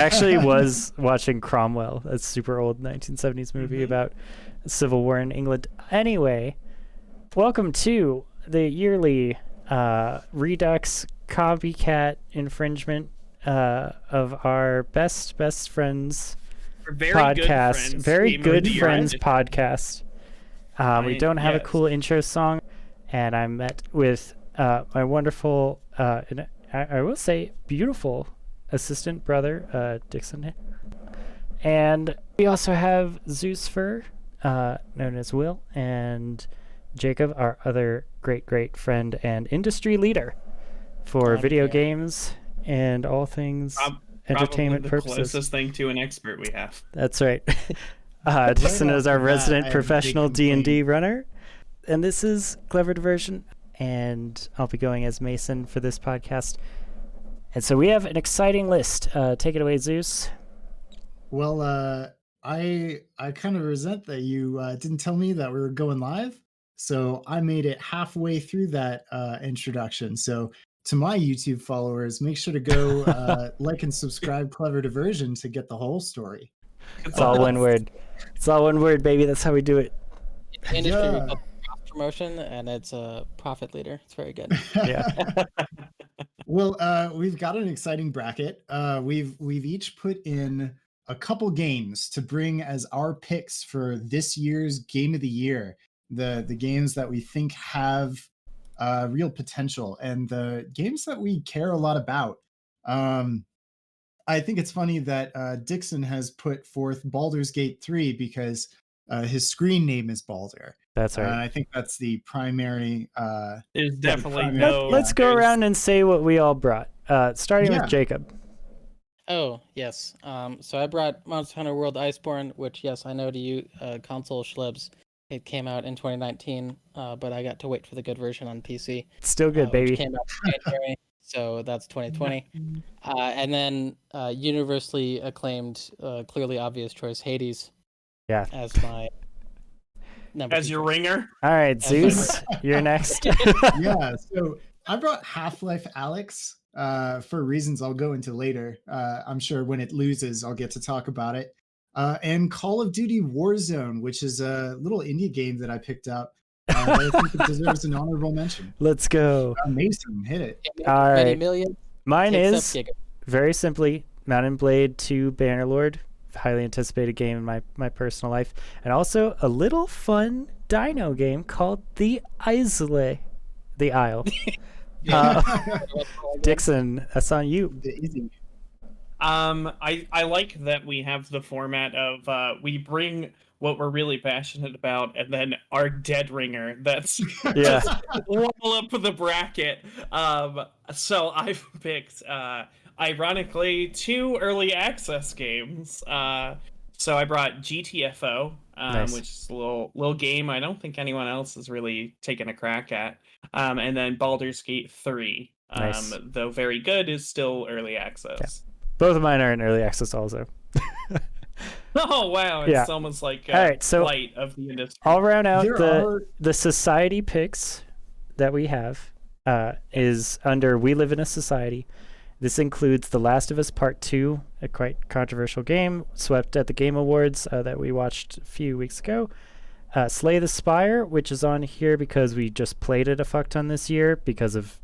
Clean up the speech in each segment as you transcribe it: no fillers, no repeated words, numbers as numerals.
Actually was watching Cromwell, a super old 1970s movie about civil war in England. Anyway, welcome to the yearly Redux copycat infringement of our best friends podcast. Very good friends podcast. We don't have a cool intro song, and I'm met with my wonderful, and I will say beautiful assistant brother, Dixon. And we also have Zeus Fur, known as Will, and Jacob, our other great friend and industry leader for video games and all things entertainment the purposes. Closest thing to an expert we have. That's right. Dixon is our resident professional D&D runner, and this is Clever Diversion, and I'll be going as Mason for this podcast. And so we have an exciting list. Take it away, Zeus. Well, I kind of resent that you didn't tell me that we were going live. So I made it halfway through that introduction. So to my YouTube followers, make sure to go like and subscribe Clever Diversion to get the whole story. It's all one word. It's all one word, baby. That's how we do it. Industry we call it promotion, and it's a profit leader. It's very good. Yeah. Well, we've got an exciting bracket. We've each put in a couple games to bring as our picks for this year's Game of the Year. The games that we think have real potential and the games that we care a lot about. I think it's funny that Dixon has put forth Baldur's Gate 3 because his screen name is Baldur. That's right. I think that's the primary. There's definitely Let's go around and say what we all brought. Starting with Jacob. Oh, yes. So I brought Monster Hunter World Iceborne, which, yes, I know to you console schlubs. It came out in 2019, but I got to wait for the good version on PC. Still good, baby. Which came out in January, so that's 2020. And then universally acclaimed, clearly obvious choice, Hades. Yeah. As my number as your ringer. All right, Zeus, you're next. Yeah, so I brought Half-Life Alyx for reasons I'll go into later. I'm sure when it loses, I'll get to talk about it. And Call of Duty Warzone, which is a little indie game that I picked up. I think it deserves an honorable mention. Let's go. Mason, hit it. All right. Million Mine is very simply Mount and Blade 2 Bannerlord. Highly anticipated game in my personal life. And also a little fun dino game called The Isle. The Isle. Dixon, that's on you. I like that we have the format of we bring what we're really passionate about and then our dead ringer that's all up the bracket. So I've picked ironically 2 early access games. So I brought GTFO, nice. Which is a little game I don't think anyone else has really taken a crack at. And then Baldur's Gate 3, nice. Though very good, is still early access. Yeah. Both of mine are in early access also. Oh, wow. It's almost like all right, so light of the industry. I'll round out the society picks that we have is under We Live in a Society. This includes The Last of Us Part 2, a quite controversial game, swept at the Game Awards that we watched a few weeks ago. Slay the Spire, which is on here because we just played it a fuck ton this year because of,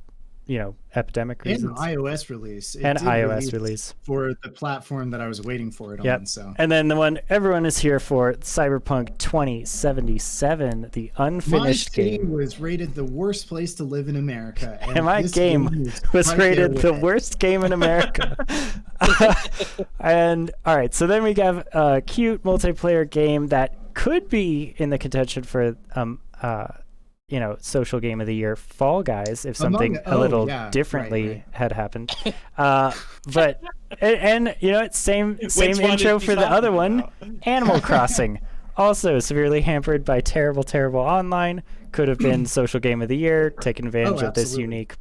epidemic reasons. And iOS release. And iOS release. For the platform that I was waiting for it on. So. And then the one everyone is here for, Cyberpunk 2077, the unfinished game. Was rated the worst place to live in America. And my game was rated the worst game in America. And, all right, so then we have a cute multiplayer game that could be in the contention for social game of the year, Fall Guys, if something a little differently had happened. But it's same intro for the other one, Animal Crossing, also severely hampered by terrible online. Could have been social game of the year, taking advantage of this unique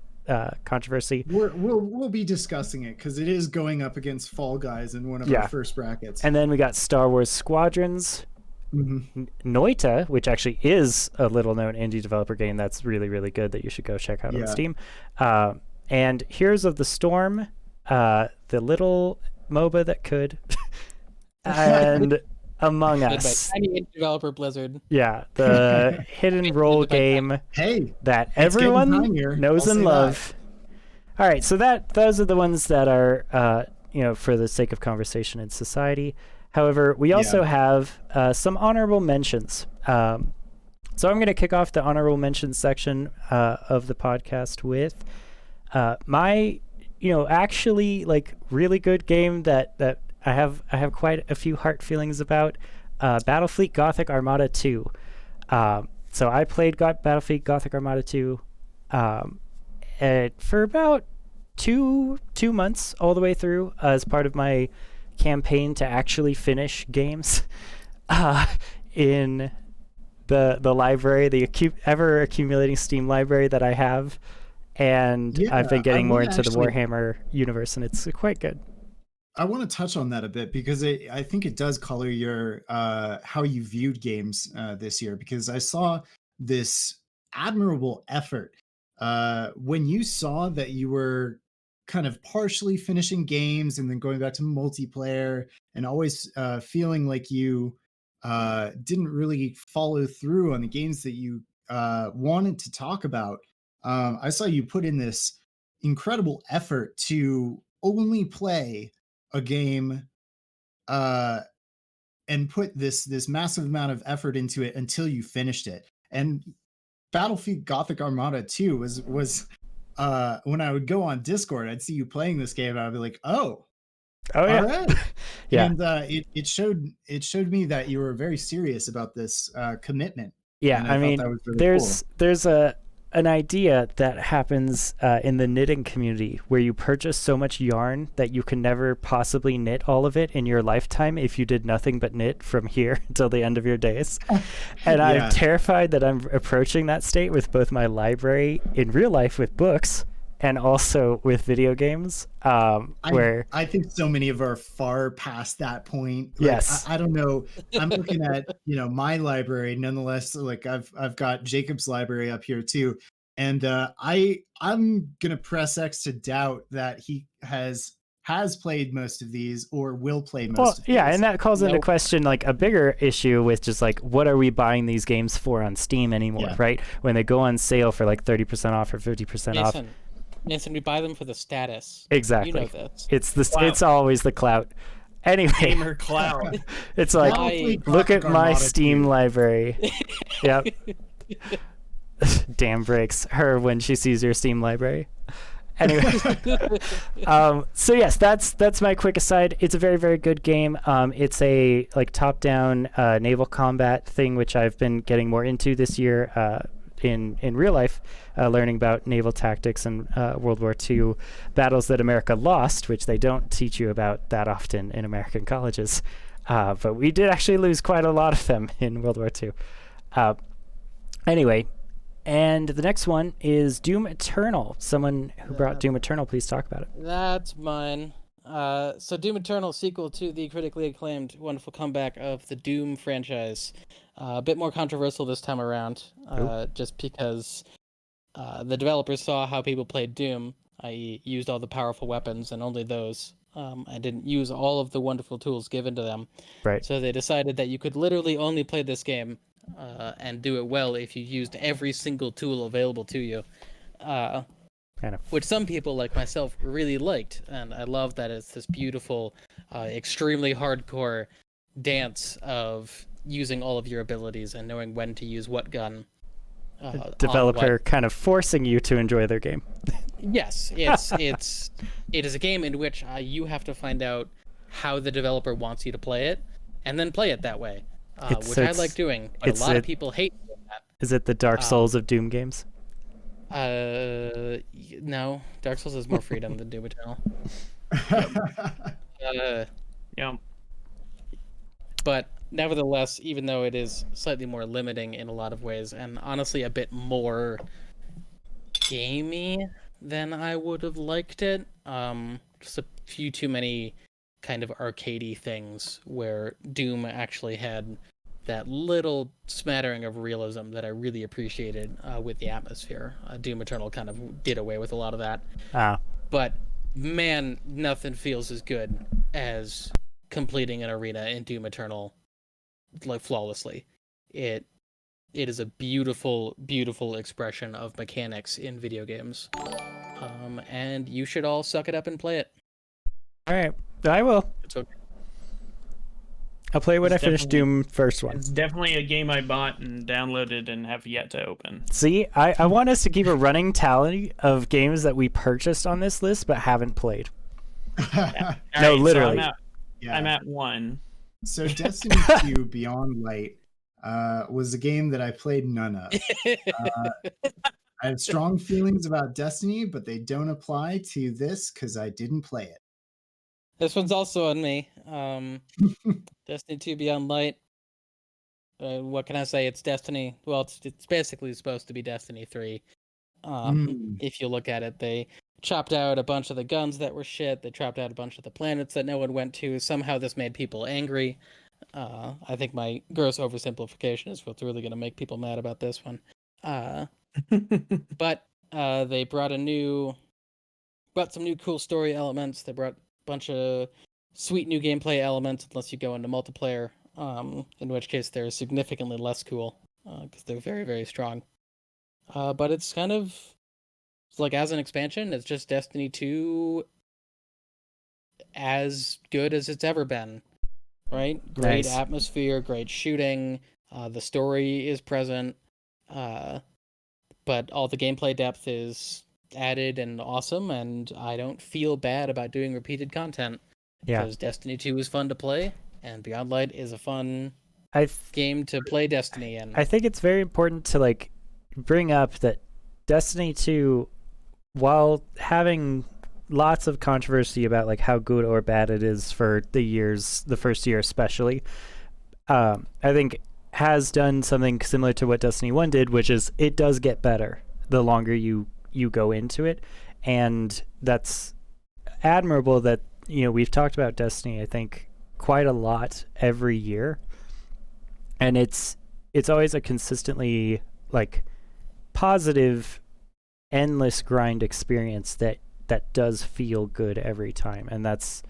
controversy. We'll be discussing it because it is going up against Fall Guys in one of our first brackets. And then we got Star Wars Squadrons. Noita, which actually is a little-known indie developer game that's really, really good that you should go check out on Steam. And Heroes of the Storm, the little MOBA that could, and Among Made by Us. tiny indie developer Blizzard. Yeah, the hidden role game Hey, that it's getting everyone tinier, knows I'll and say love. All right, so those are the ones that are for the sake of conversation in society. However, we also have some honorable mentions. So I'm going to kick off the honorable mentions section of the podcast with my, actually like really good game that I have quite a few heart feelings about. Battlefleet Gothic Armada 2. So I played Battlefleet Gothic Armada 2 for about two months all the way through as part of my campaign to actually finish games in the library, the ever accumulating Steam library that I have, and I've been getting more into the Warhammer universe, and it's quite good. I want to touch on that a bit because I think it does color your how you viewed games this year, because I saw this admirable effort when you saw that you were kind of partially finishing games and then going back to multiplayer and always feeling like you didn't really follow through on the games that you wanted to talk about. I saw you put in this incredible effort to only play a game and put this massive amount of effort into it until you finished it. And Battlefield Gothic Armada 2 was when I would go on Discord, I'd see you playing this game, and I'd be like, oh yeah. All right. Yeah. And it showed me that you were very serious about this commitment. Yeah, I mean, there's an idea that happens in the knitting community where you purchase so much yarn that you can never possibly knit all of it in your lifetime if you did nothing but knit from here until the end of your days. And I'm terrified that I'm approaching that state with both my library in real life with books and also with video games, where I think so many of are far past that point. Like, yes, I don't know. I'm looking at my library. Nonetheless, like I've got Jacob's library up here too, and I'm gonna press X to doubt that he has played most of these or will play most of these. Yeah, and that calls into question like a bigger issue with just like what are we buying these games for on Steam anymore, right? When they go on sale for like 30% off or 50% off. Nathan, we buy them for the status. Exactly. You know this. It's always the clout. Anyway, gamer clout. It's like, look at my Steam library. Yep. Damn breaks her when she sees your Steam library. Anyway, so yes, that's my quick aside. It's a very, very good game. It's a like top-down naval combat thing, which I've been getting more into this year. In real life, learning about naval tactics and World War II battles that America lost, which they don't teach you about that often in American colleges. But we did actually lose quite a lot of them in World War II. Anyway, and the next one is Doom Eternal. Someone who brought Doom Eternal, please talk about it. That's mine. So Doom Eternal, sequel to the critically acclaimed wonderful comeback of the Doom franchise. A bit more controversial this time around, just because the developers saw how people played Doom, i.e. used all the powerful weapons and only those, and didn't use all of the wonderful tools given to them. Right. So they decided that you could literally only play this game and do it well if you used every single tool available to you. Which some people like myself really liked, and I love that it's this beautiful, extremely hardcore dance of using all of your abilities and knowing when to use what gun. Developer kind of forcing you to enjoy their game. Yes, it is a game in which you have to find out how the developer wants you to play it, and then play it that way, which I like doing. But a lot of people hate doing that. Is it the Dark Souls of Doom games? No, Dark Souls has more freedom than Doom Eternal. Yeah. But nevertheless, even though it is slightly more limiting in a lot of ways, and honestly a bit more gamey than I would have liked it, just a few too many kind of arcadey things where Doom actually had that little smattering of realism that I really appreciated with the atmosphere. Doom Eternal kind of did away with a lot of that. But man, nothing feels as good as completing an arena in Doom Eternal like flawlessly. It is a beautiful, beautiful expression of mechanics in video games. And you should all suck it up and play it. All right, I will. It's okay. I'll play when I finish Doom first one. It's definitely a game I bought and downloaded and have yet to open. See, I want us to keep a running tally of games that we purchased on this list but haven't played. Yeah. No, Right, literally. So I'm at 1. So Destiny 2 Beyond Light was a game that I played none of. I have strong feelings about Destiny, but they don't apply to this because I didn't play it. This one's also on me. Destiny 2 Beyond Light. What can I say? It's Destiny. Well, it's basically supposed to be Destiny 3. If you look at it, they chopped out a bunch of the guns that were shit. They chopped out a bunch of the planets that no one went to. Somehow this made people angry. I think my gross oversimplification is what's really going to make people mad about this one. But they brought some new cool story elements. They brought a bunch of sweet new gameplay elements, unless you go into multiplayer, in which case they're significantly less cool, because they're very, very strong. But it's kind of like, as an expansion, it's just Destiny 2 as good as it's ever been, right? Great Nice. atmosphere, great shooting, the story is present, but all the gameplay depth is added and awesome, and I don't feel bad about doing repeated content. Yeah. Because Destiny 2 is fun to play, and Beyond Light is a fun I game to play Destiny in. I think it's very important to like bring up that Destiny 2, while having lots of controversy about like how good or bad it is for the first year especially, I think has done something similar to what Destiny 1 did, which is it does get better the longer you go into it, and that's admirable. That, you know, we've talked about Destiny, I think, quite a lot every year, and it's always a consistently like positive, endless grind experience that does feel good every time, and that's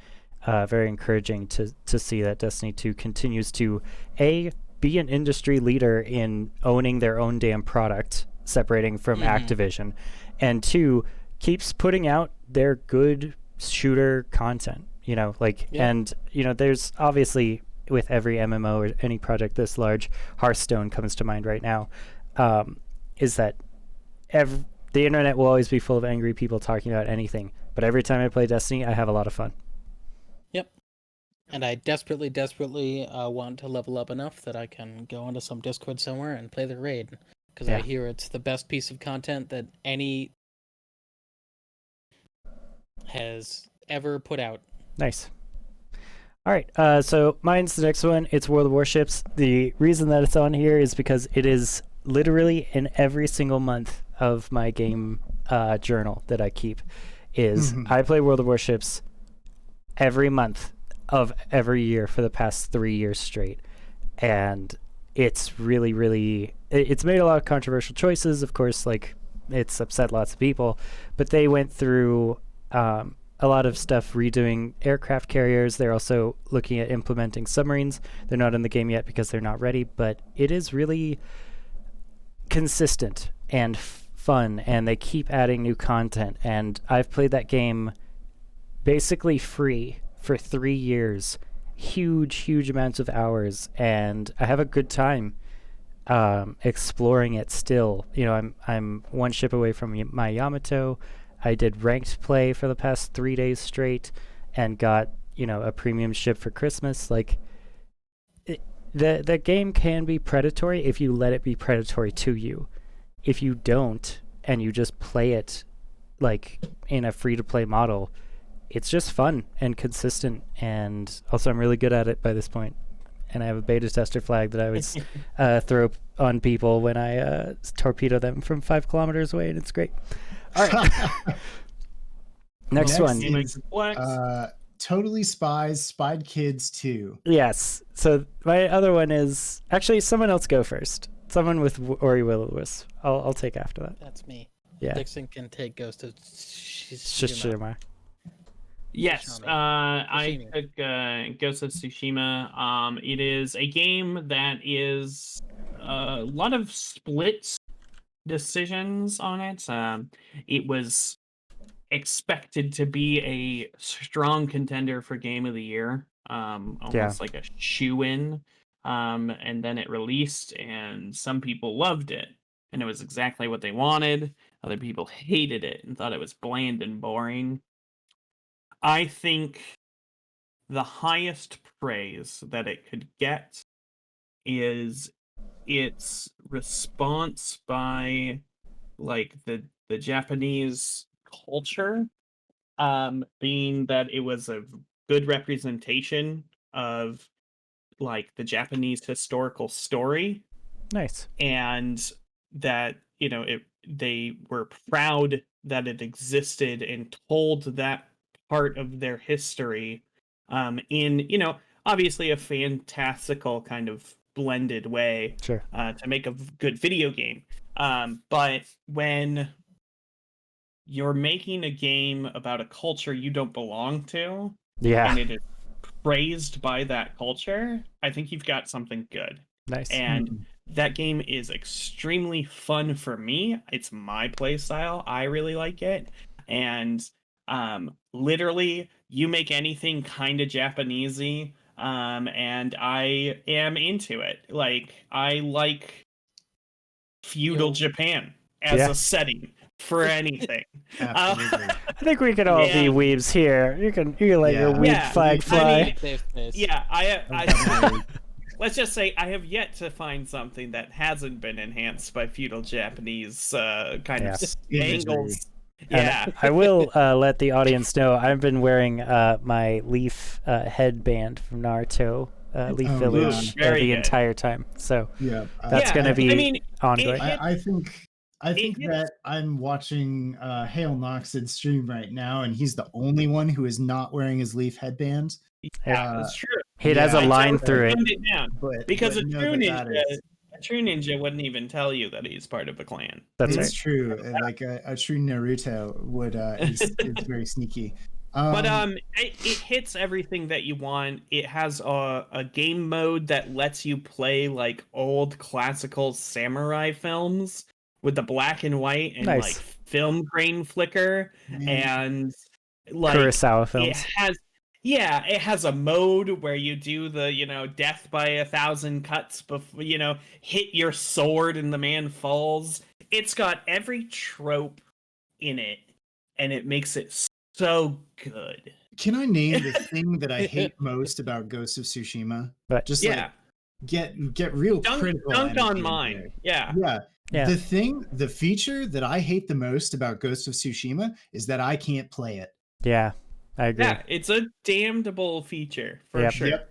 very encouraging to see that Destiny 2 continues to be an industry leader in owning their own damn product, separating from Activision, and 2, keeps putting out their good shooter content, you know, like, and, you know, there's obviously, with every MMO or any project this large, Hearthstone comes to mind right now, is that the internet will always be full of angry people talking about anything, but every time I play Destiny, I have a lot of fun. Yep. And I desperately, desperately want to level up enough that I can go onto some Discord somewhere and play the raid, because I hear it's the best piece of content that any has ever put out. Nice. All right, so mine's the next one. It's World of Warships. The reason that it's on here is because it is literally in every single month of my game journal that I keep. I play World of Warships every month of every year for the past 3 years straight, and it's really, really, it's made a lot of controversial choices, of course, like it's upset lots of people, but they went through a lot of stuff redoing aircraft carriers. They're also looking at implementing submarines. They're not in the game yet because they're not ready, but it is really consistent and fun, and they keep adding new content, and I've played that game basically free for 3 years, huge amounts of hours, and I have a good time exploring it still. You know, I'm one ship away from my Yamato. I did ranked play for the past 3 days straight and got, you know, a premium ship for Christmas. Like, the game can be predatory if you let it be predatory to you. If you don't, and you just play it like in a free-to-play model, it's just fun and consistent, and also I'm really good at it by this point. And I have a beta tester flag that I always throw on people when I torpedo them from 5 kilometers away, and it's great. All right. Next one is Totally Spies, Spied Kids 2. Yes. So my other one is actually someone else go first. Someone with Ori Will-O-Wisp. I'll take after that. That's me. Yeah. Dixon can take Ghost of Tsushima. Tsushima. Yes, Shoshami. I Sashimi. took Ghost of Tsushima. It is a game that is a lot of split decisions on it. It was expected to be a strong contender for Game of the Year, almost like a shoe-in. And then it released, and some people loved it, and it was exactly what they wanted. Other people hated it and thought it was bland and boring. I think the highest praise that it could get is its response by like the Japanese culture, being that it was a good representation of like the Japanese historical story, Nice. and that they were proud that it existed and told that part of their history in obviously a fantastical kind of blended way Sure. to make a good video game. But when you're making a game about a culture you don't belong to, Yeah. and it is praised by that culture, I think you've got something good. Nice. And that game is extremely fun for me. It's my play style. I really like it. And literally, you make anything kind of Japanesey, and I am into it. Like, I like feudal Japan as a setting for anything. Absolutely. I think we could all be weebs here. You can let your weeb flag fly. I let's just say I have yet to find something that hasn't been enhanced by feudal Japanese kind of angles. And I will let the audience know I've been wearing my Leaf headband from Naruto Leaf Village the entire time. So that's going to be ongoing. I think that I'm watching Hale Noxid stream right now, and he's the only one who is not wearing his Leaf headband. Yeah, that's true. It has a line through it. Because a true ninja wouldn't even tell you that he's part of a clan. That's true. Like a true Naruto would is very sneaky. But it hits everything that you want. It has a game mode that lets you play like old classical samurai films with the black and white and like film grain flicker and like Kurosawa films. It has a mode where you do the, death by 1,000 cuts before, hit your sword and the man falls. It's got every trope in it, and it makes it so good. Can I name the thing that I hate most about Ghost of Tsushima? But just get real critical. Dunked on mine. Yeah. The feature that I hate the most about Ghost of Tsushima is that I can't play it. Yeah. I agree. Yeah, it's a damnable feature for sure. Yep.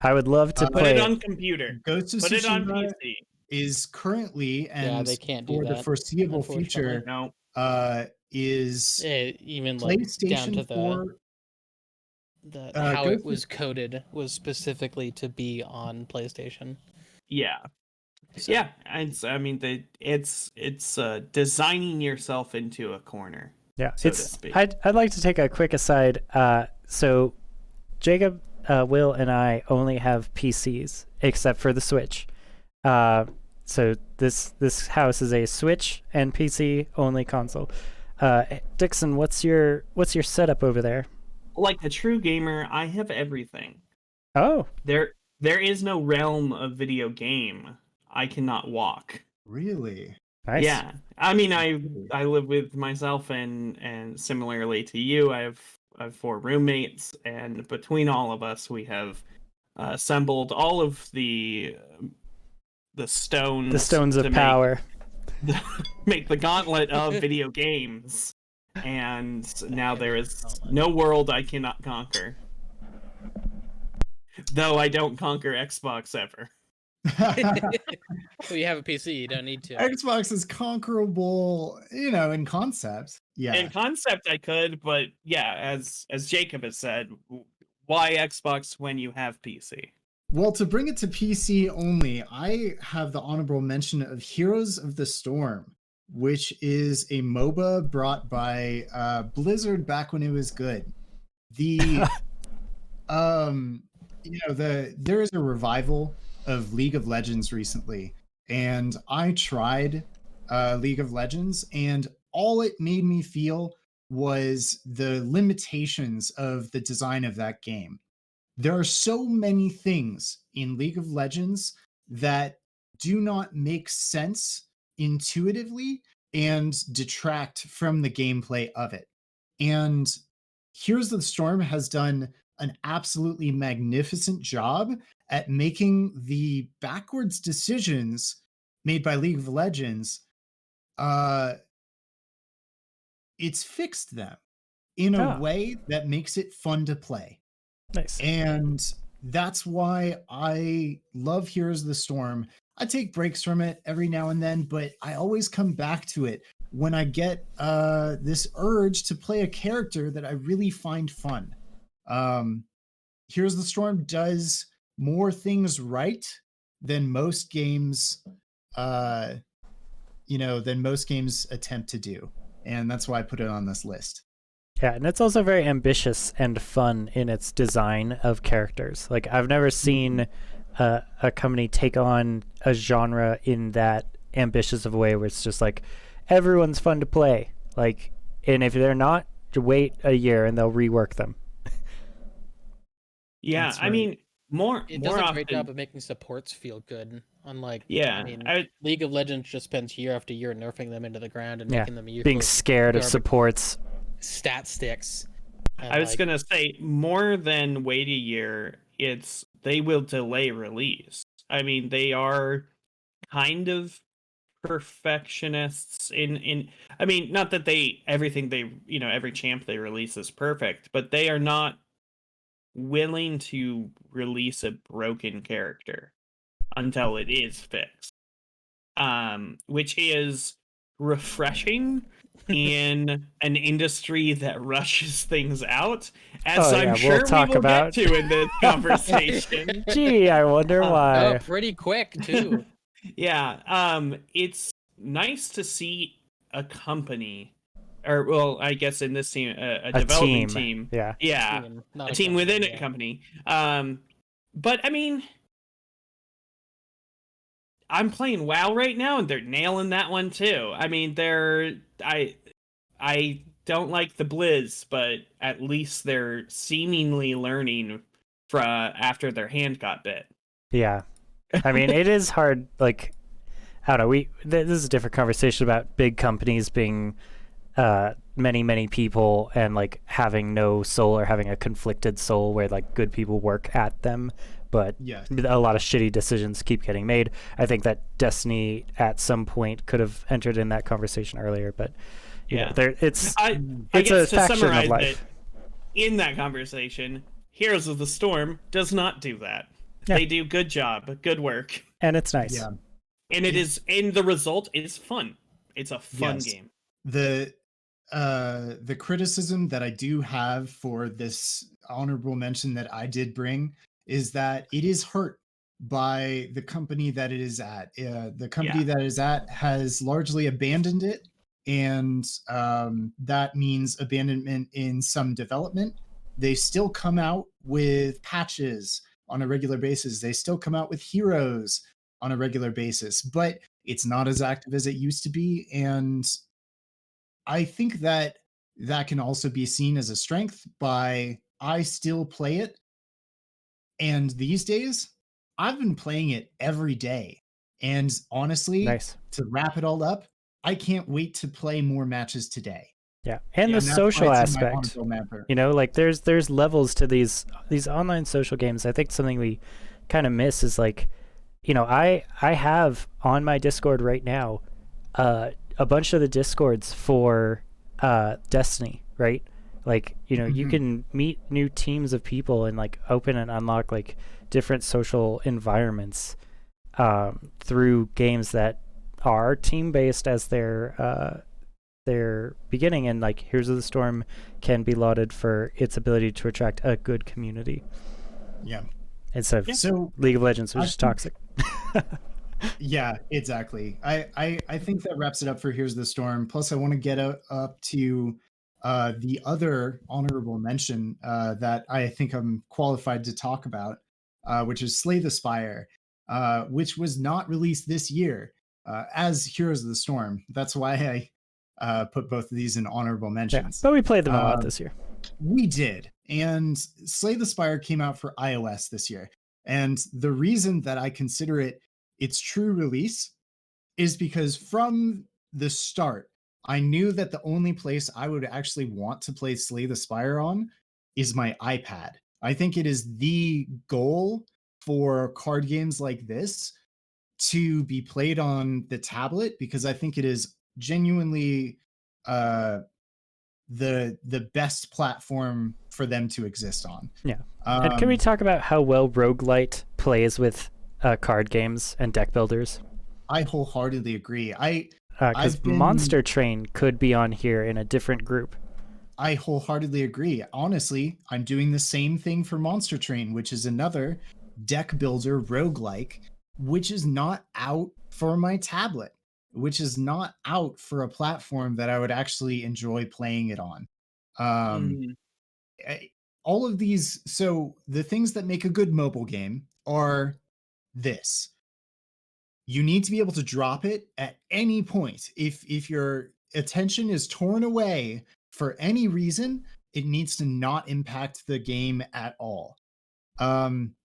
I would love to put it on computer. Ghost of Put Tsushima it on PC. Is currently and they can't do for that, the foreseeable future. Is even PlayStation down to 4. How it was coded was specifically to be on PlayStation. Yeah. So. Yeah, it's designing yourself into a corner. Yeah, I'd like to take a quick aside. So Jacob, Will, and I only have PCs except for the Switch. So this house is a Switch and PC only console. Dixon, what's your setup over there? Like a true gamer, I have everything. Oh, there is no realm of video game I cannot walk. Really? Nice. Yeah, I mean, I live with myself, and similarly to you, I have 4 roommates, and between all of us, we have assembled all of the stones. The stones of power. Make the gauntlet of video games, and now there is no world I cannot conquer. Though I don't conquer Xbox ever. Well, you have a PC, you don't need to. Xbox is conquerable, in concept. Yeah. In concept I could, but yeah, as Jacob has said, why Xbox when you have PC? Well, to bring it to PC only, I have the honorable mention of Heroes of the Storm, which is a MOBA brought by Blizzard back when it was good. The there is a revival of League of Legends recently, and I tried League of Legends, and all it made me feel was the limitations of the design of that game. There are so many things in League of Legends that do not make sense intuitively and detract from the gameplay of it. And Heroes of the Storm has done an absolutely magnificent job at making the backwards decisions made by League of Legends. It's fixed them in a way that makes it fun to play. Nice. And that's why I love Heroes of the Storm. I take breaks from it every now and then, but I always come back to it when I get this urge to play a character that I really find fun. Heroes of the Storm does more things right than most games, than most games attempt to do. And that's why I put it on this list. Yeah, and it's also very ambitious and fun in its design of characters. Like, I've never seen a company take on a genre in that ambitious of a way where it's just like, everyone's fun to play. Like, and if they're not, wait a year and they'll rework them. Yeah, That's I mean, It more does a often, great job of making supports feel good. Unlike, yeah, I mean, League of Legends just spends year after year nerfing them into the ground and making them useless. Being scared of garbage supports. stat sticks. And I was gonna say, more than wait a year, they will delay release. I mean, they are kind of perfectionists in I mean, not that everything every champ they release is perfect, but they are not willing to release a broken character until it is fixed. Which is refreshing in an industry that rushes things out, as I'm sure we will get to in this conversation. Gee, I wonder why. Oh, pretty quick too. Yeah, it's nice to see a company, or well, I guess in this team, a developing team. Yeah, a team within a company. But I mean, I'm playing WoW right now, and they're nailing that one too. I mean, I don't like the Blizz, but at least they're seemingly learning after their hand got bit. Yeah, I mean, it is hard. Like, I don't know. This is a different conversation about big companies being many people and like having no soul or having a conflicted soul where like good people work at them. But a lot of shitty decisions keep getting made. I think that Destiny at some point could have entered in that conversation earlier, but it's I a guess to faction summarize of life. In that conversation, Heroes of the Storm does not do that. Yeah. They do good job, good work, and it's nice. Yeah, and it is, and the result is fun. It's a fun game. The criticism that I do have for this honorable mention that I did bring is that it is hurt by the company that it is at. The company that it is at has largely abandoned it, and that means abandonment in some development. They still come out with patches on a regular basis. They still come out with heroes on a regular basis, but it's not as active as it used to be. And I think that can also be seen as a strength by I still play it. And these days, I've been playing it every day. And honestly, to wrap it all up, I can't wait to play more matches today. Yeah, and the social aspect. Like there's levels to these online social games. I think something we kind of miss is like, I have on my Discord right now a bunch of the Discords for Destiny, right? Like, you can meet new teams of people and like open and unlock like different social environments through games that are team-based as their beginning. And like Heroes of the Storm can be lauded for its ability to attract a good community. Yeah. Instead of League of Legends, which is toxic. Yeah, exactly. I think that wraps it up for Here's the Storm. Plus, I want to get up to The other honorable mention that I think I'm qualified to talk about, which is Slay the Spire, which was not released this year as Heroes of the Storm. That's why I put both of these in honorable mentions. But we played them a lot this year. We did. And Slay the Spire came out for iOS this year. And the reason that I consider it its true release is because from the start, I knew that the only place I would actually want to play Slay the Spire on is my iPad. I think it is the goal for card games like this to be played on the tablet, because I think it is genuinely the best platform for them to exist on. Yeah. And can we talk about how well Roguelite plays with card games and deck builders? I wholeheartedly agree. Because Monster Train could be on here in a different group. I wholeheartedly agree. Honestly, I'm doing the same thing for Monster Train, which is another deck builder roguelike, which is not out for my tablet, which is not out for a platform that I would actually enjoy playing it on. All of these, so the things that make a good mobile game are this. You need to be able to drop it at any point. If your attention is torn away for any reason, it needs to not impact the game at all.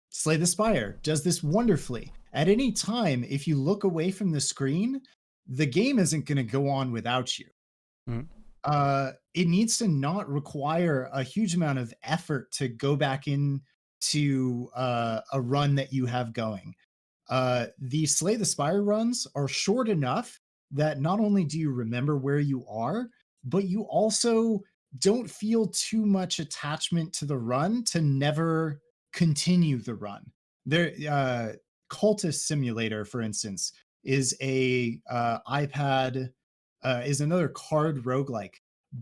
Slay the Spire does this wonderfully. At any time, if you look away from the screen, the game isn't going to go on without you. It needs to not require a huge amount of effort to go back into a run that you have going. The Slay the Spire runs are short enough that not only do you remember where you are, but you also don't feel too much attachment to the run to never continue the run. There, Cultist Simulator, for instance, is a iPad, is another card roguelike.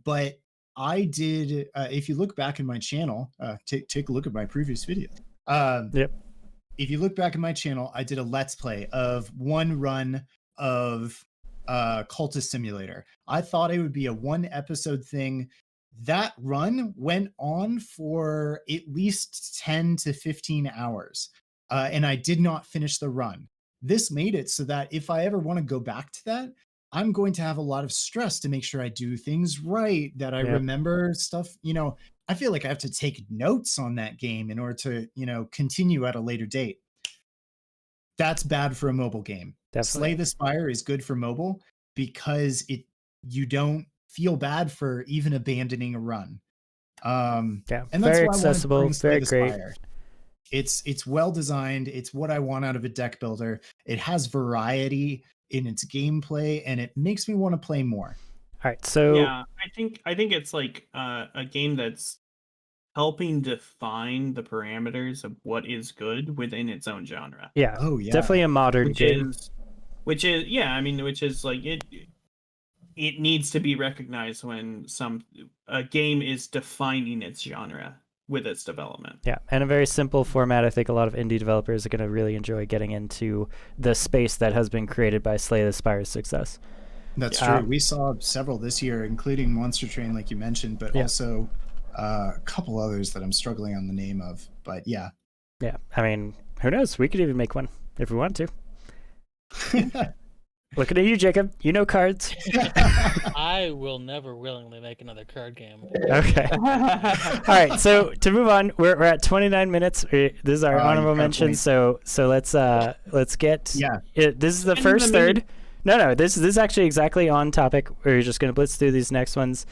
But I did, if you look back in my channel, take a look at my previous video. Yep. If you look back in my channel, I did a Let's Play of one run of Cultist Simulator. I thought it would be a one episode thing. That run went on for at least 10 to 15 hours. And I did not finish the run. This made it so that if I ever want to go back to that, I'm going to have a lot of stress to make sure I do things right, that I remember stuff. You know, I feel like I have to take notes on that game in order to, continue at a later date. That's bad for a mobile game. Definitely. Slay the Spire is good for mobile because you don't feel bad for even abandoning a run. And that's very why accessible, very great. Spire. It's well designed. It's what I want out of a deck builder. It has variety in its gameplay, and it makes me want to play more. All right, so yeah, I think it's like a game that's helping define the parameters of what is good within its own genre. Yeah. Oh yeah. Definitely a modern game. Which is like it needs to be recognized when a game is defining its genre with its development. Yeah, and a very simple format. I think a lot of indie developers are going to really enjoy getting into the space that has been created by Slay the Spire's success. That's true. We saw several this year, including Monster Train, like you mentioned, but also a couple others that I'm struggling on the name of. But yeah. Yeah, I mean, who knows? We could even make one if we want to. Looking at you, Jacob. You know cards. I will never willingly make another card game. Okay. All right. So to move on, we're at 29 minutes. This is our honorable mention. So let's get. Yeah. This is the first third. No. This is actually exactly on topic. We're just gonna blitz through these next ones.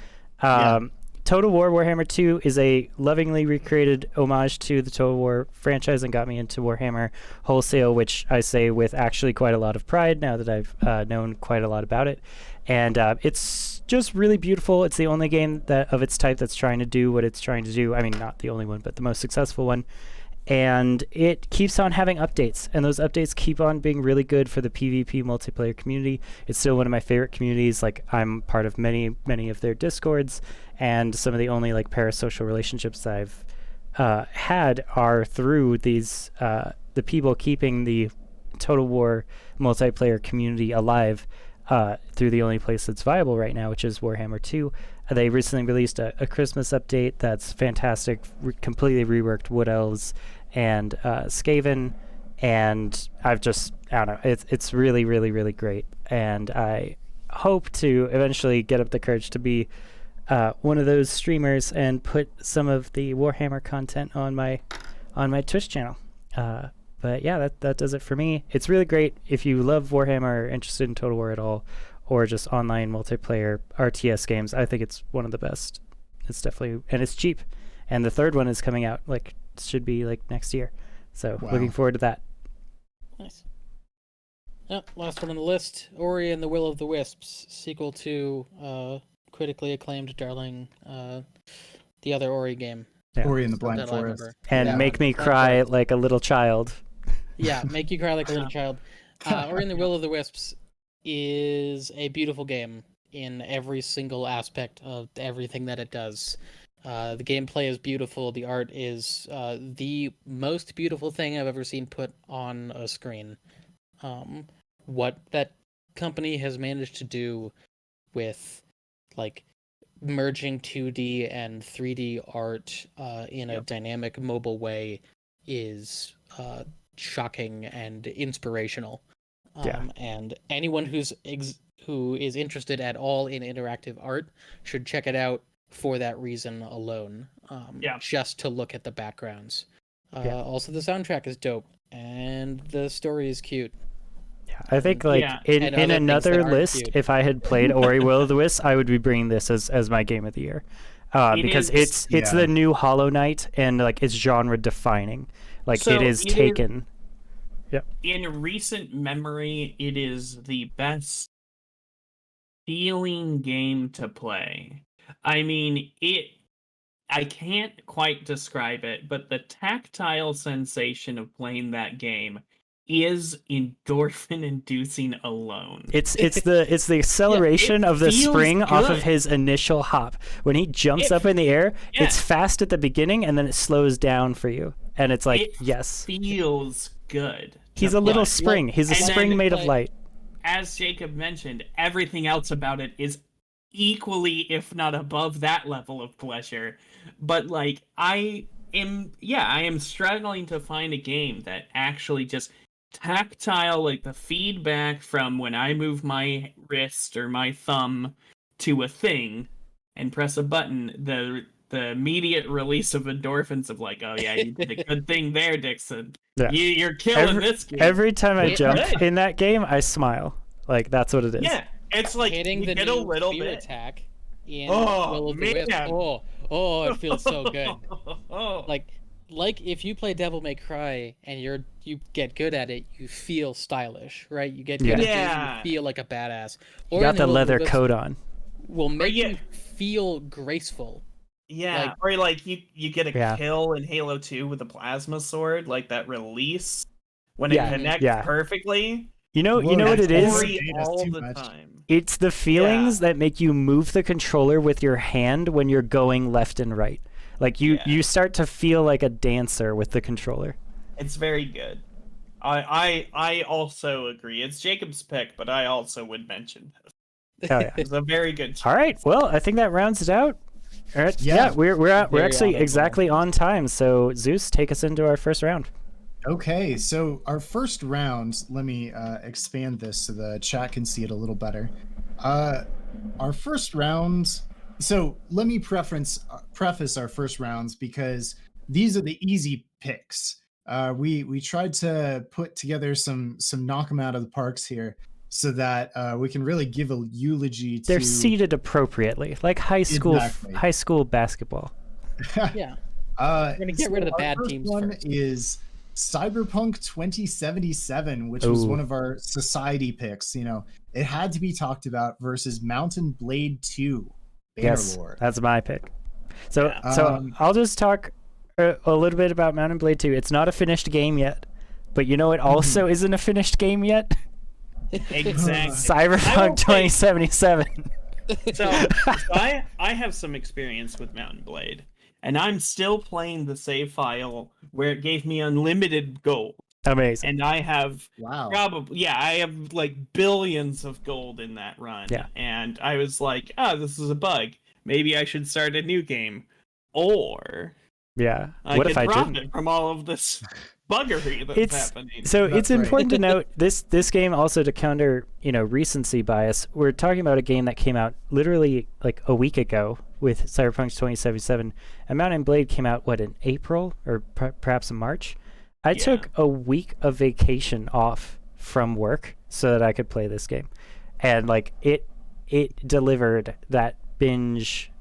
Total War Warhammer 2 is a lovingly recreated homage to the Total War franchise and got me into Warhammer wholesale, which I say with actually quite a lot of pride now that I've known quite a lot about it. And it's just really beautiful. It's the only game of its type that's trying to do what it's trying to do. I mean, not the only one, but the most successful one. And it keeps on having updates, and those updates keep on being really good for the PvP multiplayer community. It's still one of my favorite communities. Like, I'm part of many of their Discords, and some of the only like parasocial relationships I've had are through these the people keeping the Total War multiplayer community alive. through the only place that's viable right now, which is Warhammer 2. They recently released a Christmas update that's fantastic, completely reworked Wood Elves and Skaven, and I don't know, it's really, really, really great, and I hope to eventually get up the courage to be one of those streamers and put some of the Warhammer content on my Twitch channel. But yeah, that does it for me. It's really great if you love Warhammer, or interested in Total War at all, or just online multiplayer RTS games. I think it's one of the best. It's definitely, and it's cheap. And the third one is coming out, should be next year. So looking forward to that. Nice. Yep, last one on the list, Ori and the Will of the Wisps, sequel to critically acclaimed darling, the other Ori game. Yeah. Ori and the Blind Forest. And make me cry like a little child. Yeah, make you cry like a little child. Ori and the Will of the Wisps is a beautiful game in every single aspect of everything that it does. The gameplay is beautiful. The art is the most beautiful thing I've ever seen put on a screen. What that company has managed to do with merging 2D and 3D art in a dynamic mobile way is shocking and inspirational. And anyone who is interested at all in interactive art should check it out for that reason alone. Just to look at the backgrounds. Also, the soundtrack is dope, and the story is cute. Yeah, I think in another list, cute. If I had played Ori Will of the Wisps, I would be bringing this as my game of the year, because it's the new Hollow Knight, and it's genre defining. It is taken. Yeah. In recent memory, it is the best feeling game to play. I mean, I can't quite describe it, but the tactile sensation of playing that game is endorphin inducing alone. It's the acceleration of the spring good. Off of his initial hop. When he jumps up in the air, it's fast at the beginning and then it slows down for you. And it's yes. Feels good. He's a little spring. He's a spring made of light. As Jacob mentioned, everything else about it is equally, if not above that level of pleasure. But I am struggling to find a game that actually just tactile, the feedback from when I move my wrist or my thumb to a thing and press a button, the immediate release of endorphins of oh yeah, you did a good thing there, Dixon. Yeah. You're killing this game. Every time I jump in that game, I smile. That's what it is. Yeah, it's hitting you the get new a little spear bit attack in Will of the Wisp. Oh, it feels so good. If you play Devil May Cry and you get good at it, you feel stylish, right? You get good at it, you feel like a badass. You got the leather coat on. Will make you feel graceful. Yeah, or you get a kill in Halo 2 with a plasma sword, that release when it connects perfectly. You know what it is? All the time. It's the feelings that make you move the controller with your hand when you're going left and right. You start to feel like a dancer with the controller. It's very good. I also agree. It's Jacob's pick, but I also would mention this. Oh, yeah. It's a very good choice. All right. Well, I think that rounds it out. All right. Yeah, we're actually exactly on time. So Zeus, take us into our first round. Okay, so our first round, let me expand this so the chat can see it a little better. Our first round, so let me preface our first rounds because these are the easy picks. We tried to put together some knock 'em out of the parks here so that we can really give a eulogy to... They're seated appropriately, like high school basketball. Yeah. We're going to get rid of the bad teams one first. Is Cyberpunk 2077, which was one of our society picks. It had to be talked about versus Mountain Blade 2. Yes, Bannerlord. that's my pick. So I'll just talk a little bit about Mountain Blade 2. It's not a finished game yet, but it also isn't a finished game yet. Exactly. Cyberpunk 2077. So I have some experience with Mountain Blade, and I'm still playing the save file where it gave me unlimited gold. Amazing. And I have Wow. I have like billions of gold in that run. Yeah. And I was like, oh, this is a bug. Maybe I should start a new game. Or Yeah. I What could if I profit didn't? from all of this buggery that's happening. So That's it's right. important to note this game also, to counter, recency bias. We're talking about a game that came out literally like a week ago with Cyberpunk 2077. And Mount and Blade came out in April or perhaps in March. I took a week of vacation off from work so that I could play this game, and like it delivered that binge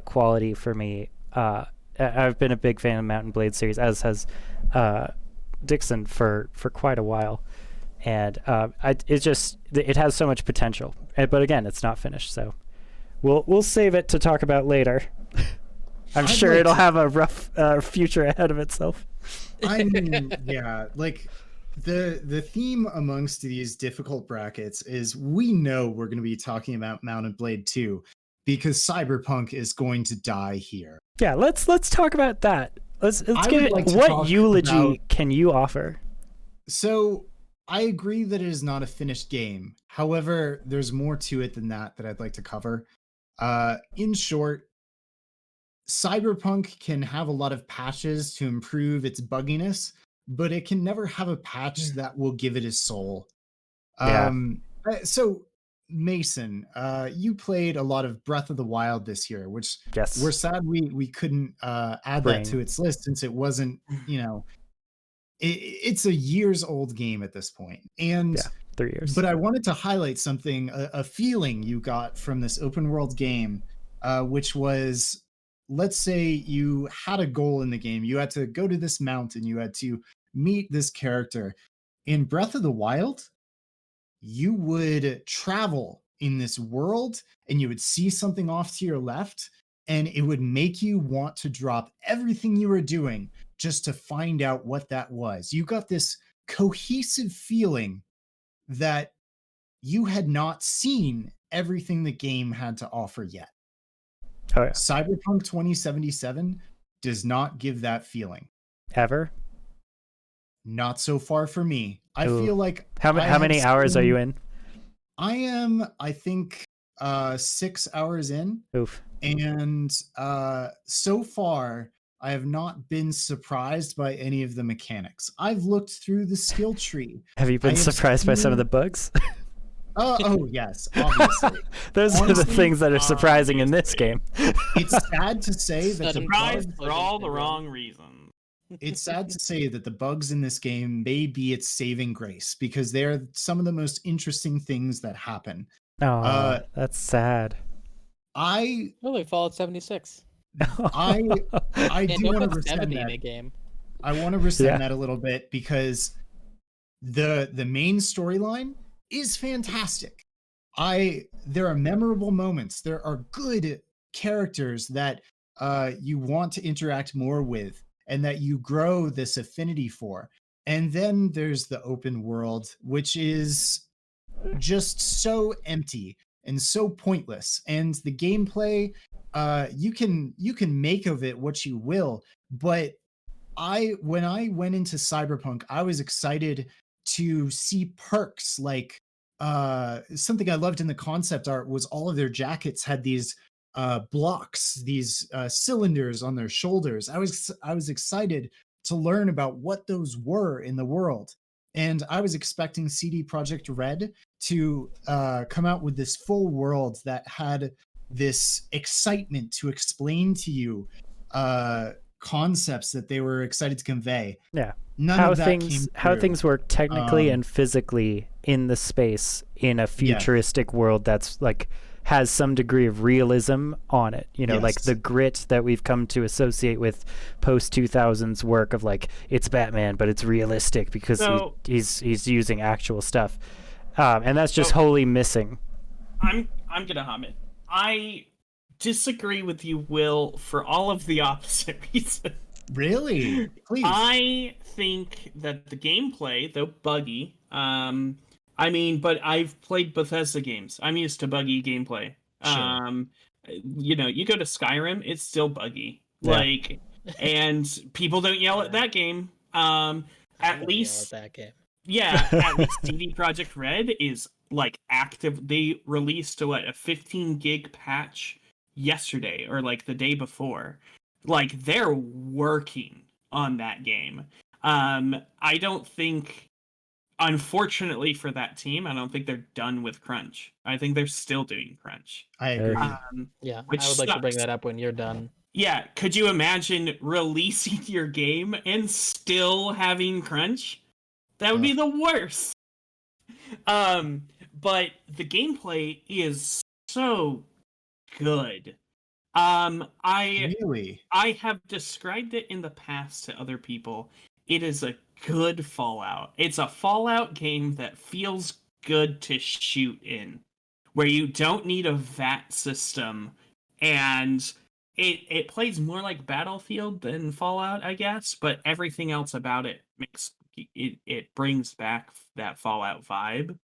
quality for me. I've been a big fan of Mount and Blade series, as has Dixon for quite a while, and it has so much potential. But again, it's not finished, so we'll save it to talk about later. I'm sure it'll have a rough future ahead of itself. I mean, yeah, like the theme amongst these difficult brackets is we know we're going to be talking about Mount and Blade 2 because Cyberpunk is going to die here. Yeah, let's talk about that. Let's get it. Like What eulogy can you offer? So I agree that it is not a finished game. However, there's more to it than that I'd like to cover. In short, Cyberpunk can have a lot of patches to improve its bugginess, but it can never have a patch that will give it a soul. Yeah. So Mason, you played a lot of Breath of the Wild this year, which Yes. we're sad we couldn't add that to its list since it wasn't, it's a years old game at this point. And 3 years. But I wanted to highlight something, a feeling you got from this open world game, which was, let's say you had a goal in the game. You had to go to this mountain. You had to meet this character. In Breath of the Wild, you would travel in this world and you would see something off to your left, and it would make you want to drop everything you were doing just to find out what that was. You got this cohesive feeling that you had not seen everything the game had to offer yet. Oh, yeah. Cyberpunk 2077 does not give that feeling. Ever? Not so far for me. I feel like how many hours are you in? I am, I think, 6 hours in. Oof. And so far, I have not been surprised by any of the mechanics. I've looked through the skill tree. Have you been surprised by some of the bugs? Oh yes, obviously. Those are the things that are surprising in this game. It's sad to say that the Surprised bugs, for all the wrong reasons. it's sad to say that the bugs in this game may be its saving grace because they're some of the most interesting things that happen. Oh, that's sad. Really, Fallout 76. I do want to rescind in a that. game. I want to rescind that a little bit because the main storyline is fantastic. There are memorable moments. There are good characters that you want to interact more with and that you grow this affinity for. And then there's the open world, which is just so empty and so pointless. And the gameplay, you can make of it what you will, but when I went into Cyberpunk, I was excited to see perks like something I loved in the concept art was all of their jackets had these blocks, these cylinders on their shoulders. I was excited to learn about what those were in the world. And I was expecting CD Projekt Red to come out with this full world that had this excitement to explain to you concepts that they were excited to convey. Yeah. None how of that things came how through. things work technically and physically in the space in a futuristic world that's like has some degree of realism on it, like the grit that we've come to associate with post 2000s work of like it's Batman but it's realistic because he's using actual stuff, and that's just wholly missing. I'm gonna hum it. I disagree with you, Will, for all of the opposite reasons. Really? Please. I think that the gameplay, though buggy, but I've played Bethesda games. I'm used to buggy gameplay. Sure. You go to Skyrim, it's still buggy. Yeah. And people don't yell at that game. at Yell least at that game. yeah, at least CD Projekt Red is like active. They released a 15 gig patch yesterday or like the day before. Like they're working on that game. I don't think, unfortunately for that team, I don't think they're done with crunch. I think they're still doing crunch. I agree. Yeah, Which I would like to bring sucks. that up when you're done. Yeah, could you imagine releasing your game and still having crunch? That would be the worst. But the gameplay is so good. Really? I have described it in the past to other people. It is a good Fallout. It's a Fallout game that feels good to shoot in, where you don't need a VAT system, and it plays more like Battlefield than Fallout, I guess, but everything else about it makes it brings back that Fallout vibe.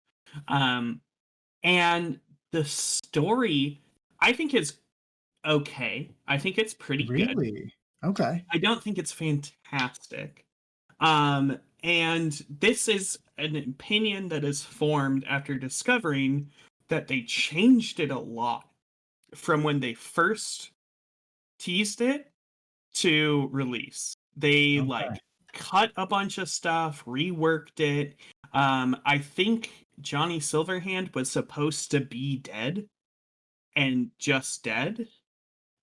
And the story, I think, is okay. I think it's pretty good. Really? Okay. I don't think it's fantastic. And this is an opinion that is formed after discovering that they changed it a lot from when they first teased it to release. They Okay. like cut a bunch of stuff, reworked it. I think Johnny Silverhand was supposed to be dead and just dead,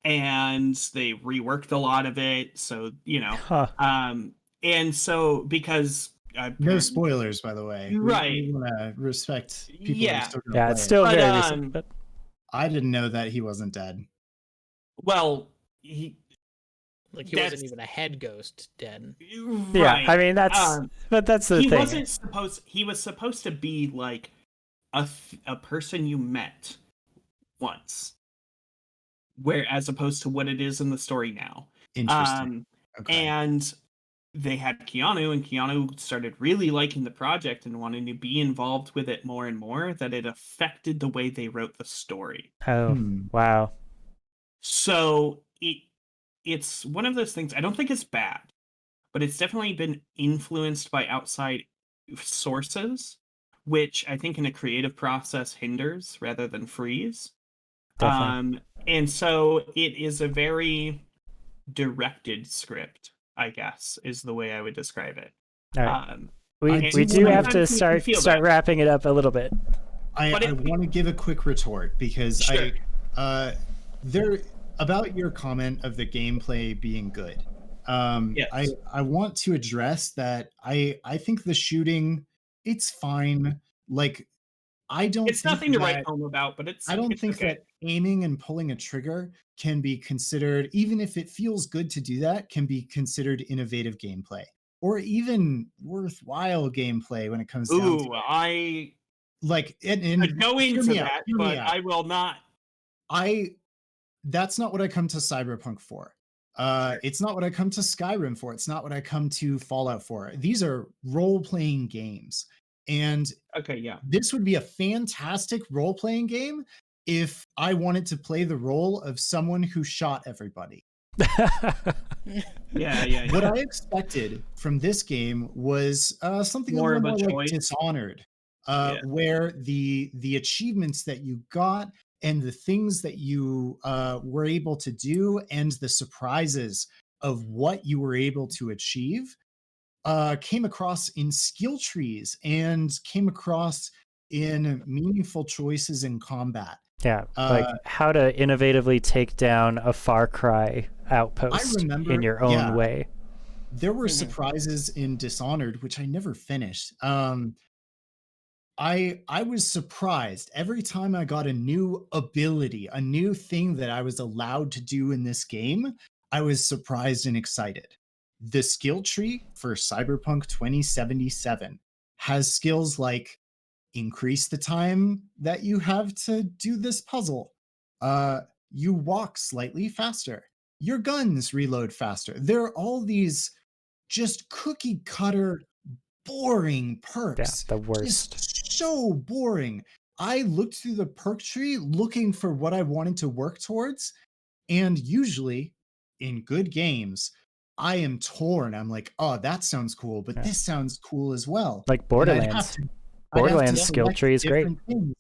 and they reworked a lot of it. So Huh. and so because No spoilers, by the way. Right. We want to respect people who Yeah. are still gonna Yeah, play it's it. still But, very recent. But I didn't know that he wasn't dead. well, he Like he That's- wasn't even a head ghost dead. yeah, right. I mean that's but that's the he thing. wasn't supposed. He was supposed to be like a person you met once, where as opposed to what it is in the story now. Interesting. Okay. And they had Keanu, and Keanu started really liking the project and wanting to be involved with it more and more, that it affected the way they wrote the story. Oh, wow. So it's one of those things. I don't think it's bad, but it's definitely been influenced by outside sources, which I think in a creative process hinders rather than frees. Definitely. And so it is a very directed script, I guess, is the way I would describe it. All right. I We do do have to sometimes make me feel start bad. wrapping it up a little bit. I want to give a quick retort because Sure. there about your comment of the gameplay being good. Yes. I want to address that. I think the shooting, it's fine. Like I don't. It's think nothing to that- write home about, but it's. I don't it's think okay. that aiming and pulling a trigger can be considered, even if it feels good to do that, can be considered innovative gameplay or even worthwhile gameplay when it comes down to Ooh, I like and could go hear into me out, that, hear me but out. I will not. That's not what I come to Cyberpunk for. It's not what I come to Skyrim for. It's not what I come to Fallout for. These are role-playing games. And Okay, yeah. this would be a fantastic role-playing game if I wanted to play the role of someone who shot everybody. Yeah. What I expected from this game was something More a of little a more like choice. Dishonored, Yeah. where the achievements that you got and the things that you were able to do and the surprises of what you were able to achieve came across in skill trees and came across in meaningful choices in combat. Yeah, like how to innovatively take down a Far Cry outpost remember- in your own yeah. way. There were surprises in Dishonored, which I never finished. I was surprised every time I got a new ability, a new thing that I was allowed to do in this game. I was surprised and excited. The skill tree for Cyberpunk 2077 has skills like increase the time that you have to do this puzzle. You walk slightly faster. Your guns reload faster. There are all these just cookie cutter boring Yeah, perks. the worst. Just so boring. I looked through the perk tree looking for what I wanted to work towards, and usually in good games, I am torn. I'm like, oh, that sounds cool, but this sounds cool as well. Like Borderlands. Borderlands skill tree is great. Things.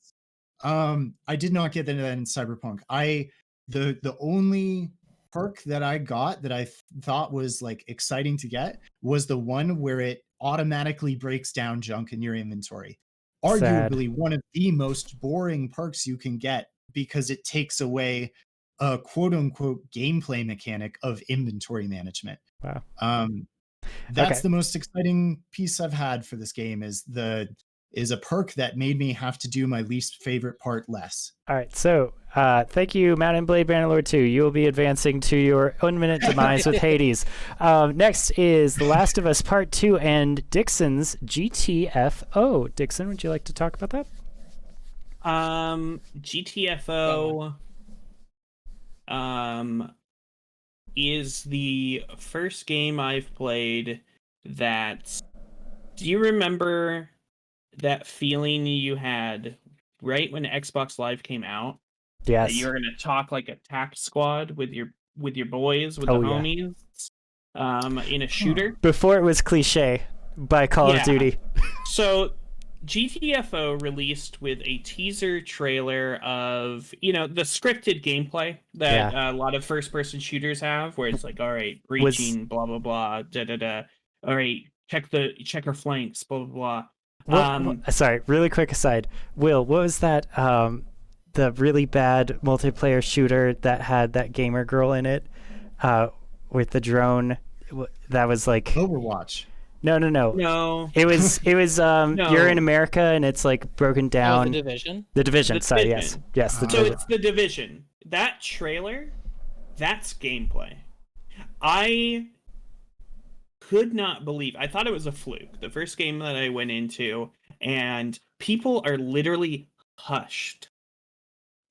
I did not get that in Cyberpunk. The only perk that I got that I thought was like exciting to get was the one where it automatically breaks down junk in your inventory. Arguably one of the most boring perks you can get because it takes away a quote unquote gameplay mechanic of inventory management. Wow. That's the most exciting piece I've had for this game is a perk that made me have to do my least favorite part less. All right, so thank you, Mount and Blade Bannerlord 2. You will be advancing to your imminent demise with Hades. Next is The Last of Us Part 2 and Dixon's GTFO. Dixon, would you like to talk about that? GTFO is the first game I've played that... Do you remember that feeling you had right when Xbox Live came out? Yes. That you were gonna talk like a tac squad with your boys, with the homies, in a shooter. Before it was cliche by Call of Duty. So GTFO released with a teaser trailer of, the scripted gameplay that a lot of first-person shooters have, where it's like, all right, breaching, blah blah blah, da da da. All right, check our flanks, blah blah blah. Sorry, really quick aside. Will, what was that? The really bad multiplayer shooter that had that gamer girl in it, with the drone. That was like Overwatch. No. It was No. You're in America and it's like broken down. The Division. The Division. Sorry, yes, the Division. So it's the Division. That trailer, that's gameplay. I could not believe. I thought it was a fluke. The first game that I went into, and people are literally hushed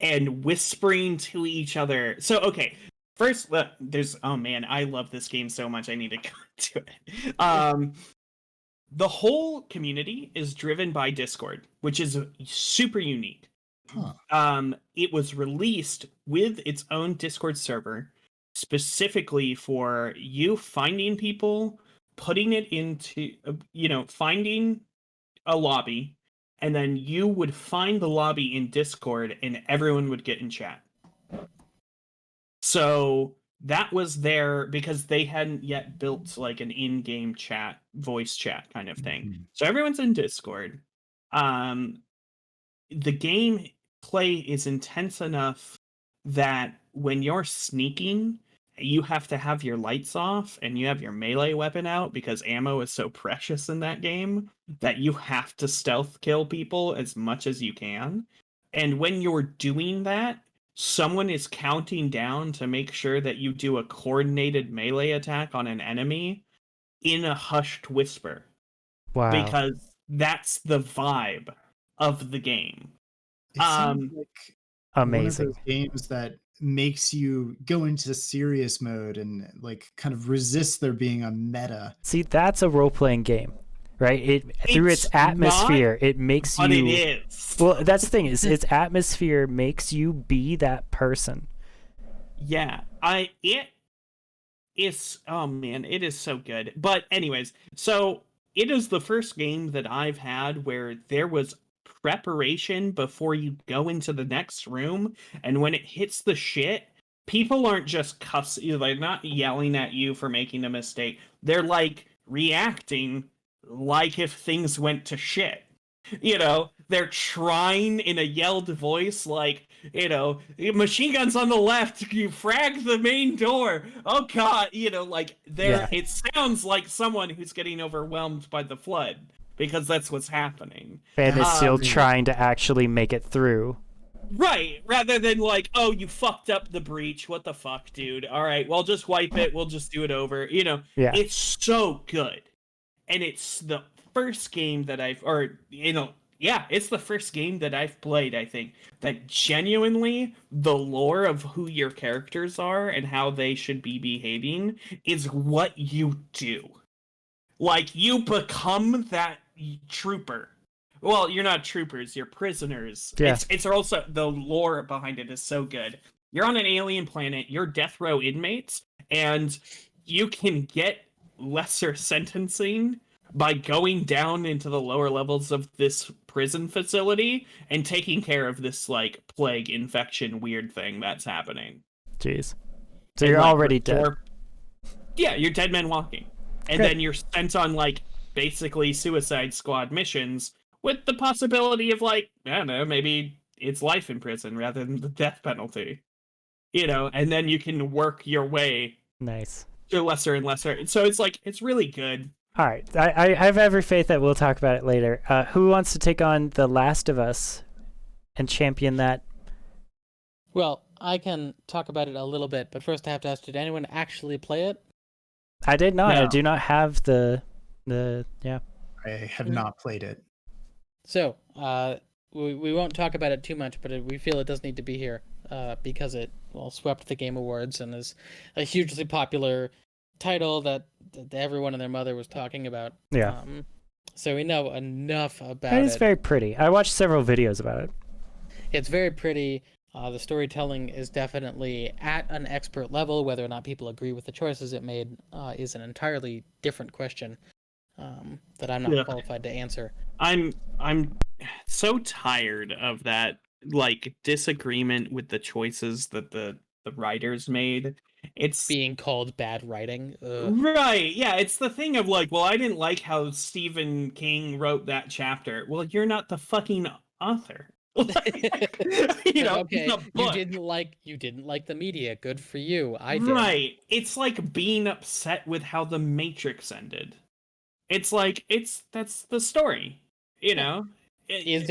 and whispering to each other. So, okay. First, there's... Oh, man, I love this game so much. I need to go to it. The whole community is driven by Discord, which is super unique. Huh. It was released with its own Discord server, specifically for you finding people, putting it into, finding a lobby, and then you would find the lobby in Discord and everyone would get in chat. So that was there because they hadn't yet built like an in-game chat, voice chat kind of thing. Mm-hmm. So everyone's in Discord. The game play is intense enough that when you're sneaking, you have to have your lights off and you have your melee weapon out because ammo is so precious in that game that you have to stealth kill people as much as you can. And when you're doing that, someone is counting down to make sure that you do a coordinated melee attack on an enemy in a hushed whisper. Wow. Because that's the vibe of the game. It seems like amazing. One of those games that makes you go into serious mode and like kind of resist there being a meta. See, that's a role-playing game, right? Through its atmosphere, it makes you... But it is. Well, that's the thing, is its atmosphere makes you be that person. Yeah. It is... Oh, man, it is so good. But anyways, so it is the first game that I've had where there was preparation before you go into the next room, and when it hits the shit, people aren't just cussing you, they're not yelling at you for making a mistake. They're like reacting like if things went to shit. They're trying in a yelled voice, like, machine guns on the left, you frag the main door. Oh god, it sounds like someone who's getting overwhelmed by the flood. Because that's what's happening. And is still trying to actually make it through. Right. Rather than like, oh, you fucked up the breach. What the fuck, dude? All right, well, just wipe it. We'll just do it over. It's so good. And it's the first game that it's the first game that I've played, I think, that genuinely the lore of who your characters are and how they should be behaving is what you do. Like, you become that trooper. Well, you're not troopers, you're prisoners. Yeah. It's also, the lore behind it is so good. You're on an alien planet, you're death row inmates, and you can get lesser sentencing by going down into the lower levels of this prison facility and taking care of this like plague infection weird thing that's happening. Jeez. So And, you're like, already dead. Yeah, you're dead man walking. And Great. then you're sent on like basically Suicide Squad missions with the possibility of like, I don't know, maybe it's life in prison rather than the death penalty. You know, and then you can work your way Nice. to lesser and lesser. So it's like, it's really good. All right. I have every faith that we'll talk about it later. Who wants to take on The Last of Us and champion that? Well, I can talk about it a little bit, but first I have to ask, did anyone actually play it? I did not. I No. do not have the yeah. I have not played it. So, we won't talk about it too much, but we feel it does need to be here because it swept the Game Awards and is a hugely popular title that everyone and their mother was talking about. Yeah. So we know enough about It it. is very pretty. I watched several videos about it. It's very pretty. The storytelling is definitely at an expert level. Whether or not people agree with the choices it made is an entirely different question that I'm not qualified to answer. I'm so tired of that like disagreement with the choices that the writers made. It's Being called bad writing. Ugh. right. Yeah, it's the thing of like, well, I didn't like how Stephen King wrote that chapter. Well, you're not the fucking author. You know, Okay, it's a book. you didn't like the media. Good for you. I did. Right. It's like being upset with how the Matrix ended. It's like that's the story, you know? Is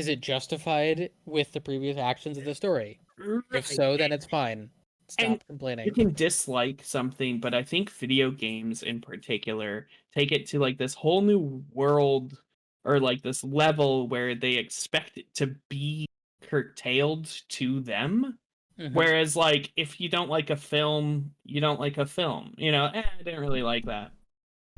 it justified with the previous actions of the story? If so, then it's fine. Stop And complaining. you can dislike something, but I think video games in particular take it to like this whole new world or like this level where they expect it to be curtailed to them. Mhm. Whereas like if you don't like a film, you don't like a film. You know, I didn't really like that.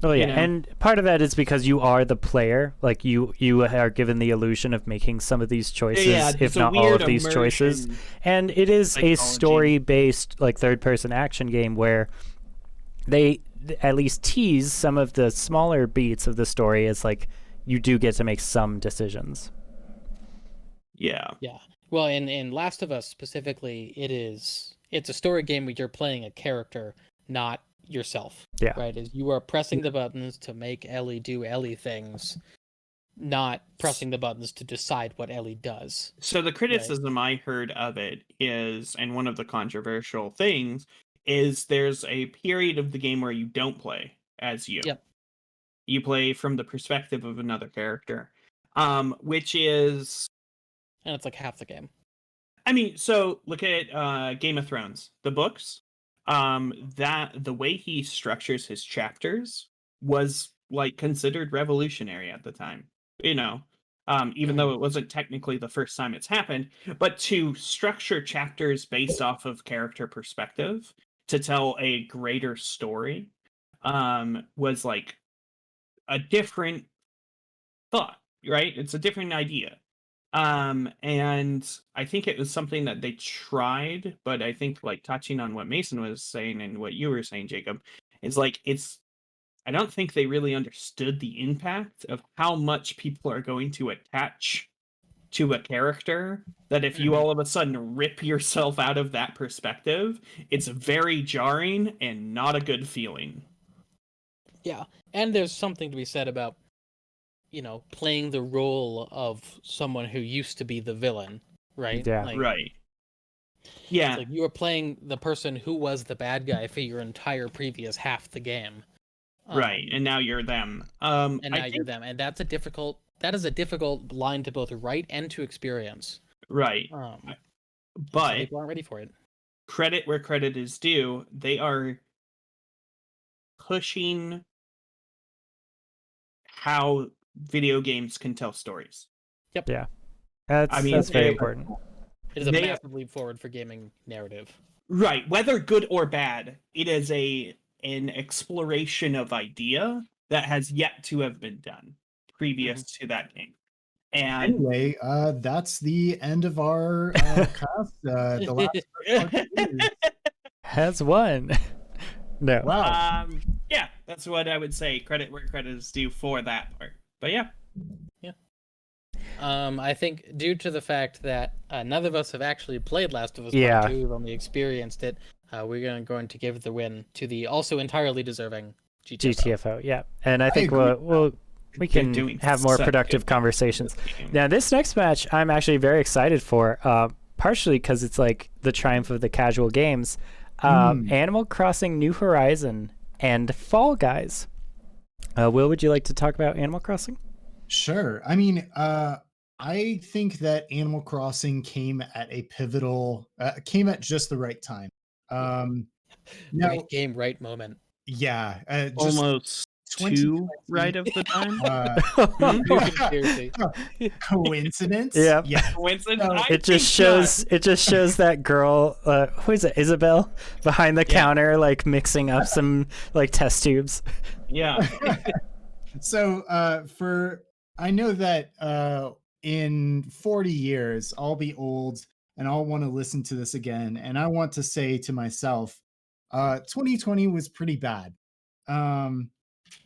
Oh yeah, know? and part of that is because you are the player. Like you are given the illusion of making some of these choices, if it's a not all weird of these choices. immersion. And it is a psychology. story-based, like third-person action game where they at least tease some of the smaller beats of the story as like you do get to make some decisions. Yeah. Yeah. Well, in Last of Us specifically, it's a story game where you're playing a character, not yourself. Yeah. Right? Is you are pressing the buttons to make Ellie do Ellie things, not pressing the buttons to decide what Ellie does. So the criticism I heard of it is, and one of the controversial things, is there's a period of the game where you don't play as you. Yep. You play from the perspective of another character. Which is, And it's like half the game. I mean, so look at Game of Thrones, the books. That the way he structures his chapters was like considered revolutionary at the time. You know, even though it wasn't technically the first time it's happened, but to structure chapters based off of character perspective to tell a greater story, was like a different thought, right? It's a different idea. And I think it was something that they tried, but I think like touching on what Mason was saying and what you were saying, Jacob, is like I don't think they really understood the impact of how much people are going to attach to a character, that if you all of a sudden rip yourself out of that perspective, it's very jarring and not a good feeling. Yeah. And there's something to be said about, playing the role of someone who used to be the villain, right? Yeah. Like, Right. Yeah. It's like you were playing the person who was the bad guy for your entire previous half the game. Right. And now you're them. And I now you're think- them. And that is a difficult line to both write and to experience. Right. Some But people aren't ready for it. credit where credit is due, they are pushing how video games can tell stories. That's very important. It is a They- massive leap forward for gaming narrative. Right, whether good or bad, it is an exploration of idea that has yet to have been done previous to that game. And Anyway, that's the end of our cast. The last Has one. No. Wow. Yeah, that's what I would say. Credit where credit is due for that part. But yeah. I think due to the fact that none of us have actually played Last of Us Yeah. Part 2, we've only experienced it, we're going to give the win to the also entirely deserving GTFO. GTFO, yeah. And I think agree. we They're can doing have more such productive good conversations. this game. Now, this next match, I'm actually very excited for, partially because it's like the triumph of the casual games. Animal Crossing New Horizon and Fall Guys. Will, would you like to talk about Animal Crossing? Sure. I mean, I think that Animal Crossing came at just the right time. Now, Right game, right moment. yeah, just Almost 2020, too right of the time. Seriously. Coincidence? Yep. Yeah. Coincidence? No, I It just think not. shows. It just shows that girl. Who is it? Isabel behind the counter, like mixing up some like test tubes. Yeah. So, I know that in 40 years, I'll be old and I'll want to listen to this again. And I want to say to myself, 2020 was pretty bad.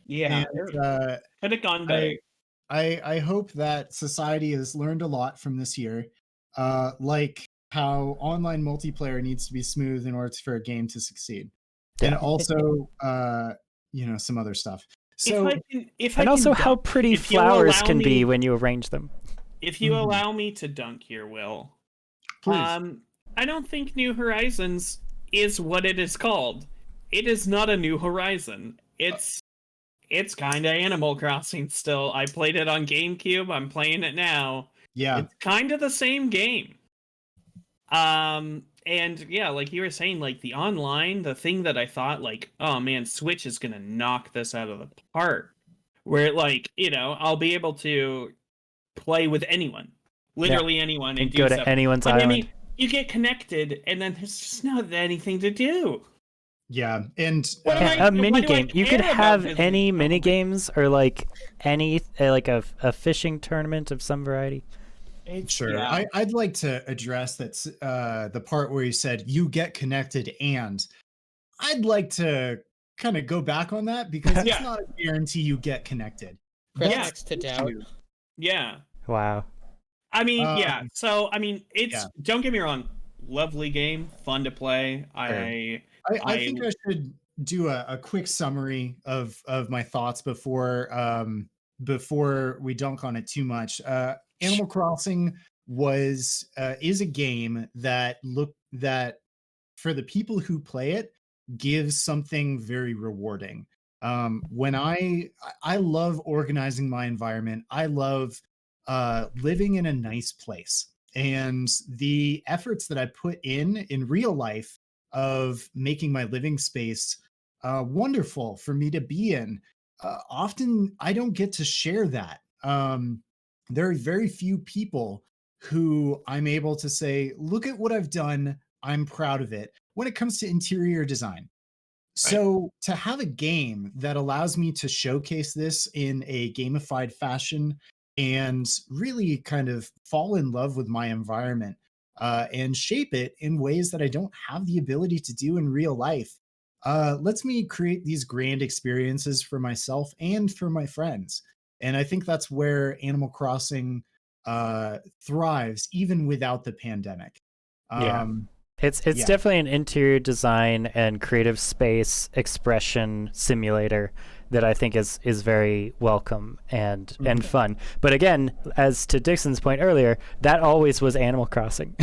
Yeah. And Could have gone better. I hope that society has learned a lot from this year, like how online multiplayer needs to be smooth in order for a game to succeed, and Yeah. also, some other stuff. So, And also how pretty if you flowers allow can be me- when you arrange them. If you Mhm. allow me to dunk here, Will, please, I don't think New Horizons is what it is called. It is not a New Horizon. It's kind of Animal Crossing still. I played it on GameCube. I'm playing it now. yeah, It's kind of the same game. And yeah, like you were saying, like the online, the thing that I thought, like, oh man, Switch is gonna knock this out of the park. Where like, I'll be able to play with anyone, literally anyone, and do Go to stuff. anyone's But, island. I mean, you get connected, and then there's just not anything to do. yeah, and What am I- A why mini do I game. You could care about have this? any mini games or like any like a fishing tournament of some variety. sure. Yeah. I'd like to address the part where you said you get connected, and I'd like to kind of go back on that because it's Yeah. not a guarantee you get connected. Press Yeah. X to doubt. Yeah. Wow. I mean, yeah. Um, So, I mean, it's yeah. don't get me wrong, lovely game, fun to play. I I think I should do a quick summary of my thoughts before we dunk on it too much. Animal Crossing is a game that for the people who play it gives something very rewarding. When I love organizing my environment. I love living in a nice place, and the efforts that I put in real life of making my living space wonderful for me to be in. Often I don't get to share that. There are very few people who I'm able to say, look at what I've done. I'm proud of it when it comes to interior design. So to have a game that allows me to showcase this in a gamified fashion and really kind of fall in love with my environment and shape it in ways that I don't have the ability to do in real life lets me create these grand experiences for myself and for my friends. And I think that's where Animal Crossing thrives even without the pandemic. Yeah. It's yeah. definitely an interior design and creative space expression simulator that I think is very welcome and fun. But again, as to Dixon's point earlier, that always was Animal Crossing.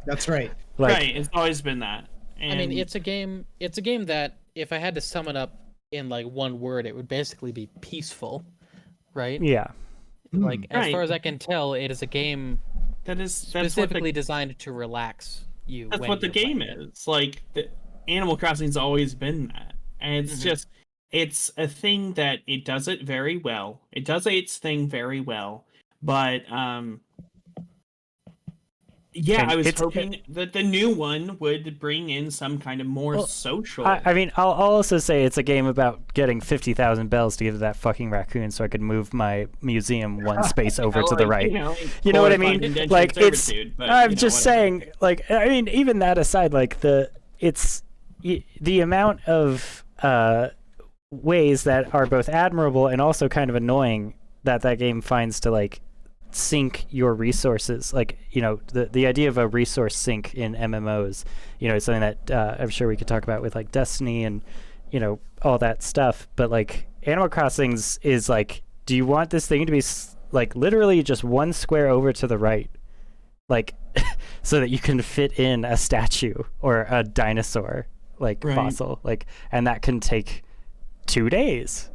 That's right. right. It's always been that. And I mean, it's a game that if I had to sum it up in like one word, it would basically be peaceful, right? Yeah. Like as Right. far as I can tell, it is a game that's specifically designed to relax you. That's when what the you're game playing it. is. Like the Animal Crossing's always been that. And it's Mhm. just it's a thing that it does it very well. It does its thing very well. But yeah, And I was it's- hoping that the new one would bring in some kind of more Well, social. I mean, I'll also say it's a game about getting 50,000 bells to give to that fucking raccoon so I could move my museum one space over to the right. You know what I mean? glorified Like, indentured it's. servitude, but, I'm you know, just whatever. saying. Like, I mean, even that aside, like the amount of ways that are both admirable and also kind of annoying that game finds to like sync your resources. Like, you know, the idea of a resource sync in MMOs, you know, is something that I'm sure we could talk about with like Destiny and, you know, all that stuff. But like Animal Crossing's is like, do you want this thing to be like literally just one square over to the right, like so that you can fit in a statue or a dinosaur like fossil, like, and that can take 2 days,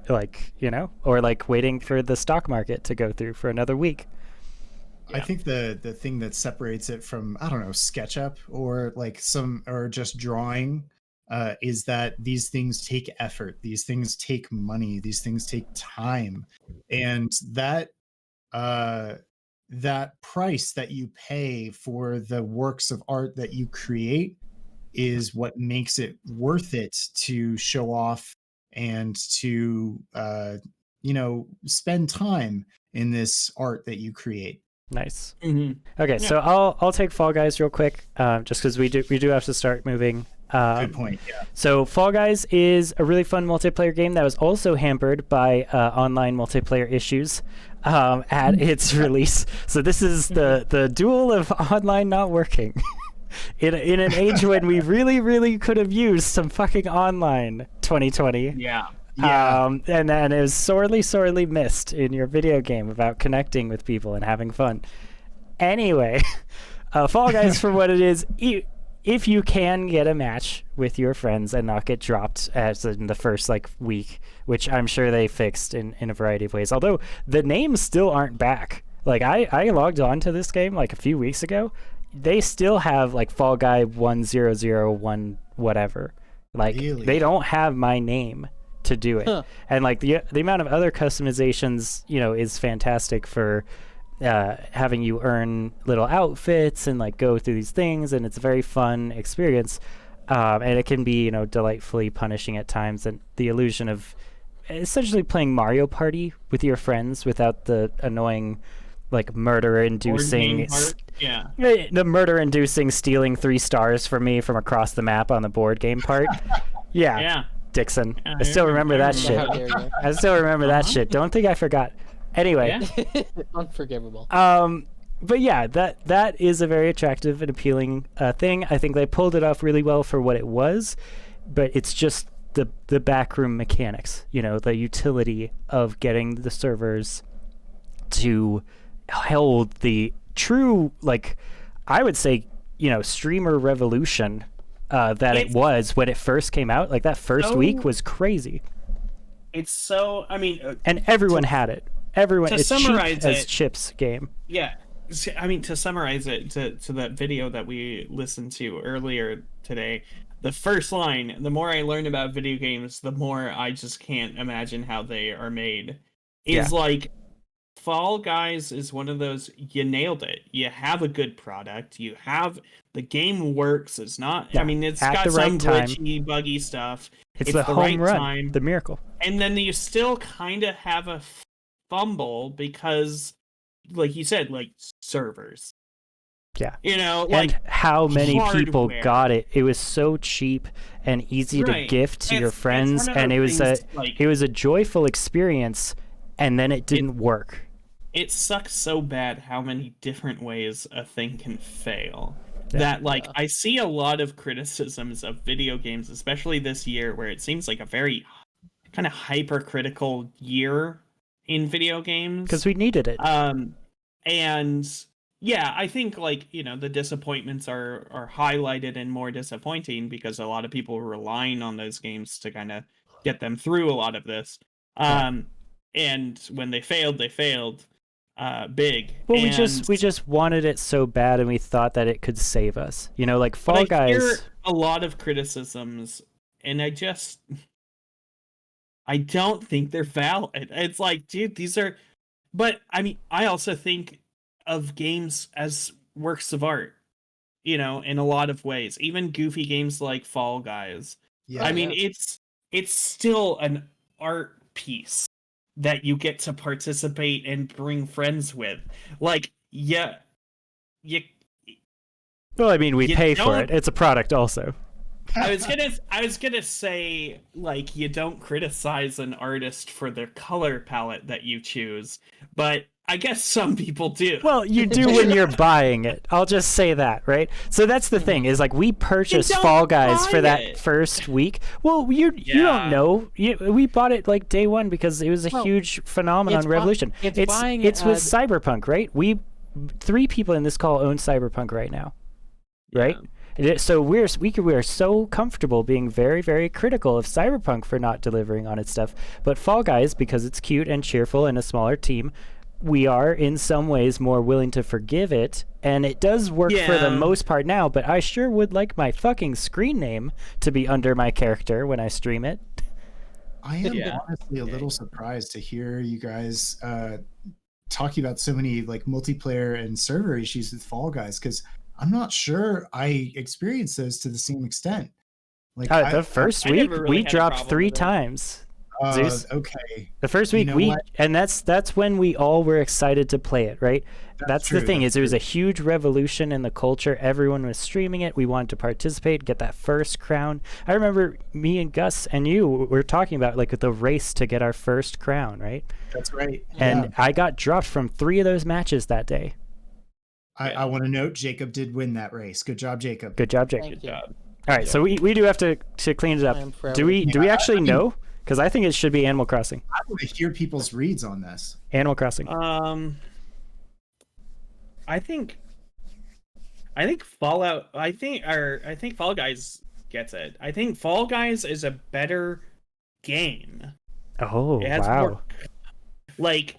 like, you know, or like waiting for the stock market to go through for another week. I think the thing that separates it from, I don't know, SketchUp or like or just drawing, is that these things take effort, these things take money, these things take time, and that that price that you pay for the works of art that you create is what makes it worth it to show off and to you know, spend time in this art that you create. Nice. Mhm. Okay, Yeah. so I'll take Fall Guys real quick, just because we do have to start moving. Good point. Yeah. So Fall Guys is a really fun multiplayer game that was also hampered by online multiplayer issues at its release. So this is the duel of online not working. In an age when we really could have used some fucking online 2020. Yeah. And then it was sorely missed in your video game about connecting with people and having fun. Anyway, Fall Guys, for what it is, if you can get a match with your friends and not get dropped as in the first like week, which I'm sure they fixed in a variety of ways, although the names still aren't back. Like I logged on to this game like a few weeks ago. They still have like Fall Guy 1001 whatever. Like Really? they don't have my name to do it. And like the amount of other customizations, you know, is fantastic for having you earn little outfits and like go through these things, and it's a very fun experience, and it can be, you know, delightfully punishing at times, and the illusion of essentially playing Mario Party with your friends without the annoying like murder-inducing the murder-inducing stealing 3 stars from me from across the map on the board game part. Yeah. Dixon. Yeah, I still remember that shit. How dare you. I still remember that shit. Don't think I forgot. Anyway, Unforgivable. but yeah, that is a very attractive and appealing thing. I think they pulled it off really well for what it was, but it's just the backroom mechanics, you know, the utility of getting the servers to hold the true, like, I would say, you know, streamer revolution that it was when it first came out. Like that first week was crazy. It's so, I mean, and everyone had it. Everyone, to it's summarize cheap as chips game. Yeah, I mean, to summarize it to that video that we listened to earlier today, the first line: the more I learn about video games, the more I just can't imagine how they are made. Is like Fall Guys is one of those, you nailed it. You have a good product. You have the game works. It's not. I mean, it's at got the right some time. glitchy, buggy stuff. It's the home right run, time. the miracle. And then you still kind of have a fumble because, like you said, like servers. Yeah. You know, like and how many people hardware. got it. It was so cheap and easy to gift to your friends, one of and it those was things, like, it was a joyful experience, and then it didn't work. It sucks so bad how many different ways a thing can fail. That, like, I see a lot of criticisms of video games, especially this year, where it seems like a very kind of hypercritical year in video games. Because we needed it. And yeah, I think, like, you know, the disappointments are highlighted and more disappointing because a lot of people were relying on those games to kind of get them through a lot of this. And when they failed big. Well, and we just wanted it so bad, and we thought that it could save us. You know, like Fall but I Guys. hear a lot of criticisms, and I don't think they're valid. It's like, dude, these are. But I mean, I also think of games as works of art, you know, in a lot of ways. Even goofy games like Fall Guys. Yeah. I mean, it's still an art piece that you get to participate and bring friends with. Like, Well, I mean, we pay for it. It's a product also. I was gonna say, like, you don't criticize an artist for their color palette that you choose, but I guess some people do. Well, you do when you're buying it. I'll just say that, right? So that's the thing is, like, we purchased don't Fall Guys buy for that it. first week. Well, you don't Yeah. know. We bought it like day one because it was a Well, huge phenomenon, it's revolution. it's It's buying, with Cyberpunk, right? We 3 people in this call own Cyberpunk right now, right? So we are so comfortable being very, very critical of Cyberpunk for not delivering on its stuff. But Fall Guys, because it's cute and cheerful and a smaller team, we are in some ways more willing to forgive it. And it does work for the Yeah. most part now, but I sure would like my fucking screen name to be under my character when I stream it. I am Yeah. honestly a little surprised to hear you guys talking about so many like multiplayer and server issues with Fall Guys, because I'm not sure I experienced those to the same extent. Like The first I week, never really we had a dropped problem 3 with it. times. Zeus? Okay, The first You week know what? and that's when we all were excited to play it, right? That's the true, thing that's is there was a huge revolution in the culture. Everyone was streaming it. We wanted to participate, get that first crown. I remember me and Gus and you were talking about like the race to get our first crown, right? that's right. And Yeah. I got dropped from 3 of those matches that day. I want to note Jacob did win that race. Good job, Jacob. Good job, Jake. Thank you. God. All right, so we do have to clean it up. I am forever- Do we Yeah, actually I mean- know? Because I think it should be Animal Crossing. I want to hear people's reads on this. Animal Crossing. I think Fallout. I think Fall Guys gets it. I think Fall Guys is a better game. Oh, It has wow. more, like,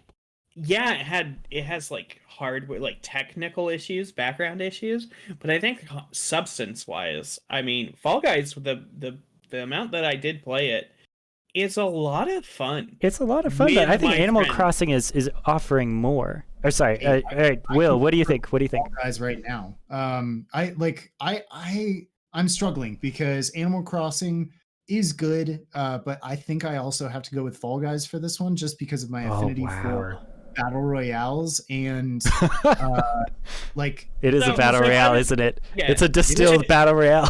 yeah, it has like hardware, like technical issues, background issues, but I think substance wise, I mean, Fall Guys, the amount that I did play it, is a lot of fun. It's a lot of fun, but With I think my Animal friend. Crossing is offering more. Or sorry, Hey, all right, Will, what do you think? What do you think? Fall Guys right now. I'm struggling because Animal Crossing is good, but I think I also have to go with Fall Guys for this one just because of my affinity for battle royales and like It is a No, battle so I royale, would- isn't it? yeah, It's a distilled is. battle royale.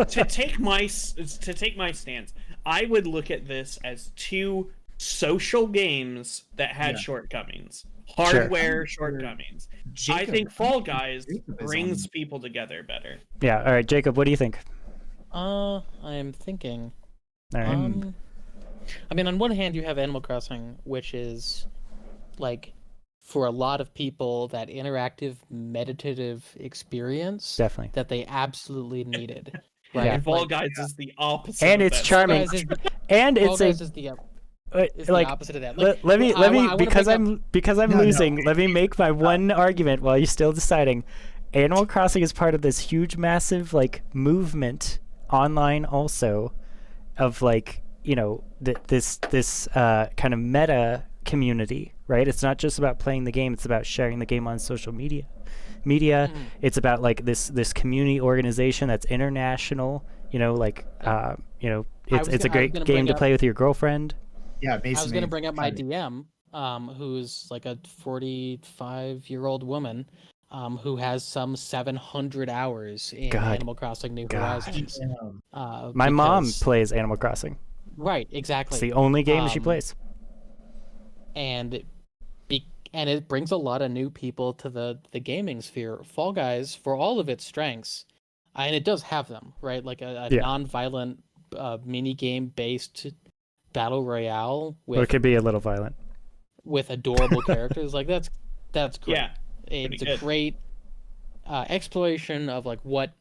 to take my stance, I would look at this as 2 social games that had Yeah. shortcomings, hardware shortcomings. I Jacob, think Fall Guys Jacob is brings on- people together better. Yeah, all right, Jacob, what do you think? I am thinking. All right. I mean, on one hand, you have Animal Crossing, which is like for a lot of people that interactive meditative experience Definitely. that they absolutely needed. Right. Yeah. And Fall Like, Guys is the opposite. And of it's that. charming. Fall Guys is the, And Fall it's Guys is the like opposite of that. let me I wanna because bring I'm No, no. losing. Let me make my one argument while you're still deciding. Animal Crossing is part of this huge, massive like movement online, also, of like this kind of meta community, right? It's not just about playing the game; it's about sharing the game on social media. It's about like this community organization that's international. It's a great gonna game bring to up- play with your girlfriend. Yeah, I was going to Mason, bring up my DM, who's like a 45-year-old woman, who has some 700 hours in God. Animal Crossing New God. Horizons. My mom because- plays Animal Crossing. Right, It's exactly. the only game she Um, plays. And it brings a lot of new people to the gaming sphere. Fall Guys, for all of its strengths, and it does have them, right? Like a Yeah. non-violent mini game based battle royale Or it with could be a little violent. adorable characters. Like that's great. Yeah, It's pretty a good. great exploration of like what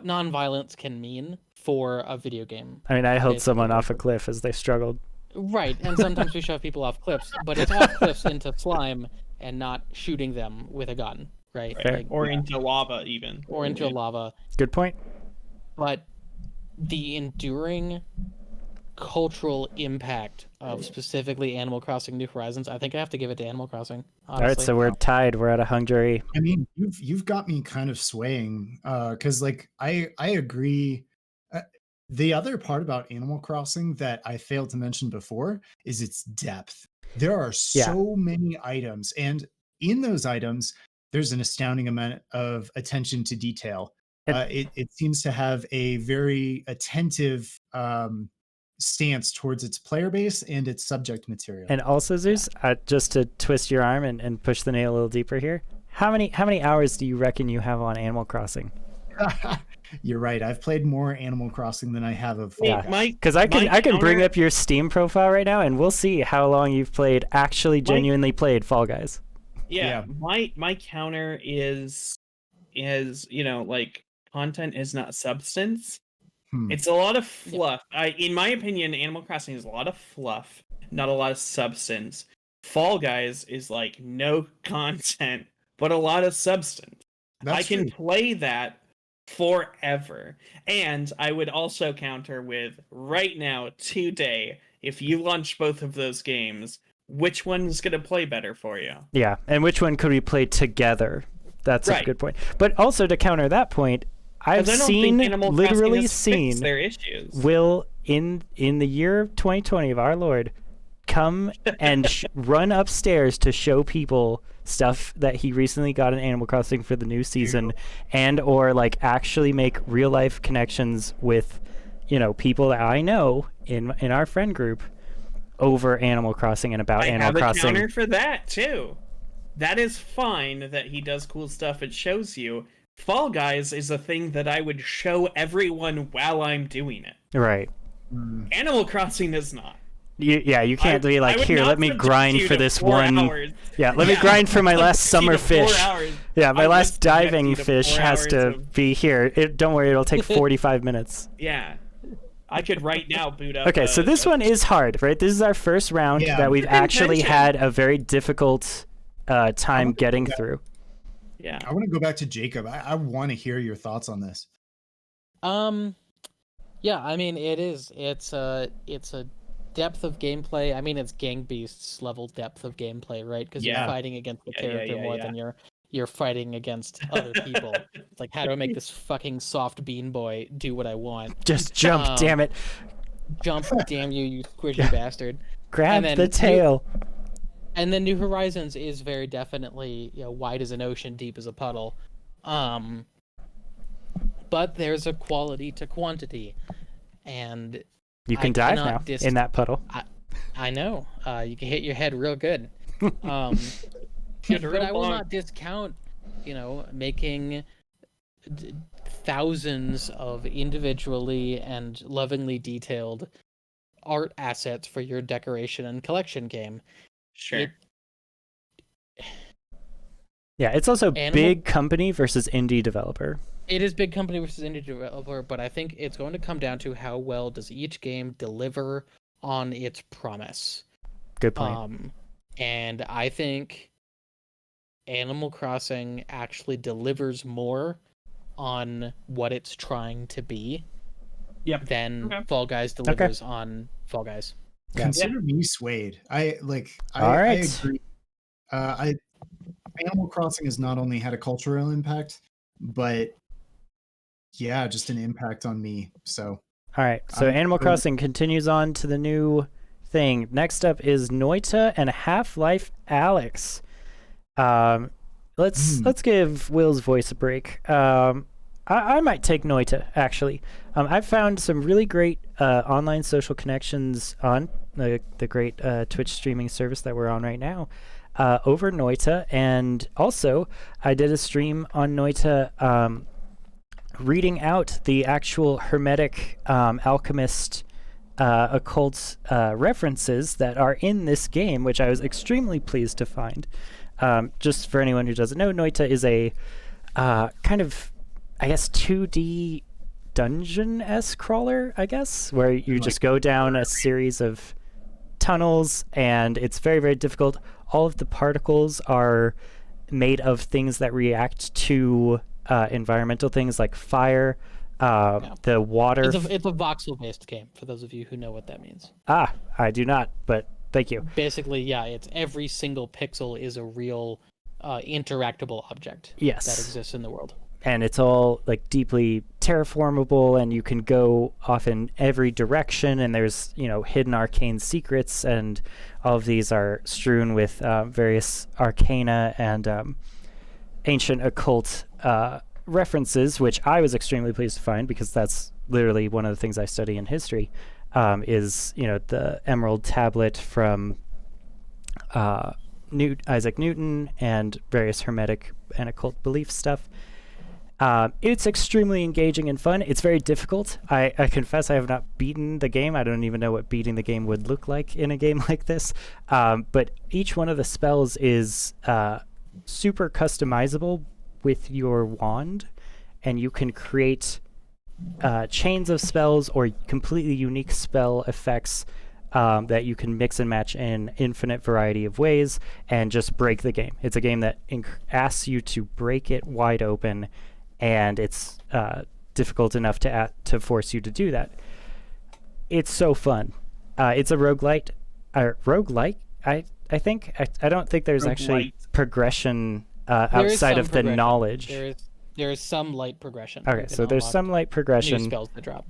non-violence can mean for a video game. I mean, I held Basically, someone off a like- cliff as they struggled. Right, and sometimes we shove people off cliffs, but it's off cliffs into slime and not shooting them with a gun, right? Fair. Like, Or into lava, even. or into lava. Good point. But the enduring cultural impact of specifically Animal Crossing New Horizons, I think I have to give it to Animal Crossing. All right, Honestly. so we're tied. We're at a hung jury. I mean, you've got me kind of swaying because like I agree. The other part about Animal Crossing that I failed to mention before is its depth. There are so many items, and in those items, there's an astounding amount of attention to detail. It seems to have a very attentive stance towards its player base and its subject material. And also, Zeus, just to twist your arm and push the nail a little deeper here, how many hours do you reckon you have on Animal Crossing? You're right. I've played more Animal Crossing than I have of Fall Guys. Because I can bring up your Steam profile right now, and we'll see how long you've played, actually genuinely played Fall Guys. Yeah. My counter is like, content is not substance. It's a lot of fluff. In my opinion, Animal Crossing is a lot of fluff, not a lot of substance. Fall Guys is like no content, but a lot of substance. I can play that forever. And I would also counter with, right now, today, if you launch both of those games, which one's going to play better for you? Yeah, and which one could we play together? That's a good point. But also, to counter that point, I've literally seen their issues. Will, in the year 2020 of our Lord, come and run upstairs to show people stuff that he recently got in Animal Crossing for the new season, and or like actually make real life connections with, people that I know in our friend group over Animal Crossing and about Animal Crossing. I have a counter for that too. That is fine that he does cool stuff and shows you. Fall Guys is a thing that I would show everyone while I'm doing it. Right. Animal Crossing is not. You can't be like, here, let me grind for this 1 hour. Yeah, let me grind for my last summer fish. Yeah, my last diving fish has to be here. Don't worry, it'll take 45 minutes. Yeah. I could right now boot up. Okay, so this one is hard, right? This is our first round that we've actually had a very difficult time getting through. Yeah. I want to go back to Jacob. I want to hear your thoughts on this. Yeah, I mean, it's a depth of gameplay. I mean, it's Gang Beasts level depth of gameplay, right? Because you're fighting against the character more than you're fighting against other people. It's like, how do I make this fucking soft bean boy do what I want? Just jump, damn it. Jump, damn you squishy bastard. Grab the tail. And then New Horizons is very definitely, wide as an ocean, deep as a puddle. But there's a quality to quantity. And you can dive now in that puddle. I know. You can hit your head real good. But I will not discount, making thousands of individually and lovingly detailed art assets for your decoration and collection game. Sure. Yeah, it's also big company versus indie developer. It is big company versus indie developer, but I think it's going to come down to how well does each game deliver on its promise. Good point. And I think Animal Crossing actually delivers more on what it's trying to be than Fall Guys delivers on Fall Guys. Consider me swayed. I agree. Animal Crossing has not only had a cultural impact, but just an impact on me. So all right. So Animal Crossing continues on to the new thing. Next up is Noita and Half-Life Alyx. Let's give Will's voice a break. I might take Noita, actually. I've found some really great online social connections on the great Twitch streaming service that we're on right now over Noita. And also, I did a stream on Noita reading out the actual Hermetic Alchemist occult references that are in this game, which I was extremely pleased to find. Just for anyone who doesn't know, Noita is a kind of, I guess, 2D dungeon-esque crawler, I guess, where you just go down a series of tunnels, and it's very, very difficult. All of the particles are made of things that react to environmental things like fire, the water. It's a voxel-based game, for those of you who know what that means. I do not, but thank you. Basically, it's every single pixel is a real interactable object that exists in the world. And it's all like deeply terraformable, and you can go off in every direction, and there's hidden arcane secrets, and all of these are strewn with various arcana and ancient occult references, which I was extremely pleased to find because that's literally one of the things I study in history, is the Emerald Tablet from Isaac Newton and various Hermetic and occult belief stuff. It's extremely engaging and fun. It's very difficult. I confess I have not beaten the game. I don't even know what beating the game would look like in a game like this. But each one of the spells is super customizable with your wand, and you can create chains of spells or completely unique spell effects that you can mix and match in infinite variety of ways and just break the game. It's a game that asks you to break it wide open, and it's difficult enough to force you to do that. It's so fun. It's a roguelite. Roguelike, I think. I don't think there's actually progression outside of the knowledge. There is some light progression. Okay, so there's some light progression. New spells that drop.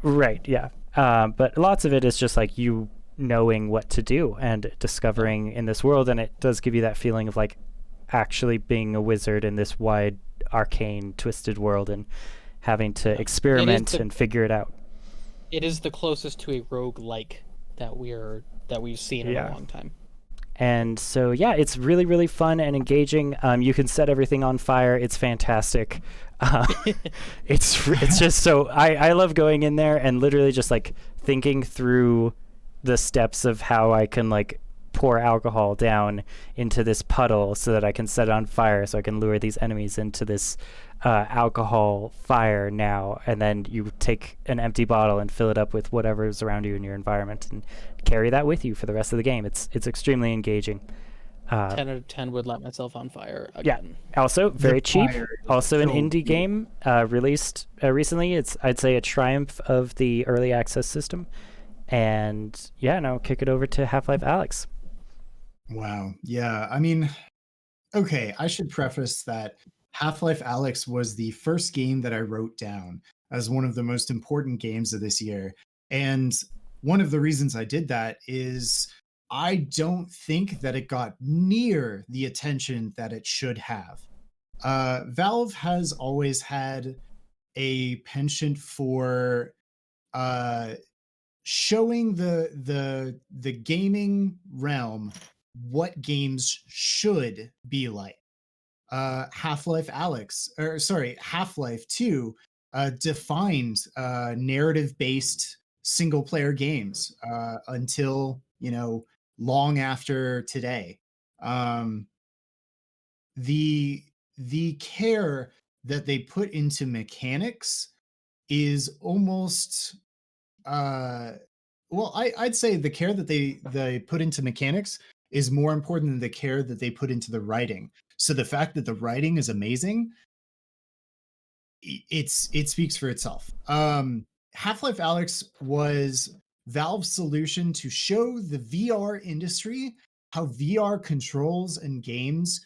Right, yeah. But lots of it is just like you knowing what to do and discovering in this world, and it does give you that feeling of like actually being a wizard in this wide, arcane, twisted world and having to experiment and figure it out. It is the closest to a roguelike that we've seen in a long time. And so, yeah, it's really, really fun and engaging. You can set everything on fire. It's fantastic. It's just so... I love going in there and literally just, like, thinking through the steps of how I can, like, pour alcohol down into this puddle so that I can set it on fire so I can lure these enemies into this alcohol fire now. And then you take an empty bottle and fill it up with whatever is around you in your environment and carry that with you for the rest of the game. It's extremely engaging. 10 out of 10 would light myself on fire again. Yeah. Also, very cheap. Also an indie game released recently. I'd say a triumph of the early access system. And yeah, now kick it over to Half-Life Alyx. Wow. Yeah. I mean, okay, I should preface that Half-Life Alyx was the first game that I wrote down as one of the most important games of this year. And one of the reasons I did that is I don't think that it got near the attention that it should have. Valve has always had a penchant for showing the gaming realm what games should be like. Half-Life 2 defined narrative-based single-player games until, long after today. The care that they put into mechanics is almost I'd say the care that they put into mechanics is more important than the care that they put into the writing. So the fact that the writing is amazing, it speaks for itself. Half-Life Alyx was Valve's solution to show the VR industry how VR controls and games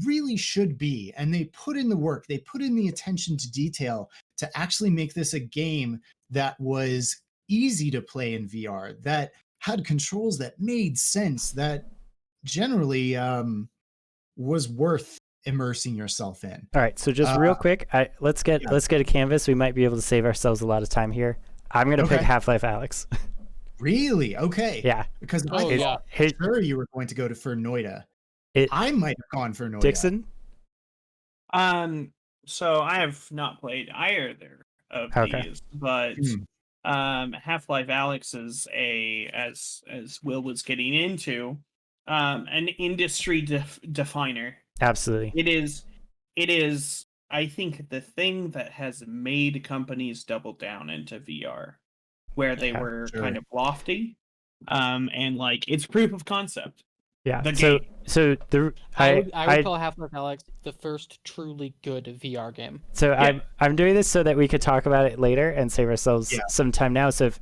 really should be. And they put in the work, they put in the attention to detail to actually make this a game that was easy to play in VR, that had controls that made sense, that generally was worth immersing yourself in. All right, so just real quick, let's get a canvas. We might be able to save ourselves a lot of time here. I'm gonna pick Half-Life Alyx. Really? Okay. Yeah. Because I thought sure you were going to go to Fernoida. I might have gone for Fernoida. Dixon? So I have not played either of these, but Half-Life Alyx is as Will was getting into, an industry definer. Absolutely. It is, I think, the thing that has made companies double down into VR, where they were kind of lofty, and like it's proof of concept. Yeah. I would call Half-Life Alyx the first truly good VR game. So I'm doing this so that we could talk about it later and save ourselves some time now. So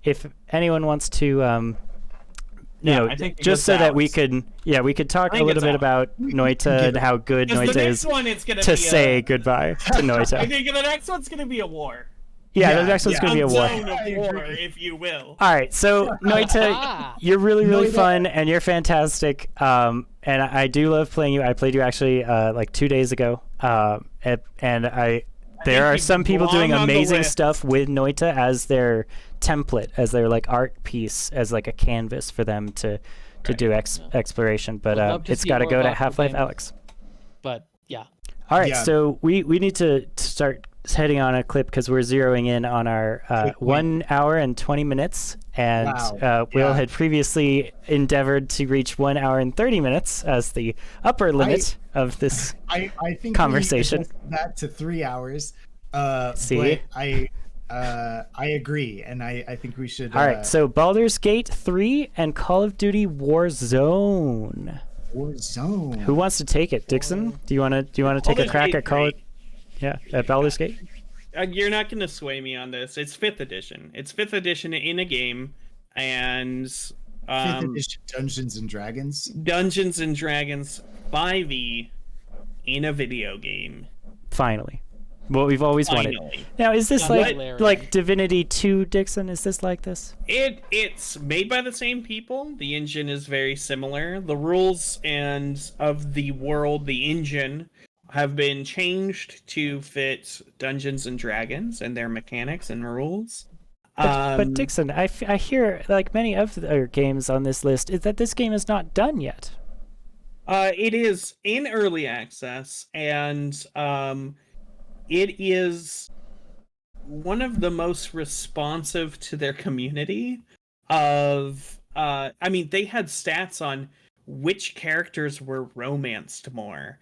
if anyone wants to just so that we could talk a little bit about Noita and how good Noita is to say goodbye to Noita. I think the next one's gonna be a war. Yeah, the next one's going to be a war. Zone of war, if you will. All right, so Noita, you're really, really fun, and you're fantastic. And I do love playing you. I played you actually like 2 days ago. And there think are you some people doing belong on the amazing list. stuff with Noita as their template, as their like art piece, as like a canvas for them to do exploration. But Would love to it's see got to more go to Valkyrie Half-Life games. Alex. But yeah, All right, Yeah. so we need to start heading on a clip because we're zeroing in on our Good point. 1 hour and 20 minutes. And Wow. Will Yeah. had previously endeavored to reach 1 hour and 30 minutes as the upper limit of this. I think Conversation. we adjusted that to 3 hours. See? But I agree, and I think we should. All right, so Baldur's Gate 3 and Call of Duty Warzone. Warzone. Who wants to take it, Dixon? Do you want to take a Baldur's crack Gate at Call? 3. At Baldur's Gate. You're not going to sway me on this. It's 5th edition. It's 5th edition in a game, and 5th edition Dungeons and Dragons. Dungeons and Dragons 5e in a video game. Finally, what we've always wanted. Finally. Now, is this Finally. like Divinity 2, Dixon? Is this like this? It's made by the same people. The engine is very similar. The rules and of the world, the engine, have been changed to fit Dungeons and Dragons and their mechanics and rules. But Dixon, I hear, like many of the other games on this list, is that this game is not done yet. It is in early access, and it is one of the most responsive to their community. I mean, they had stats on which characters were romanced more,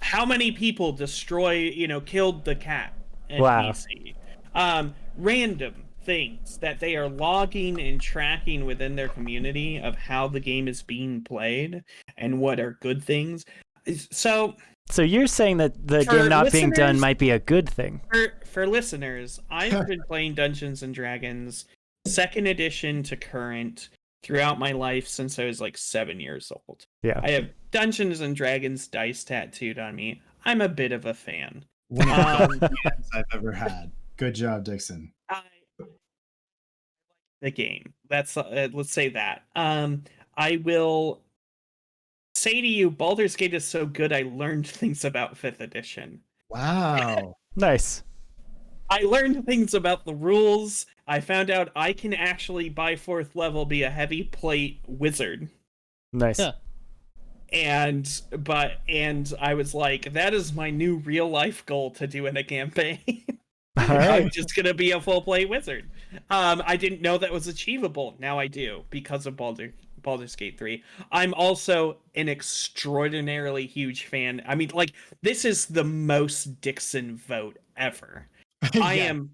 how many people killed the cat NPC. Wow. Random things that they are logging and tracking within their community of how the game is being played and what are good things. So you're saying that the For game not being done listeners- might be a good thing. for listeners, I've been playing Dungeons and Dragons 2nd edition to current throughout my life since I was like 7 years old. Yeah. I have Dungeons and Dragons dice tattooed on me. I'm a bit of a fan. One of the best games I've ever had. Good job, Dixon. I the game. That's let's say that. I will say to you, Baldur's Gate is so good. I learned things about 5th edition. Wow. Nice. I learned things about the rules. I found out I can actually, by 4th level, be a heavy plate wizard. Nice. Yeah. And I was like, that is my new real life goal to do in a campaign. All I'm right. just gonna be a full plate wizard. I didn't know that was achievable. Now I do because of Baldur's Gate 3. I'm also an extraordinarily huge fan. I mean, like, this is the most Dixon vote ever. I Yeah. am.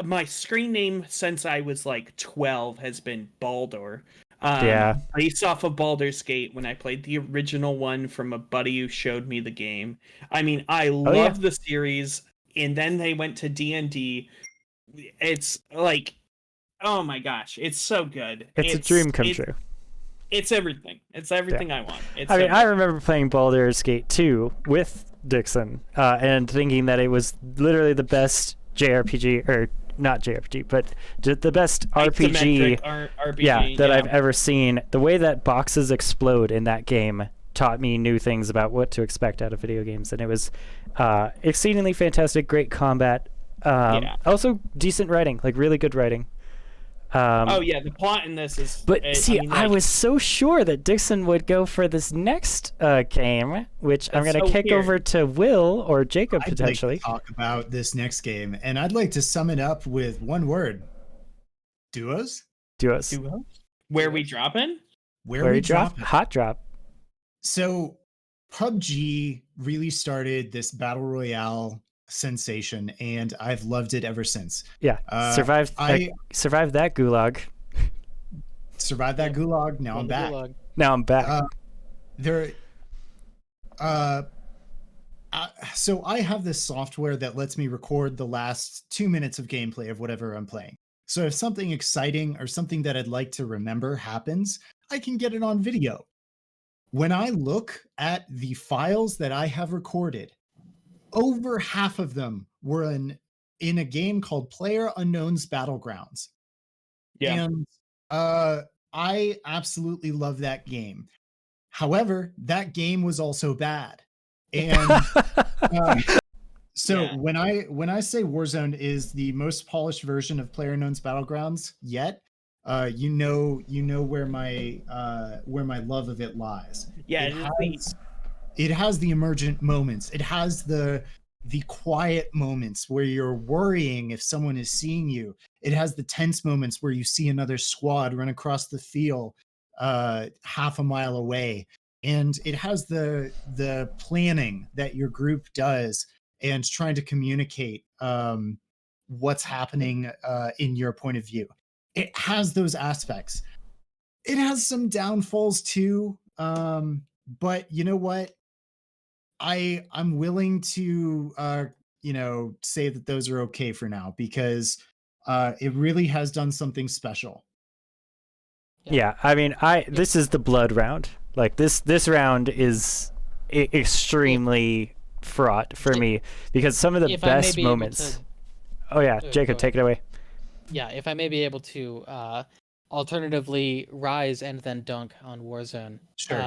My screen name since I was like 12 has been Baldur. Yeah. Based off of Baldur's Gate when I played the original one from a buddy who showed me the game. I mean, I love the series, and then they went to D&D. It's like, oh my gosh, it's so good. It's a dream come true. It's everything. It's everything I want. It's I mean, so I good. remember playing Baldur's Gate 2 with Dixon and thinking that it was literally the best JRPG, or not JRPG, but the best RPG, RPG that I've ever seen. The way that boxes explode in that game taught me new things about what to expect out of video games, and it was exceedingly fantastic, great combat, also decent writing, like really good writing. Oh yeah, the plot in this is. But see, mean, I like, was so sure that Dixon would go for this next game, which I'm That's going to so kick weird. over to Will or Jacob I'd potentially. like to talk about this next game, and I'd like to sum it up with one word: duos. Duos. Where we dropping? Where we drop? it. Hot drop. So, PUBG really started this battle royale sensation, and I've loved it ever since. Yeah. Survived that gulag. Survived that gulag. Now I'm back. Now I'm back. So I have this software that lets me record the last 2 minutes of gameplay of whatever I'm playing. So if something exciting or something that I'd like to remember happens, I can get it on video. When I look at the files that I have recorded, over half of them were in a game called PlayerUnknown's Battlegrounds. Yeah. And I absolutely love that game. However, that game was also bad. And so Yeah. when I say Warzone is the most polished version of PlayerUnknown's Battlegrounds yet, you know where my love of it lies. Yeah, It has the emergent moments. It has the quiet moments where you're worrying if someone is seeing you. It has the tense moments where you see another squad run across the field half a mile away. And it has the planning that your group does and trying to communicate what's happening in your point of view. It has those aspects. It has some downfalls too. But you know what? I'm willing to say that those are okay for now because it really has done something special. Yeah, I mean, this is the blood round. Like this round is extremely fraught for me because some of the best moments. Oh yeah, Jacob, take it away. Yeah, if I may be able to alternatively rise and then dunk on Warzone. Sure.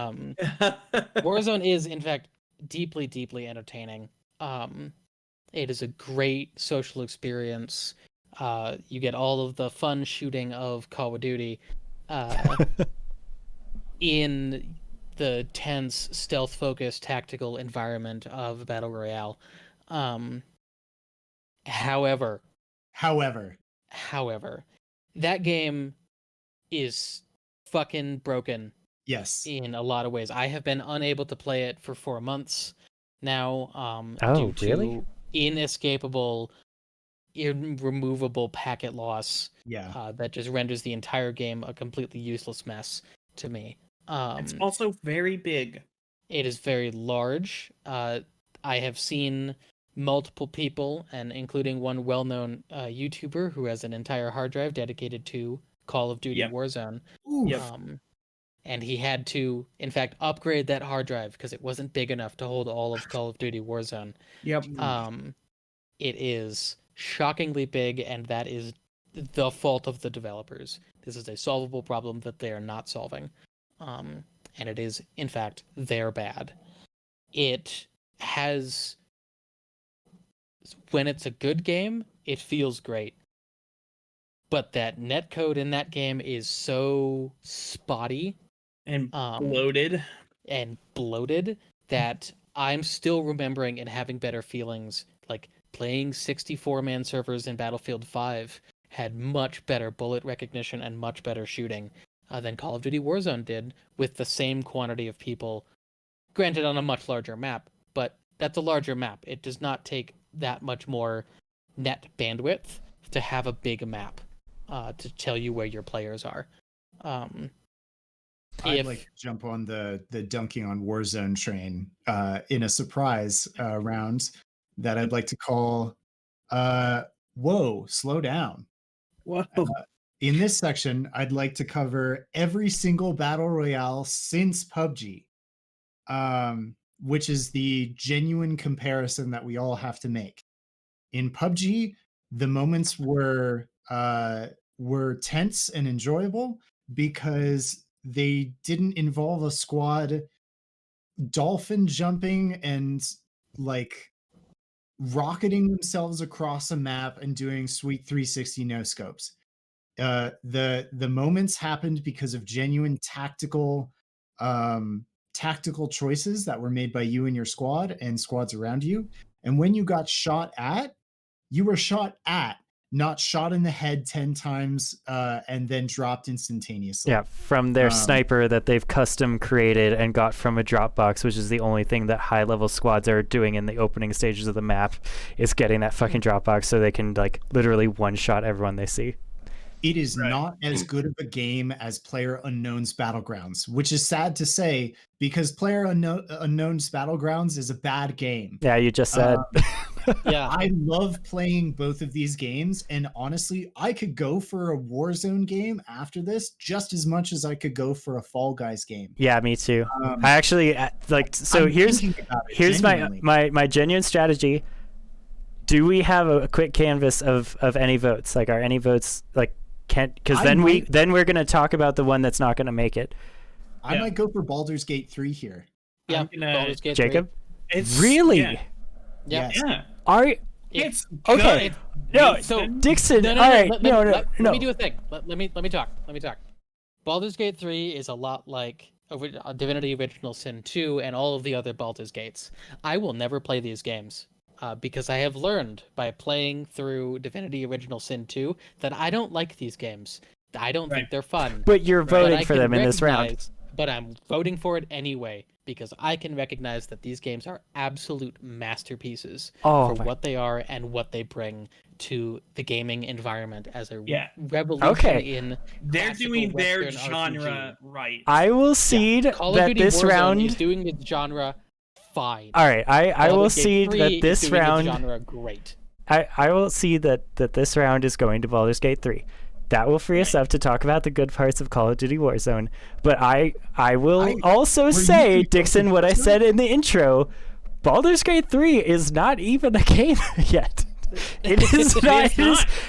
Warzone is in fact deeply, deeply entertaining. It is a great social experience. You get all of the fun shooting of Call of Duty in the tense, stealth-focused, tactical environment of Battle Royale. However, that game is fucking broken. Yes. In a lot of ways. I have been unable to play it for 4 months now. Due to really? Inescapable, irremovable packet loss. Yeah. That just renders the entire game a completely useless mess to me. It's also very big. It is very large. I have seen multiple people, and including one well-known YouTuber who has an entire hard drive dedicated to Call of Duty Warzone. Yep. And he had to, in fact, upgrade that hard drive because it wasn't big enough to hold all of Call of Duty Warzone. Yep. It is shockingly big, and that is the fault of the developers. This is a solvable problem that they are not solving. And it is, in fact, their bad. It has... When it's a good game, it feels great. But that netcode in that game is so spotty and bloated that I'm still remembering and having better feelings. Like playing 64-man servers in Battlefield 5 had much better bullet recognition and much better shooting than Call of Duty Warzone did with the same quantity of people. Granted, on a much larger map, but that's a larger map. It does not take that much more net bandwidth to have a big map to tell you where your players are. I'd like to jump on the dunking on Warzone train in a surprise round that I'd like to call Whoa, Slow Down. Whoa. In this section, I'd like to cover every single Battle Royale since PUBG, which is the genuine comparison that we all have to make. In PUBG, the moments were tense and enjoyable because they didn't involve a squad dolphin jumping and like rocketing themselves across a map and doing sweet 360 no scopes. The moments happened because of genuine tactical choices that were made by you and your squad and squads around you. And when you got shot at, you were shot at, not shot in the head 10 times and then dropped instantaneously. Yeah, from their sniper that they've custom created and got from a Dropbox, which is the only thing that high-level squads are doing in the opening stages of the map, is getting that fucking Dropbox so they can like literally one-shot everyone they see. It is not as good of a game as PlayerUnknown's Battlegrounds, which is sad to say because PlayerUnknown's Battlegrounds is a bad game. Yeah, you just said. Yeah, I love playing both of these games, and honestly, I could go for a Warzone game after this just as much as I could go for a Fall Guys game. Yeah, me too. I actually like. So here's my genuine strategy. Do we have a quick canvas of any votes? Like, are any votes like? Because then we're gonna talk about the one that's not gonna make it. I might go for Baldur's Gate 3 here. Yeah, Baldur's Gate Jacob. 3. It's Really? Yeah. Yes. Yeah. Are It's okay. good. No, So Dixon. no, All right, let me do a thing. Let me talk. Let me talk. Baldur's Gate 3 is a lot like Divinity Original Sin 2 and all of the other Baldur's Gates. I will never play these games because I have learned by playing through Divinity Original Sin 2 that I don't like these games. I don't think they're fun. But you're voting I for can them in this round. recognize- But I'm voting for it anyway because I can recognize that these games are absolute masterpieces Oh, for what they are and what they bring to the gaming environment as a Yeah. revolution Okay. in They're classical doing their Western genre RPG. right. I will cede Call of that Duty this Warzone round. is doing its genre fine. All right, I will Baldur's Gate cede 3 that is this doing its round. genre great. I will see that this round is going to Baldur's Gate 3. That will free us up to talk about the good parts of Call of Duty Warzone. But I will also say, Dixon, what I said in the intro, Baldur's Gate 3 is not even a game yet. It is not.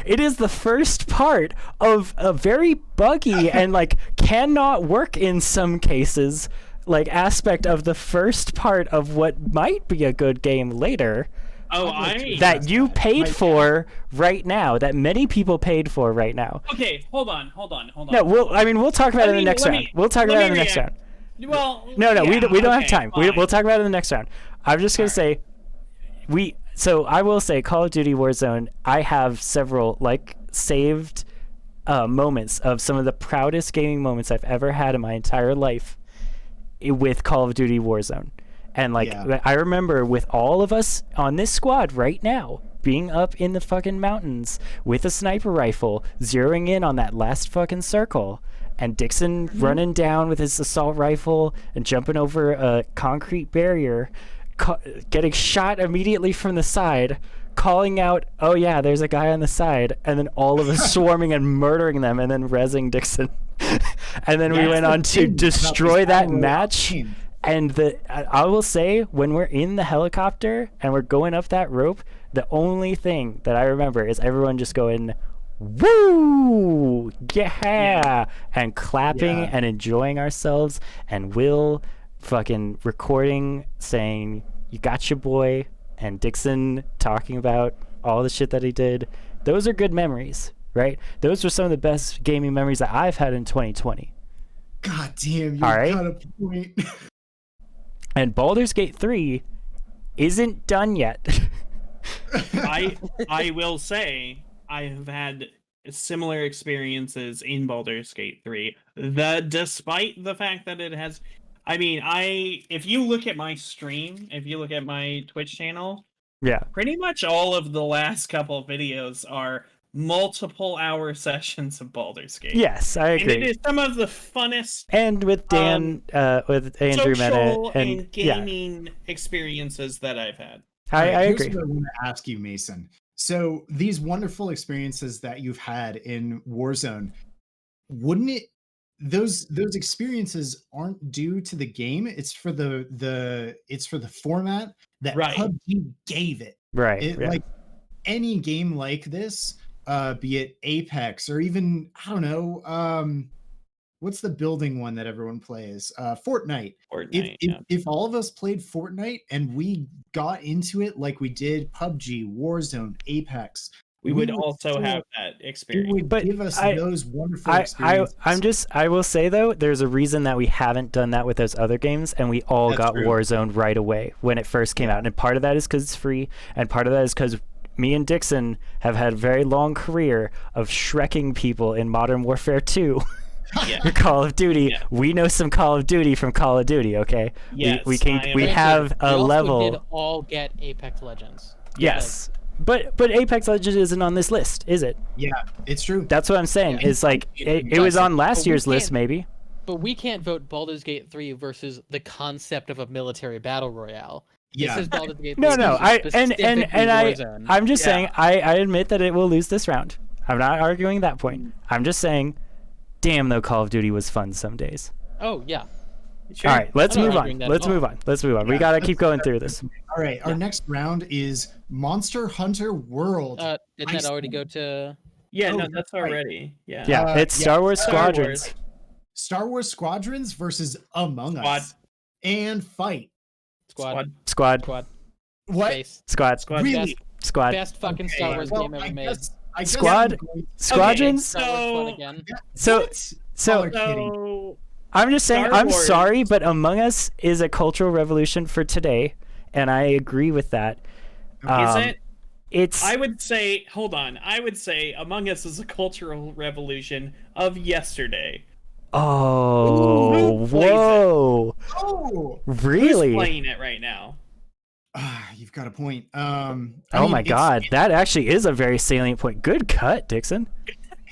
It is the first part of a very buggy and like cannot work in some cases like aspect of the first part of what might be a good game later. Oh, That you paid for right now, that many people paid for right now. Okay, hold on. No, we'll talk about it in the next round. We'll talk about it in the next round. Well, No, yeah, we don't have okay, time. fine. We'll talk about it in the next round. I'm just gonna say, So I will say, Call of Duty Warzone. I have several like saved moments of some of the proudest gaming moments I've ever had in my entire life with Call of Duty Warzone. And like I remember with all of us on this squad right now being up in the fucking mountains with a sniper rifle, zeroing in on that last fucking circle, and Dixon running down with his assault rifle and jumping over a concrete barrier, getting shot immediately from the side, calling out, "Oh yeah, there's a guy on the side," and then all of us swarming and murdering them, and then rezzing Dixon. And then we went on to destroy that match. And I will say, when we're in the helicopter and we're going up that rope, the only thing that I remember is everyone just going, "Woo! Yeah!" and clapping and enjoying ourselves, and Will fucking recording saying, "You got your boy," and Dixon talking about all the shit that he did. Those are good memories, right? Those were some of the best gaming memories that I've had in 2020. God damn, you All right. got a point. And Baldur's Gate 3 isn't done yet. I will say I have had similar experiences in Baldur's Gate 3. Despite the fact that it has, if you look at my stream, if you look at my Twitch channel, pretty much all of the last couple of videos are multiple hour sessions of Baldur's Gate. Yes, I agree. And it is some of the funnest and with Dan, with Andrew social Mena, and gaming experiences that I've had. I agree. Here's what I want to ask you, Mason. So these wonderful experiences that you've had in Warzone, wouldn't it? Those experiences aren't due to the game. It's for the format that PUBG gave it. Right. Like any game like this. Be it Apex or even, I don't know, what's the building one that everyone plays? Fortnite. If all of us played Fortnite and we got into it like we did PUBG, Warzone, Apex, we would also have that experience. It would give us those wonderful experiences. I will say though, there's a reason that we haven't done that with those other games, and we all got true. Warzone right away when it first came out. And part of that is because it's free, and part of that is because me and Dixon have had a very long career of shrekking people in Modern Warfare 2. Call of Duty. Yeah. We know some Call of Duty from Call of Duty, okay? Yes, we have a level. We did all get Apex Legends. Yes. But Apex Legends isn't on this list, is it? Yeah, it's true. That's what I'm saying. Yeah. It's like it was on last year's list maybe. But we can't vote Baldur's Gate 3 versus the concept of a military battle royale. Yeah. This is Baldur's Gate 3. No. I'm just saying I admit that it will lose this round. I'm not arguing that point. I'm just saying, damn though, Call of Duty was fun some days. Oh yeah. Sure. All right, let's move on. Let's move on. Yeah. We gotta keep going through this. All right, our next round is Monster Hunter World. Didn't that already go to? Yeah, no, that's already. Yeah. Yeah, it's Star Wars Squadrons. Star Wars Squadrons versus Among Us and Fight. Squad. Squad. Squad. What? Space. Squad. Squad. Really? Squad. Best fucking Okay, Star Wars well, game ever I made. guess Squad? I'm going- Squadrons. Star Wars So- fun again. So What? so Y'all are kidding. So I'm just saying, Star I'm Wars- sorry, but Among Us is a cultural revolution for today, and I agree with that. is Um, it? It's I would say, hold on. I would say Among Us is a cultural revolution of yesterday. oh Who plays it? whoa, Oh, really? Who's playing it right now? you've got a point. Oh my God, that actually is a very salient point. Good cut, Dixon.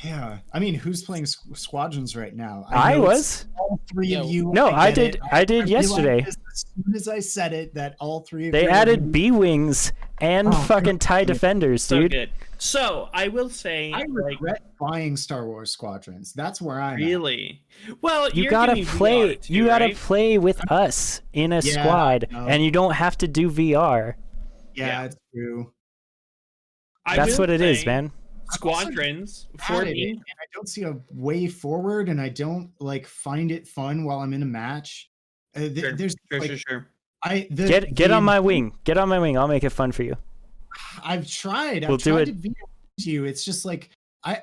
Yeah, I mean, who's playing Squadrons right now? I know it's was. all three of Yeah. you. No, I get did. it. I did realized yesterday. As soon as I said it, that all three of They you are added gonna- B wings and Oh, fucking TIE good. defenders, So dude. good. So I will say, I like, regret buying Star Wars Squadrons. That's where I'm at. really. Well, You you're gotta getting play. VR too, You gotta right? play with us in a Yeah, squad, I know. and you don't have to do VR. Yeah, Yeah. it's true. I That's will what it is, say man. Squadrons for Added it, me. and I don't see a way forward, and I don't like find it fun while I'm in a match. Sure, There's like sure. Get on my wing. Get on my wing. I'll make it fun for you. I've tried. We'll I've do tried it. to veto you. It's just like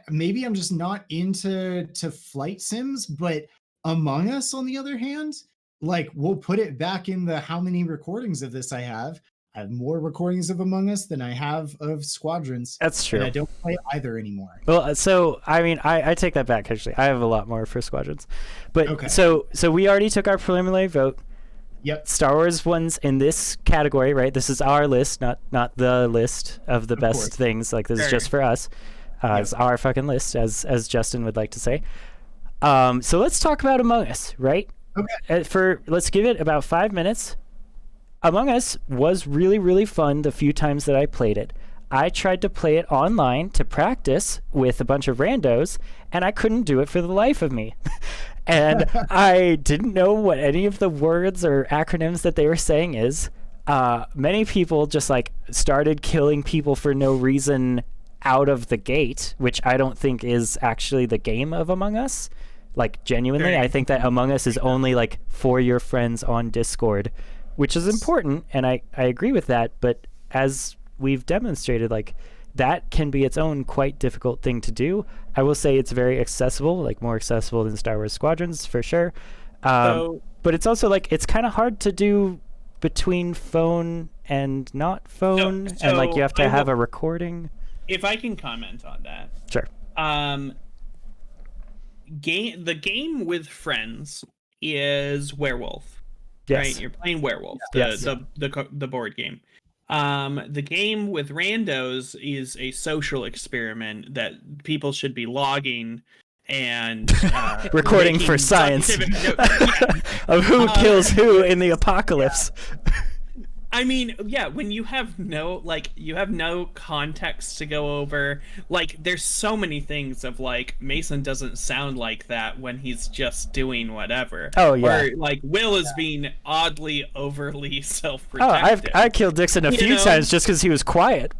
maybe I'm just not into flight sims, but Among Us, on the other hand, like we'll put it back in the how many recordings of this I have. I have more recordings of Among Us than I have of Squadrons. That's true. And I don't play either anymore. Well, so I mean, I take that back. Actually, I have a lot more for Squadrons, but Okay. so we already took our preliminary vote. Yep. Star Wars one's in this category, right? This is our list, not the list of the best course. things. Like this is Sure. just for us. It's our fucking list, as Justin would like to say. So let's talk about Among Us, right? Okay. Let's give it about 5 minutes. Among Us was really, really fun the few times that I played it. I tried to play it online to practice with a bunch of randos, and I couldn't do it for the life of me. And I didn't know what any of the words or acronyms that they were saying is. Many people just like started killing people for no reason out of the gate, which I don't think is actually the game of Among Us. Like genuinely, Sure. I think that Among Us is only like for your friends on Discord, which is important, and I agree with that. But as we've demonstrated, like that can be its own quite difficult thing to do. I will say it's very accessible, like more accessible than Star Wars Squadrons for sure. So But it's also like it's kind of hard to do between phone and not phone, and like you have to I have will- a recording. if I can comment on that, Sure. The game with friends is Werewolf. Yes. Right, you're playing Werewolf, Yes. the board game. The game with randos is a social experiment that people should be logging and Recording making for science scientific notes. of who kills who in the apocalypse. I mean, yeah, when you have no context to go over, like there's so many things of like Mason doesn't sound like that when he's just doing whatever. Oh, yeah. Or like Will is being oddly overly Oh, self-protective. I killed Dixon a You few know? times just because he was quiet.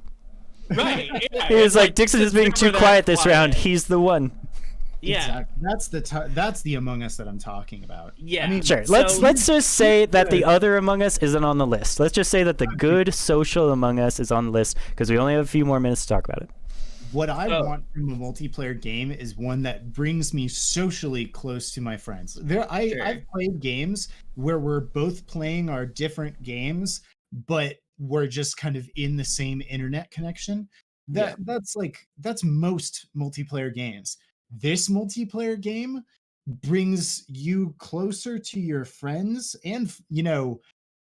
Right. Yeah, He was it's like, Dixon is being never too that quiet this round. quiet. He's the one. Yeah. Exactly. That's the Among Us that I'm talking about. Yeah. I mean, Sure. So- Let's just say that the Good. other Among Us isn't on the list. Let's just say that the good social Among Us is on the list because we only have a few more minutes to talk about it. What I Oh. want from a multiplayer game is one that brings me socially close to my friends. Sure. I've played games where we're both playing our different games, but we're just kind of in the same internet connection. That's most multiplayer games. This multiplayer game brings you closer to your friends, and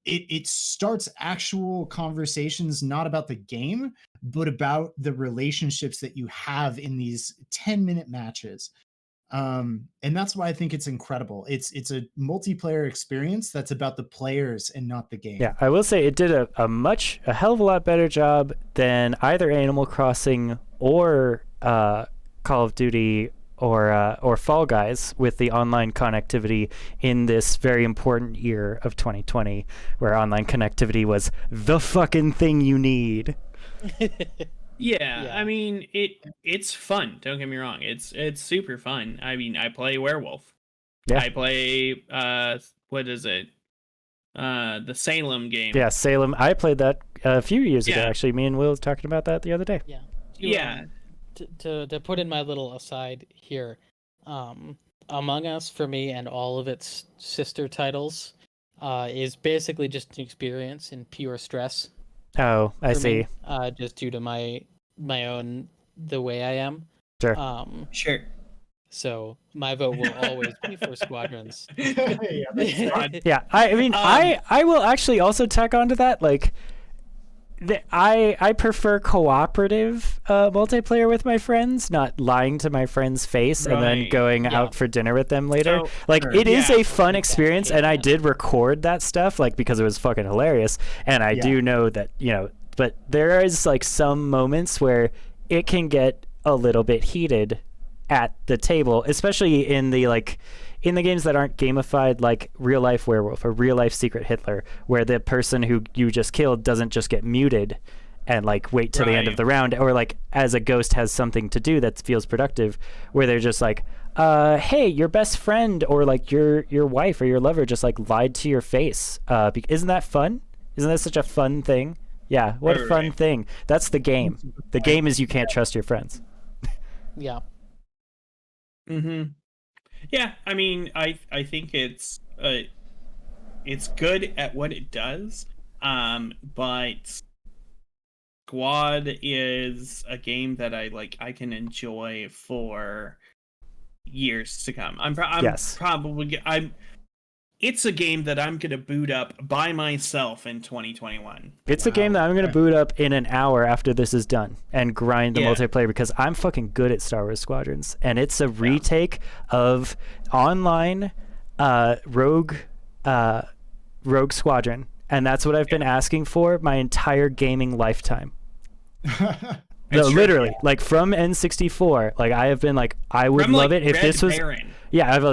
it starts actual conversations not about the game but about the relationships that you have in these 10-minute matches. And that's why I think it's incredible. It's a multiplayer experience that's about the players and not the game. Yeah, I will say it did a hell of a lot better job than either Animal Crossing or Call of Duty or Fall Guys with the online connectivity in this very important year of 2020, where online connectivity was the fucking thing you need. Yeah, I mean it's fun. Don't get me wrong. It's super fun. I mean, I play Werewolf. Yeah. I play what is it? the Salem game. Yeah, Salem. I played that a few years ago, Yeah. actually. Me and Will was talking about that the other day. Yeah. Yeah. To put in my little aside here, Among Us for me and all of its sister titles is basically just an experience in pure stress. Oh, I for see. me, just due to my own the way I am. Sure. Sure. So my vote will always be for Squadrons. Yeah, that's fine. Yeah, I mean, I will actually also tack onto that. Like, I prefer cooperative multiplayer with my friends, not lying to my friend's face and then Right. going Yeah. out for dinner with them later. So- Like, Sure. it is Yeah. a fun experience, and I did record that stuff, like, because it was fucking hilarious. And I Yeah. do know that, but there is like some moments where it can get a little bit heated at the table, especially in the games that aren't gamified, like Real Life Werewolf or Real Life Secret Hitler, where the person who you just killed doesn't just get muted and like wait till the end of Right. the round, or like as a ghost has something to do that feels productive, where they're just like, hey, your best friend or like your wife or your lover just like lied to your face. Isn't that fun? Isn't that such a fun thing? Yeah, what a fun Right. thing. That's the game. The game is you can't trust your friends. Yeah. Mm-hmm. Yeah, I mean, I think it's good at what it does, but Squad is a game that I can enjoy for years to come. Yes. It's a game that I'm gonna boot up by myself in 2021. It's a game that I'm going to Okay. boot up in an hour after this is done and grind the Yeah. multiplayer because I'm fucking good at Star Wars Squadrons. And it's a retake of online Rogue Squadron. And that's what I've been asking for my entire gaming lifetime. No, It's true, literally, like from N64, like I have been like, I would From, love like, it if Red this was, Baron. yeah, I would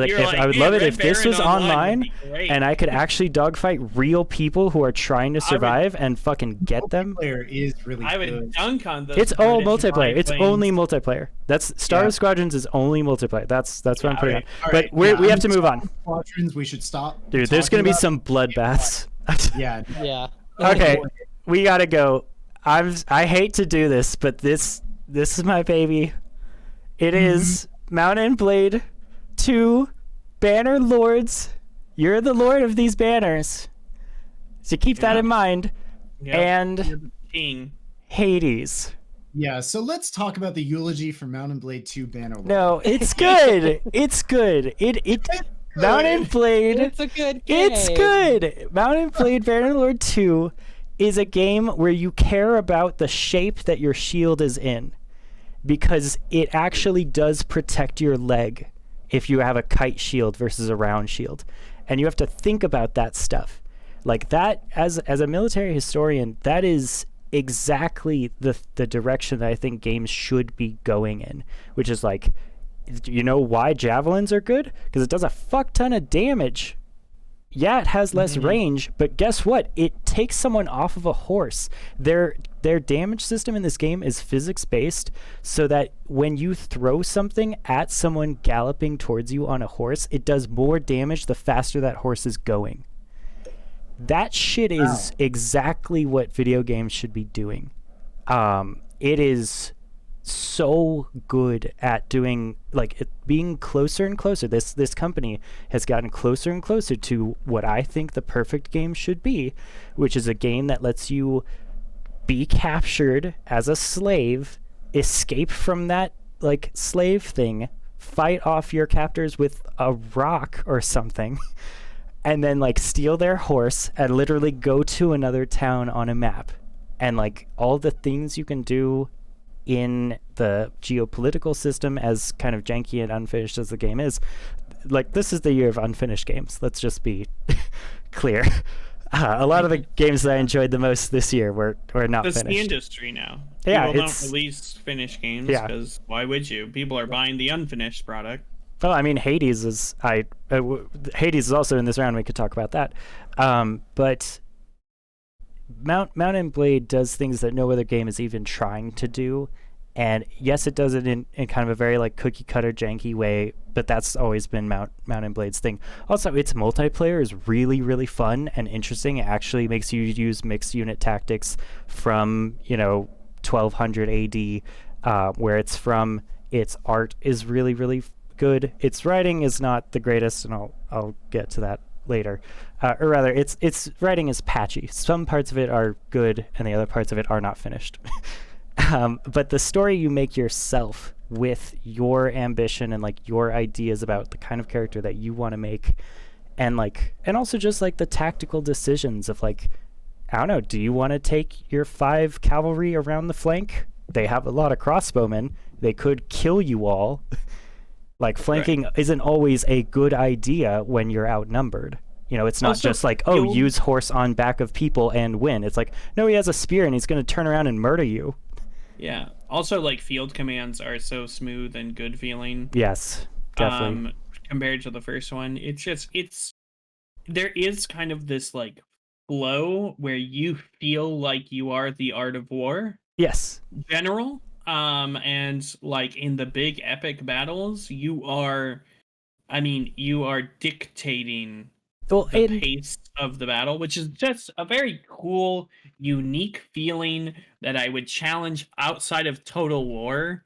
love it Red if this Baron was online would online be great. and I could actually dogfight real people who are trying to survive and fucking get them. Multiplayer is really I would good. dunk on those. It's all British multiplayer. It's biplanes. only multiplayer. That's Star Wars Squadrons is only multiplayer. That's what I'm putting on. All But right, we yeah, have to move on, Squadrons, we should stop. dude. There's gonna talking be about- some bloodbaths. Yeah. Yeah. Okay, we gotta go. I hate to do this, but this is my baby. It is Mount and Blade 2 Banner Lords. You're the lord of these banners. So keep that Yeah. in mind. Yep. And You're the king. Hades. Yeah, so let's talk about the eulogy for Mount and Blade 2 Bannerlord. No, it's good. It's good. It Mount and Blade. It's a good game. It's good. Mount and Blade Bannerlord 2 is a game where you care about the shape that your shield is in because it actually does protect your leg if you have a kite shield versus a round shield. And you have to think about that stuff. Like that, as a military historian, that is exactly the direction that I think games should be going in, which is like, you know why javelins are good? Because it does a fuck ton of damage. Yeah, it has less range, but guess what? It takes someone off of a horse. Their damage system in this game is physics based, so that when you throw something at someone galloping towards you on a horse, it does more damage the faster that horse is going. That shit is exactly what video games should be doing. It is so good at doing being closer and closer. This company has gotten closer and closer to what I think the perfect game should be, which is a game that lets you be captured as a slave, escape from that slave thing, fight off your captors with a rock or something, and then steal their horse and literally go to another town on a map. And all the things you can do in the geopolitical system, as kind of janky and unfinished as the game is, this is the year of unfinished games. Let's just be clear. A lot of the games that I enjoyed the most this year were not That's finished. the industry now. Yeah, People it's- don't release finished games Yeah. because why would you? People are buying the unfinished product. Well, I mean, Hades is Hades is also in this round. We could talk about that. But Mount and Blade does things that no other game is even trying to do, And yes, it does it in kind of a very like cookie cutter janky way, but that's always been Mount and Blade's thing. Also, its multiplayer is really, really fun and interesting. It actually makes you use mixed unit tactics from, 1200 AD, where it's from. Its art is really, really good. Its writing is not the greatest, and I'll get to that later. Or rather, its writing is patchy. Some parts of it are good, and the other parts of it are not finished. But the story you make yourself with your ambition and like your ideas about the kind of character that you want to make, and also just like the tactical decisions of like, I don't know, do you want to take your 5 cavalry around the flank? They have a lot of crossbowmen. They could kill you all. Like flanking isn't always a good idea when you're outnumbered. It's not Also, just like, use horse on back of people and win. It's like, no, he has a spear and he's going to turn around and murder you. Yeah. Also, like, field commands are so smooth and good feeling. Yes, definitely. Compared to the first one. There is kind of this, like, flow where you feel like you are the Art of War Yes. general. And, like, in the big epic battles, you are dictating the pace of the battle, which is just a very cool, unique feeling that I would challenge outside of Total War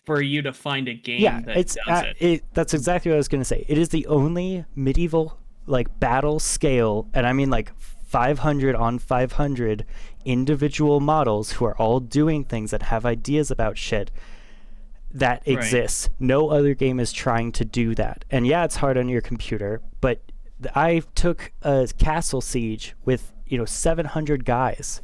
for you to find a game that does it. That's exactly what I was going to say. It is the only medieval like battle scale, and I mean like 500 on 500 individual models who are all doing things that have ideas about shit that exists. No other game is trying to do that. And yeah, it's hard on your computer, but I took a castle siege with 700 guys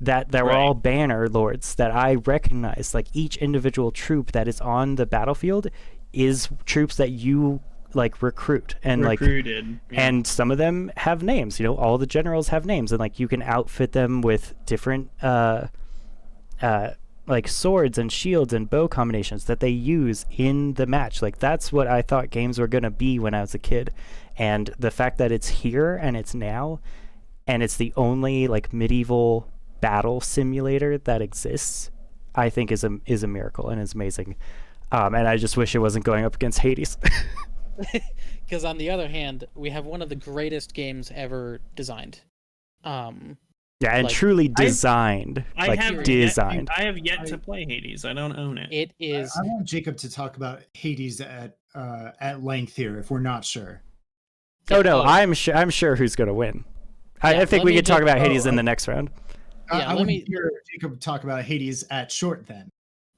that were all banner lords that I recognized. Like each individual troop that is on the battlefield is troops that you like recruit and recruited. And some of them have names. All the generals have names, and like you can outfit them with different like swords and shields and bow combinations that they use in the match. Like that's what I thought games were gonna be when I was a kid. And the fact that it's here and it's now, and it's the only like medieval battle simulator that exists, I think is a miracle and is amazing. And I just wish it wasn't going up against Hades. Because on the other hand, we have one of the greatest games ever designed. Yeah, and truly designed. I have yet to play Hades. I don't own it. It is. I want Jacob to talk about Hades at length here, if we're not sure. Oh no, I'm sure who's going to win. I think we could talk about Hades in the next round. I want to hear Jacob talk about Hades at short then.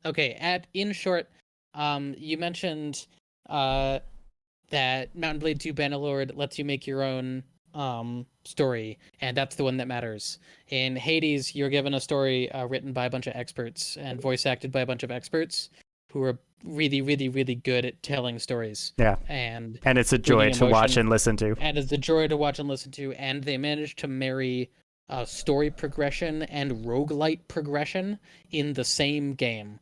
Okay, in short, you mentioned that Mount and Blade 2 Bannerlord lets you make your own story, and that's the one that matters. In Hades, you're given a story written by a bunch of experts and voice acted by a bunch of experts who are really, really, really good at telling stories. Yeah. And it's a joy to watch and listen to. And it's a joy to watch and listen to, and they managed to marry story progression and roguelite progression in the same game.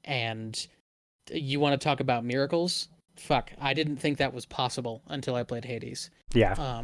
And you want to talk about miracles? Fuck, I didn't think that was possible until I played Hades. Yeah.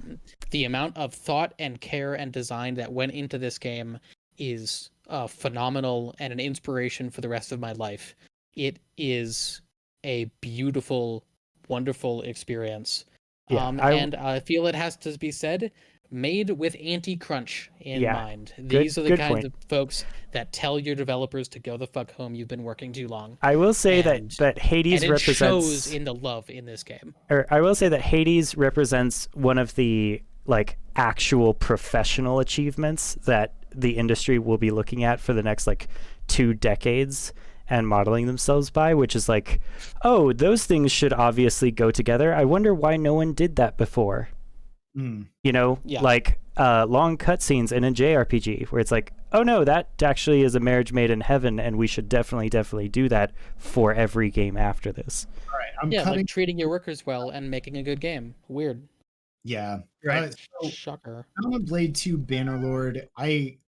The amount of thought and care and design that went into this game is phenomenal and an inspiration for the rest of my life. It is a beautiful, wonderful experience. Yeah, and I feel it has to be said, made with anti-crunch in mind. These are the kinds of folks that tell your developers to go the fuck home. You've been working too long. I will say that Hades and it represents shows in the love in this game. Or I will say that Hades represents one of the like actual professional achievements that the industry will be looking at for the next like 2 decades and modeling themselves by, which is like, oh, those things should obviously go together. I wonder why no one did that before. Like long cutscenes in a JRPG where it's like, oh no, that actually is a marriage made in heaven, and we should definitely do that for every game after this. All right, like treating your workers well and making a good game. Weird. Yeah. Right. Shocker. Mount and Blade 2 Bannerlord, I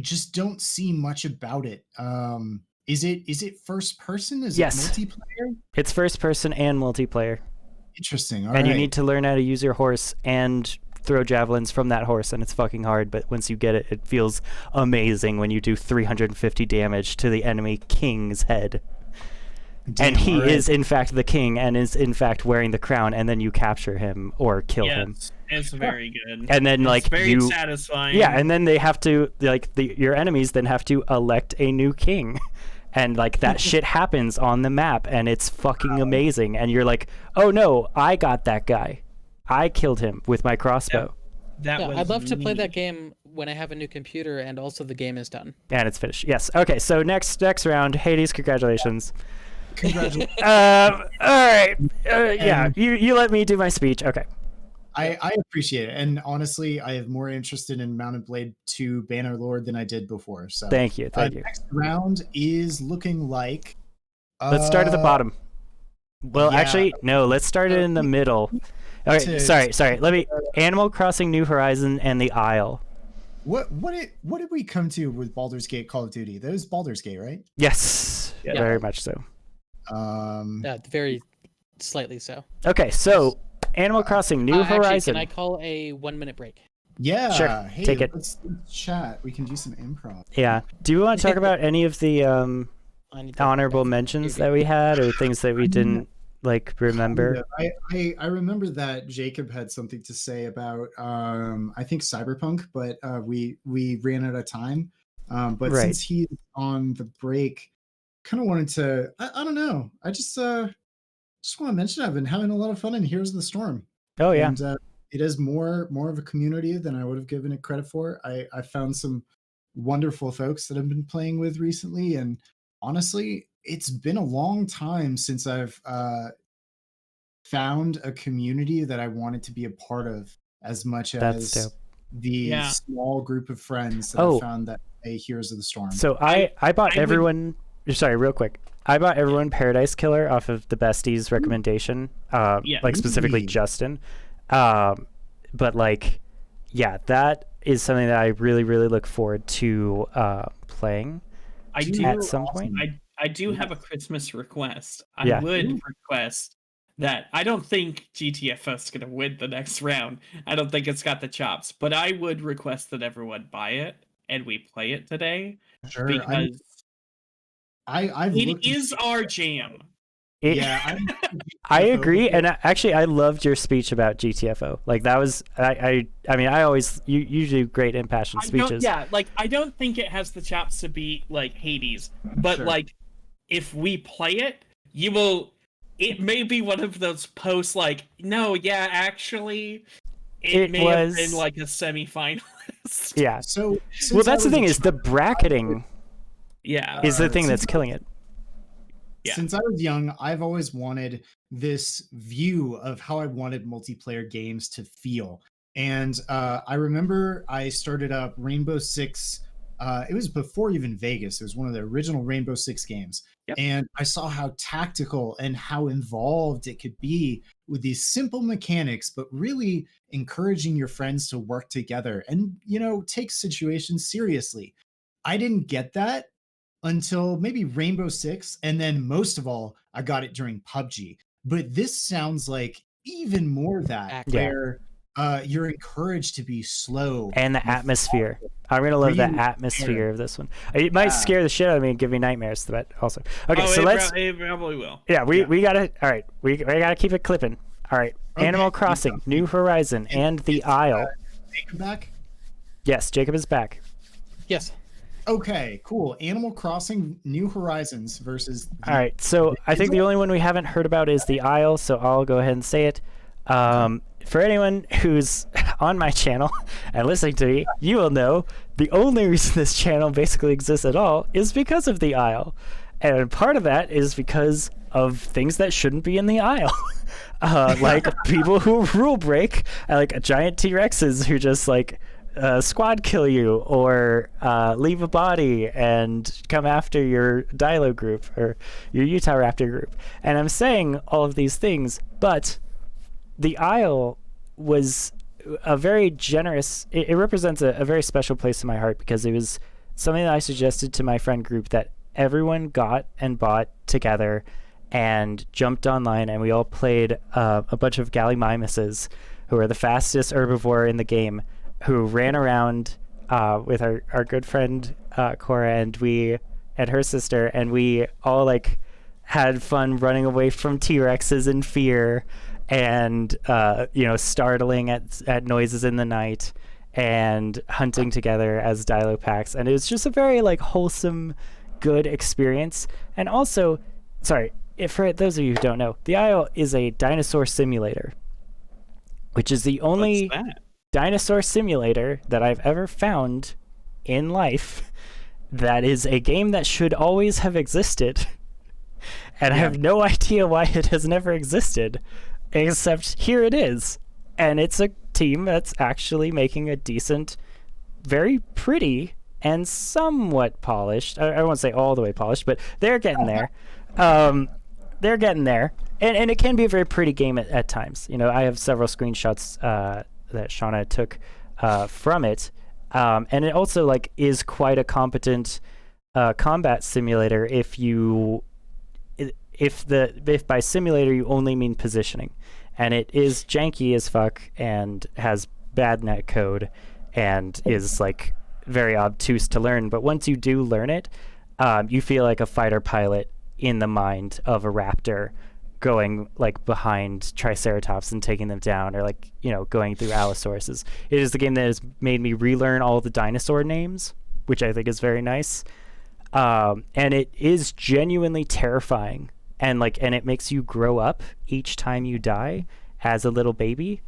just don't see much about it. Is it first person? Is it multiplayer? It's first person and multiplayer. Interesting. You need to learn how to use your horse and throw javelins from that horse, and it's fucking hard, but once you get it, it feels amazing when you do 350 damage to the enemy king's head. Damn, and he all right. is in fact the king and is in fact wearing the crown, and then you capture him or kill him. Yes, it's very good. And then It's like very you satisfying. Yeah, and then they have to your enemies then have to elect a new king. And like that shit happens on the map, and it's fucking amazing. And you're like, "Oh no, I got that guy. I killed him with my crossbow." That was I'd love to play neat. that game when I have a new computer and also the game is done. And it's finished. Yes. Okay, so next round, Hades, congratulations. Congratulations. All right. Yeah, you let me do my speech. Okay. I appreciate it, and honestly, I have more interested in Mount and Blade 2 Bannerlord than I did before. So Thank you. Thank you. Next round is looking like. Let's start at the bottom. Well, yeah. actually, no. Let's start it in the middle. All right. Sorry. Let me. Animal Crossing: New Horizon and the Isle. What did we come to with Baldur's Gate Call of Duty? That was Baldur's Gate, right? Yes. Yeah. Very much so. Very slightly so. Okay, so Animal Crossing: New Actually, Horizon. can I call a 1 minute break? Yeah. Sure, Hey, take it. let's chat. We can do some improv. Yeah. Do you want to talk about any of the I need to- honorable mentions that we had, or things that we didn't like remember? I remember that Jacob had something to say about I think Cyberpunk, but we ran out of time. But Right. since he's on the break, kind of wanted to I don't know. I just want to mention I've been having a lot of fun in Heroes of the Storm. Oh yeah. And it is more of a community than I would have given it credit for. I found some wonderful folks that I've been playing with recently, and honestly, it's been a long time since I've found a community that I wanted to be a part of as much That's as dope. the Yeah. small group of friends that Oh. I found that play Heroes of the Storm. So I bought I would- everyone. Sorry, real quick. I bought everyone Paradise Killer off of the besties recommendation. Yeah. Like specifically Ooh. Justin. But like, yeah, that is something that I really look forward to playing I do at some point. I do have a Christmas request. I Yeah. would request that I don't think GTFO is going to win the next round. I don't think it's got the chops, but I would request that everyone buy it and we play it today Sure, because I've it looked is our jam. Yeah, yeah, I agree, and actually, I loved your speech about GTFO. Like that was, I mean, I always you do great impassioned speeches. I don't think it has the chops to beat like Hades, but Sure. like if we play it, you will. It may be one of those posts like, no, yeah, actually, it may have been was- like a semifinalist. Yeah. So Well, since that's I the thing was a is the bracketing Yeah. is the thing since that's killing it. Yeah. Since I was young, I've always wanted this view of how I wanted multiplayer games to feel. And I remember I started up Rainbow Six. It was before even Vegas. It was one of the original Rainbow Six games. Yep. And I saw how tactical and how involved it could be with these simple mechanics, but really encouraging your friends to work together and, take situations seriously. I didn't get that until maybe Rainbow Six, and then most of all, I got it during PUBG. But this sounds like even more that, Yeah. where you're encouraged to be slow And the atmosphere. I'm gonna love the atmosphere of this one. It might scare the shit out of me and give me nightmares, but also okay. So let's. It probably will. Yeah, we gotta. All right, we gotta keep it clipping. All right, Okay, Animal Crossing, New Horizon, and the Isle. Come back. Yes, Jacob is back. Yes. Okay, cool. Animal Crossing New Horizons versus All right, so I think the only one we haven't heard about is the Isle, so I'll go ahead and say it. For anyone who's on my channel and listening to me, you will know the only reason this channel basically exists at all is because of the Isle. And part of that is because of things that shouldn't be in the Isle. Like people who rule break, like giant T-Rexes who just like squad kill you or leave a body and come after your Dilo group or your Utah Raptor group. And I'm saying all of these things, but the Isle was a very generous, it represents a very special place in my heart because it was something that I suggested to my friend group that everyone got and bought together and jumped online, and we all played a bunch of Gallimimuses who are the fastest herbivore in the game, who ran around with our good friend Cora and her sister, and we all like had fun running away from T-Rexes in fear, and startling at noises in the night, and hunting together as Dilopacks. And it was just a very like wholesome, good experience. And also, sorry, if for those of you who don't know, the Isle is a dinosaur simulator, which is the only dinosaur simulator that I've ever found in life that is a game that should always have existed. And I have no idea why it has never existed, except here it is. And it's a team that's actually making a decent, very pretty, and somewhat polished. I won't say all the way polished, but they're getting there. They're getting there. And it can be a very pretty game at times. You know, I have several screenshots that Shauna took from it. And it also like is quite a competent combat simulator if by simulator you only mean positioning. And it is janky as fuck and has bad net code and is like very obtuse to learn. But once you do learn it, you feel like a fighter pilot in the mind of a raptor going like behind Triceratops and taking them down, or like, you know, going through Allosauruses. It is the game that has made me relearn all the dinosaur names, which I think is very nice. And it is genuinely terrifying, and it makes you grow up each time you die as a little baby.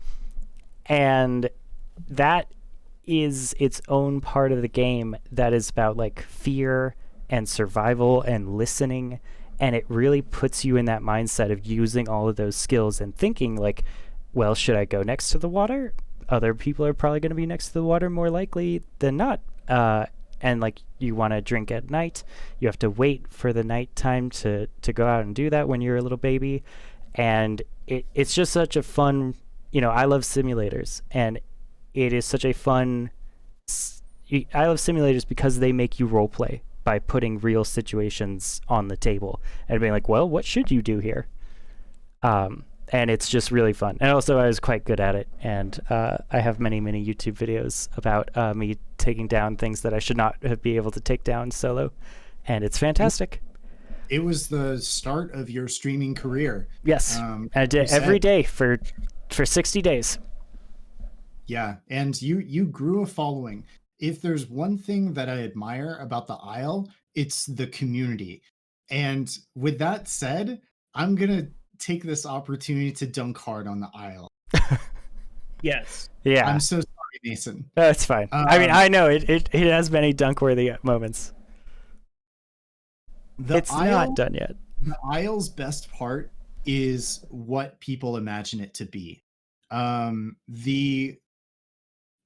And that is its own part of the game that is about like fear and survival and listening. And it really puts you in that mindset of using all of those skills and thinking like, well, should I go next to the water? Other people are probably going to be next to the water more likely than not. And like, you want to drink at night. You have to wait for the nighttime to go out and do that when you're a little baby. And it's just such a fun, you know, I love simulators, and it is such a fun, I love simulators because they make you role play by putting real situations on the table and being like, well, what should you do here? And it's just really fun. And also I was quite good at it. And I have many, many YouTube videos about me taking down things that I should not be able to take down solo. And it's fantastic. It was the start of your streaming career. Yes. I did every day for 60 days. Yeah. And you grew a following. If there's one thing that I admire about the Isle, it's the community. And with that said, I'm going to take this opportunity to dunk hard on the Isle. Yes. Yeah. I'm so sorry, Mason. That's fine. I mean, I know it has many dunk-worthy moments. It's not done yet. The Isle's best part is what people imagine it to be.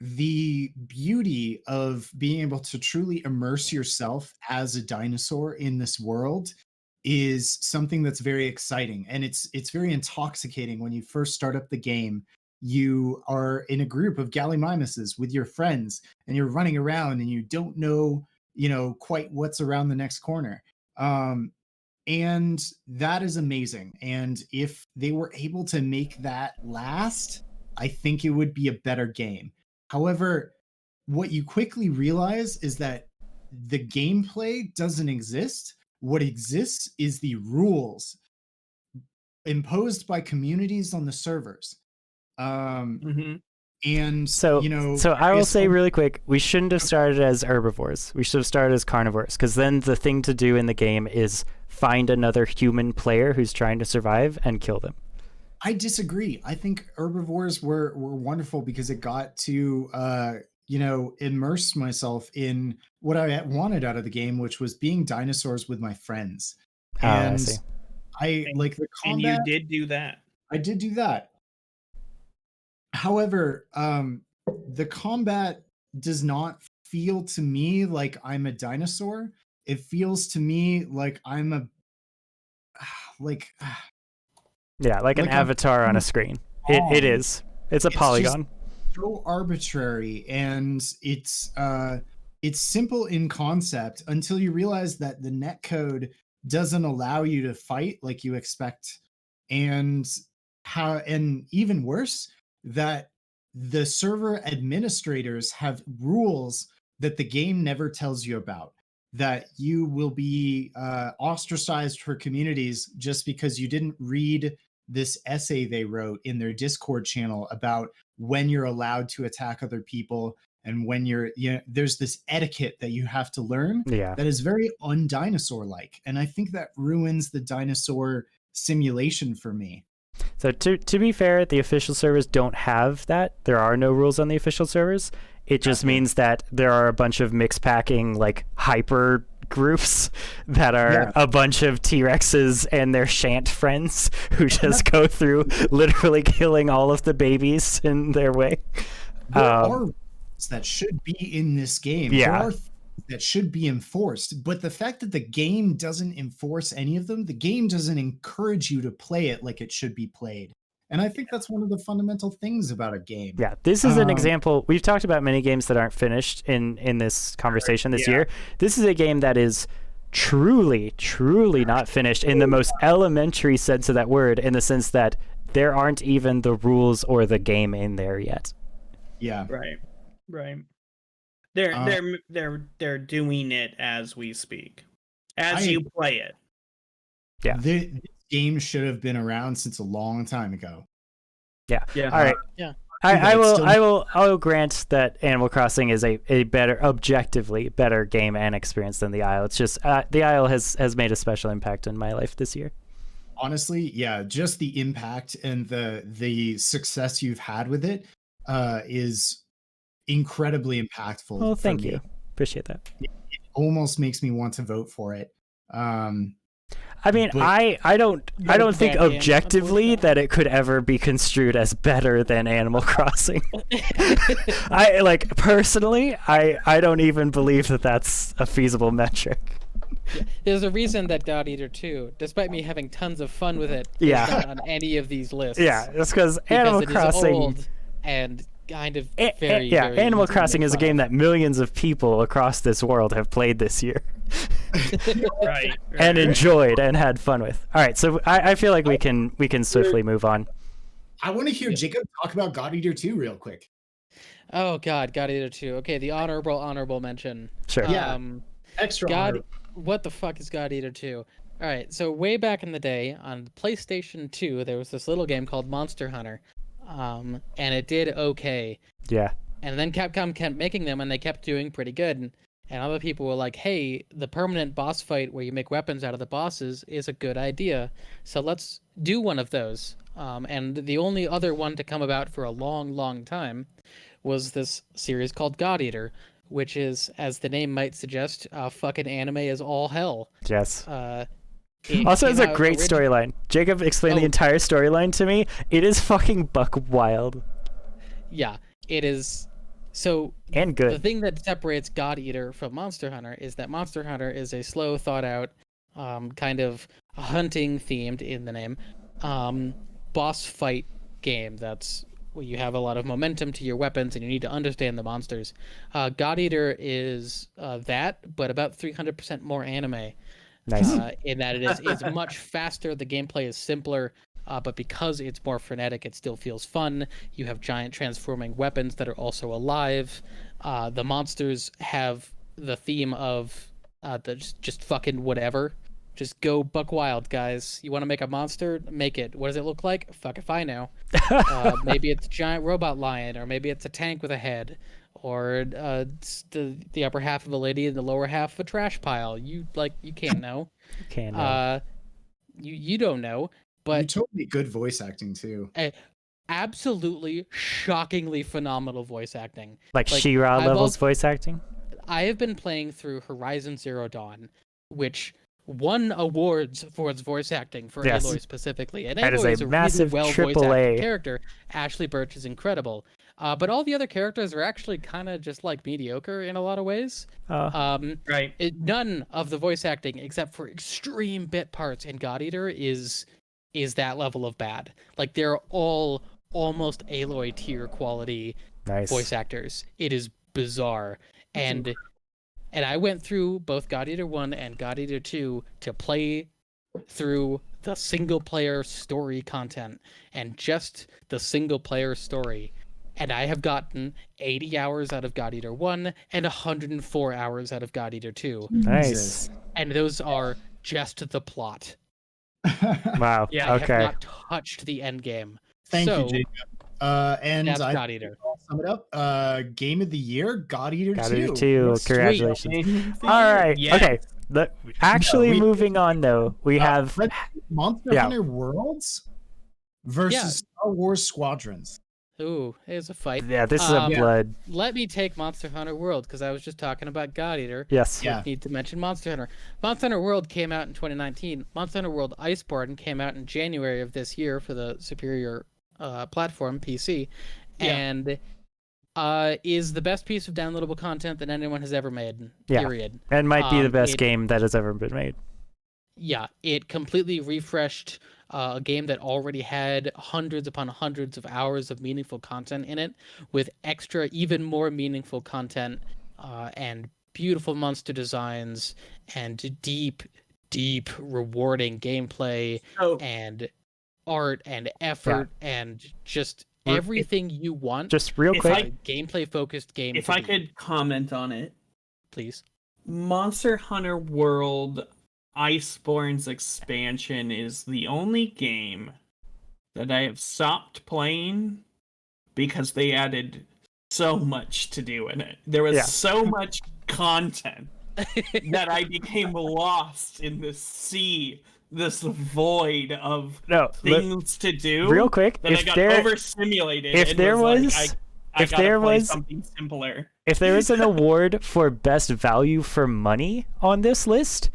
The beauty of being able to truly immerse yourself as a dinosaur in this world is something that's very exciting, and it's very intoxicating. When you first start up the game, you are in a group of Gallimimuses with your friends, and you're running around and you don't know, quite what's around the next corner. And that is amazing. And if they were able to make that last, I think it would be a better game. However, what you quickly realize is that the gameplay doesn't exist. What exists is the rules imposed by communities on the servers. And so I will say really quick, we shouldn't have started as herbivores. We should have started as carnivores, because then the thing to do in the game is find another human player who's trying to survive and kill them. I disagree. I think herbivores were wonderful because it got to immerse myself in what I wanted out of the game, which was being dinosaurs with my friends. And I see. I like the combat. And you did do that. I did do that. However, the combat does not feel to me like I'm a dinosaur. It feels to me like I'm an avatar on a screen. It is. It's a polygon. So arbitrary, and it's simple in concept until you realize that the netcode doesn't allow you to fight like you expect, and even worse, that the server administrators have rules that the game never tells you about, that you will be ostracized for communities just because you didn't read this essay they wrote in their Discord channel about when you're allowed to attack other people and when there's this etiquette that you have to learn Yeah. that is very undinosaur like, and I think that ruins the dinosaur simulation for me. So to be fair, the official servers don't have that. There are no rules on the official servers. It just means that there are a bunch of mix packing like hyper groups that are a bunch of T-Rexes and their shant friends who just go through literally killing all of the babies in their way. There are rules that should be in this game. Yeah. There are things that should be enforced, but the fact that the game doesn't enforce any of them, the game doesn't encourage you to play it like it should be played. And I think that's one of the fundamental things about a game. Yeah, this is an example. We've talked about many games that aren't finished in this conversation this year. This is a game that is truly not finished in the most elementary sense of that word, in the sense that there aren't even the rules or the game in there yet. Yeah. Right. They're doing it as we speak, as you play it. Yeah. This game should have been around since a long time ago. Yeah. Yeah. All right. Yeah. I will grant that Animal Crossing is a better, objectively better game and experience than the Isle. It's just the Isle has made a special impact in my life this year. Honestly, yeah, just the impact and the success you've had with it is incredibly impactful. Oh, thank you. Appreciate that. It almost makes me want to vote for it. I mean, I don't think objectively that it could ever be construed as better than Animal Crossing. Personally, I don't even believe that that's a feasible metric. There's a reason that God Eater 2, despite me having tons of fun with it, is not on any of these lists. Yeah, that's because Animal Crossing is old and kind of very Animal Crossing is a game that millions of people across this world have played this year. right. And enjoyed and had fun with. All right, so I feel like we can swiftly move on. I want to hear Jacob talk about God Eater 2 real quick. Oh God, God Eater 2. Okay, the honorable mention. Sure. Yeah. Extra honorable. What the fuck is God Eater 2? All right, so way back in the day on PlayStation 2, there was this little game called Monster Hunter, and it did okay. Yeah. And then Capcom kept making them, and they kept doing pretty good. And other people were like, hey, the permanent boss fight where you make weapons out of the bosses is a good idea. So let's do one of those. And the only other one to come about for a long time was this series called God Eater, which is, as the name might suggest, fucking anime is all hell. Yes. Also, it's a great storyline. Jacob explained the entire storyline to me. It is fucking buck wild. Yeah, it is. So and good. The thing that separates God Eater from Monster Hunter is that Monster Hunter is a slow, thought out, kind of hunting themed in the name, boss fight game. That's where you have a lot of momentum to your weapons and you need to understand the monsters. God Eater is that, but about 300% more anime. Nice. In that it's much faster. The gameplay is simpler. But because it's more frenetic, it still feels fun. You have giant transforming weapons that are also alive. The monsters have the theme of just fucking whatever. Just go buck wild, guys. You want to make a monster? Make it. What does it look like? Fuck if I know. Maybe it's a giant robot lion, or maybe it's a tank with a head, or the upper half of a lady and the lower half of a trash pile. You can't know. Can't know. You don't know. But you told me good voice acting too. Absolutely shockingly phenomenal voice acting. Like She-Ra levels voice acting? I have been playing through Horizon Zero Dawn, which won awards for its voice acting for Aloy specifically. And that Aloy is a massive really AAA voice acting character. Ashley Birch is incredible. But all the other characters are actually kind of just like mediocre in a lot of ways. Right. None of the voice acting, except for extreme bit parts in God Eater, is that level of bad. Like, they're all almost Aloy tier quality voice actors. It is bizarre. And I went through both God Eater 1 and God Eater 2 to play through the single player story content and just the single player story. And I have gotten 80 hours out of God Eater 1 and 104 hours out of God Eater 2. Nice. And those are just the plot. Wow. Yeah, I Okay. have not touched the end game. Thank So, you, Jacob. And that's I God Eater. sum it up. Game of the year, God Eater God 2. Eater 2. Sweet. Congratulations. All right. Yes. Okay. Actually, we- moving on though, we have Monster Yeah. Hunter Worlds versus Star Wars Squadrons. Ooh, it's a fight. this is a Yeah. blood. Let me take Monster Hunter World because I was just talking about God Eater. Yes. Yeah. Need to mention Monster Hunter. Monster Hunter World came out in 2019. Monster Hunter World Iceborne came out in January of this year for the superior platform PC, Yeah. and is the best piece of downloadable content that anyone has ever made. Yeah. Period. And might be the best it- game that has ever been made. Yeah, it completely refreshed a game that already had hundreds upon hundreds of hours of meaningful content in it, with extra, even more meaningful content and beautiful monster designs and deep, rewarding gameplay So, and art and effort and just If- everything you want. Just real If quick. Gameplay focused game. if to I be, could comment on it, please. Monster Hunter World Iceborne's expansion is the only game that I have stopped playing because they added so much to do in it. There was Yeah. so much content that I became lost in this sea, this void of No. things to do. Real quick. that I If got there overstimulated. if and there was, was- like, I if gotta there play was- something simpler. if there is an award for best value for money on this list,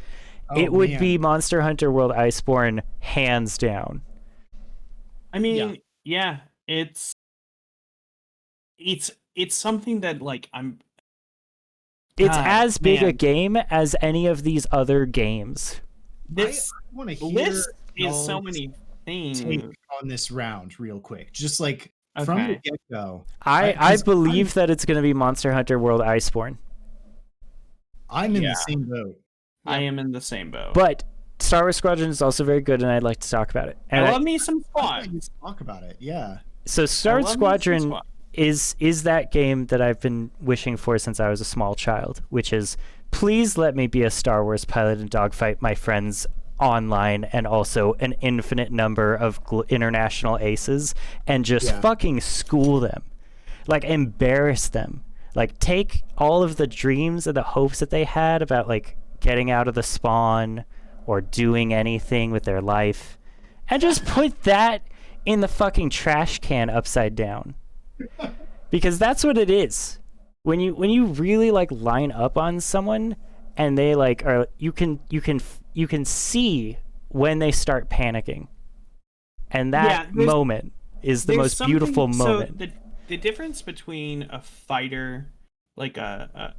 it Oh, would man. be Monster Hunter World Iceborne, hands down. I mean, yeah, it's something that like It's God, as big a man. game as any of these other games. this I want to hear list is so y'all's many things. take on this round real quick. Just like from the Okay. get-go. I 'cause believe that it's going to be Monster Hunter World Iceborne, I'm in Yeah. the same boat. I am in the same boat. but Star Wars Squadron is also very good, and I'd like to talk about it. And I love me some I thought squads. you'd talk about it. Yeah. so Star I Wars love me some Squadron squads. is that game that I've been wishing for since I was a small child, which is please let me be a Star Wars pilot and dogfight my friends online and also an infinite number of international aces and just Yeah. fucking school them, like embarrass them, like take all of the dreams and the hopes that they had about like getting out of the spawn or doing anything with their life and just put that in the fucking trash can upside down. Because that's what it is. When you really like line up on someone and they like are you can see when they start panicking. And that there's- moment is the There's most beautiful something- moment. So the difference between a fighter, like a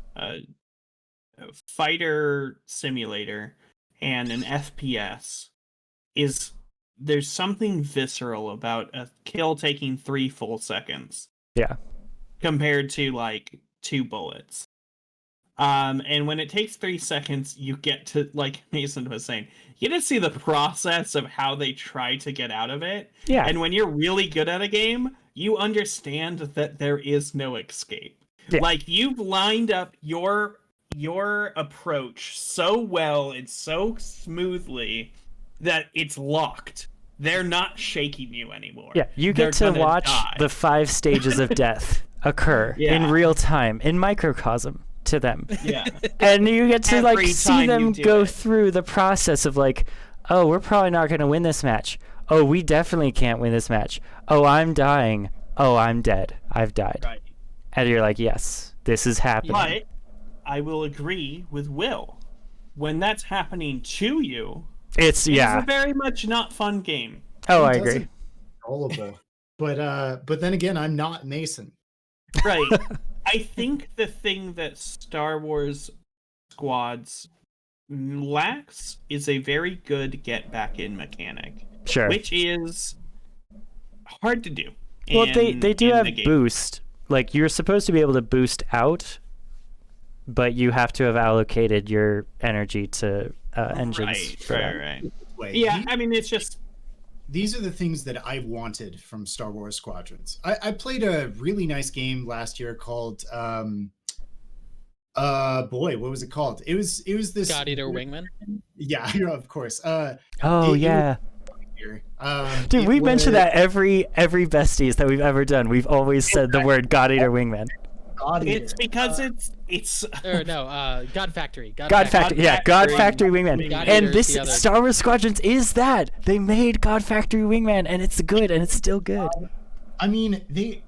fighter simulator, and an FPS, is there's something visceral about a kill taking 3 full seconds. Yeah. Compared to like 2 bullets. And when it takes 3 seconds, you get to, like Mason was saying, you get to see the process of how they try to get out of it. Yeah. And when you're really good at a game, you understand that there is no escape. Yeah. Like you've lined up your approach so well and so smoothly that it's locked. They're not shaking you anymore. Yeah, you They're get to gonna watch die. the 5 stages of death occur in Yeah. real time, in microcosm to them. Yeah. And you get to like Every see time them you do go it. through the process of like, oh, we're probably not going to win this match. Oh, we definitely can't win this match. Oh, I'm dying. Oh, I'm dead. I've died. Right. And you're like, yes, this is happening. But I will agree with Will. When that's happening to you, It's it's yeah. a very much not fun game. Oh, I It agree. doesn't- Controllable. But then again, I'm not Mason. Right. I think the thing that Star Wars Squads lacks is a very good get back in mechanic, Sure. which is hard to do. Well, they in- do in have the game. boost. Like you're supposed to be able to boost out, but you have to have allocated your energy to engines. for that. Right. way. Yeah, I mean, it's just These are the things that I wanted from Star Wars Squadrons. I played a really nice game last year called boy, what was it called? It was this God Eater Wingman. Yeah, of course. Oh yeah. Dude, we mention that every besties that we've ever done. We've always said the word God Eater Wingman. it's because it's Or no, God Factory. God Factory, yeah, God Factory Wingman. God And Eater's this the other. Star Wars Squadrons is that. They made God Factory Wingman, and it's good, and it's still good. I mean, they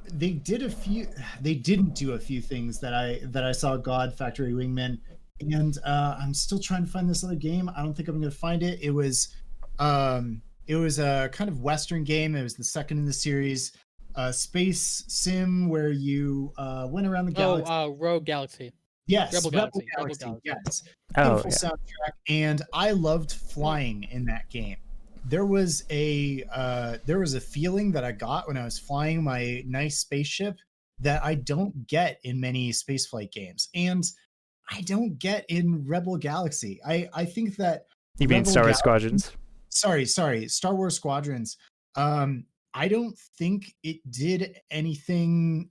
did a few. They didn't do a few things that I saw God Factory Wingman, and I'm still trying to find this other game. I don't think I'm going to find it. It was a kind of Western game. It was the second in the series, space sim where you went around the galaxy. Oh, Rogue Galaxy. Yes, Rebel Galaxy. yes. Oh, Beautiful yeah. soundtrack, and I loved flying in that game. There was a feeling that I got when I was flying my nice spaceship that I don't get in many spaceflight games, and I don't get in Rebel Galaxy. I think that You mean Rebel Star Wars Galaxy- Squadrons? Sorry, Star Wars Squadrons. I don't think it did anything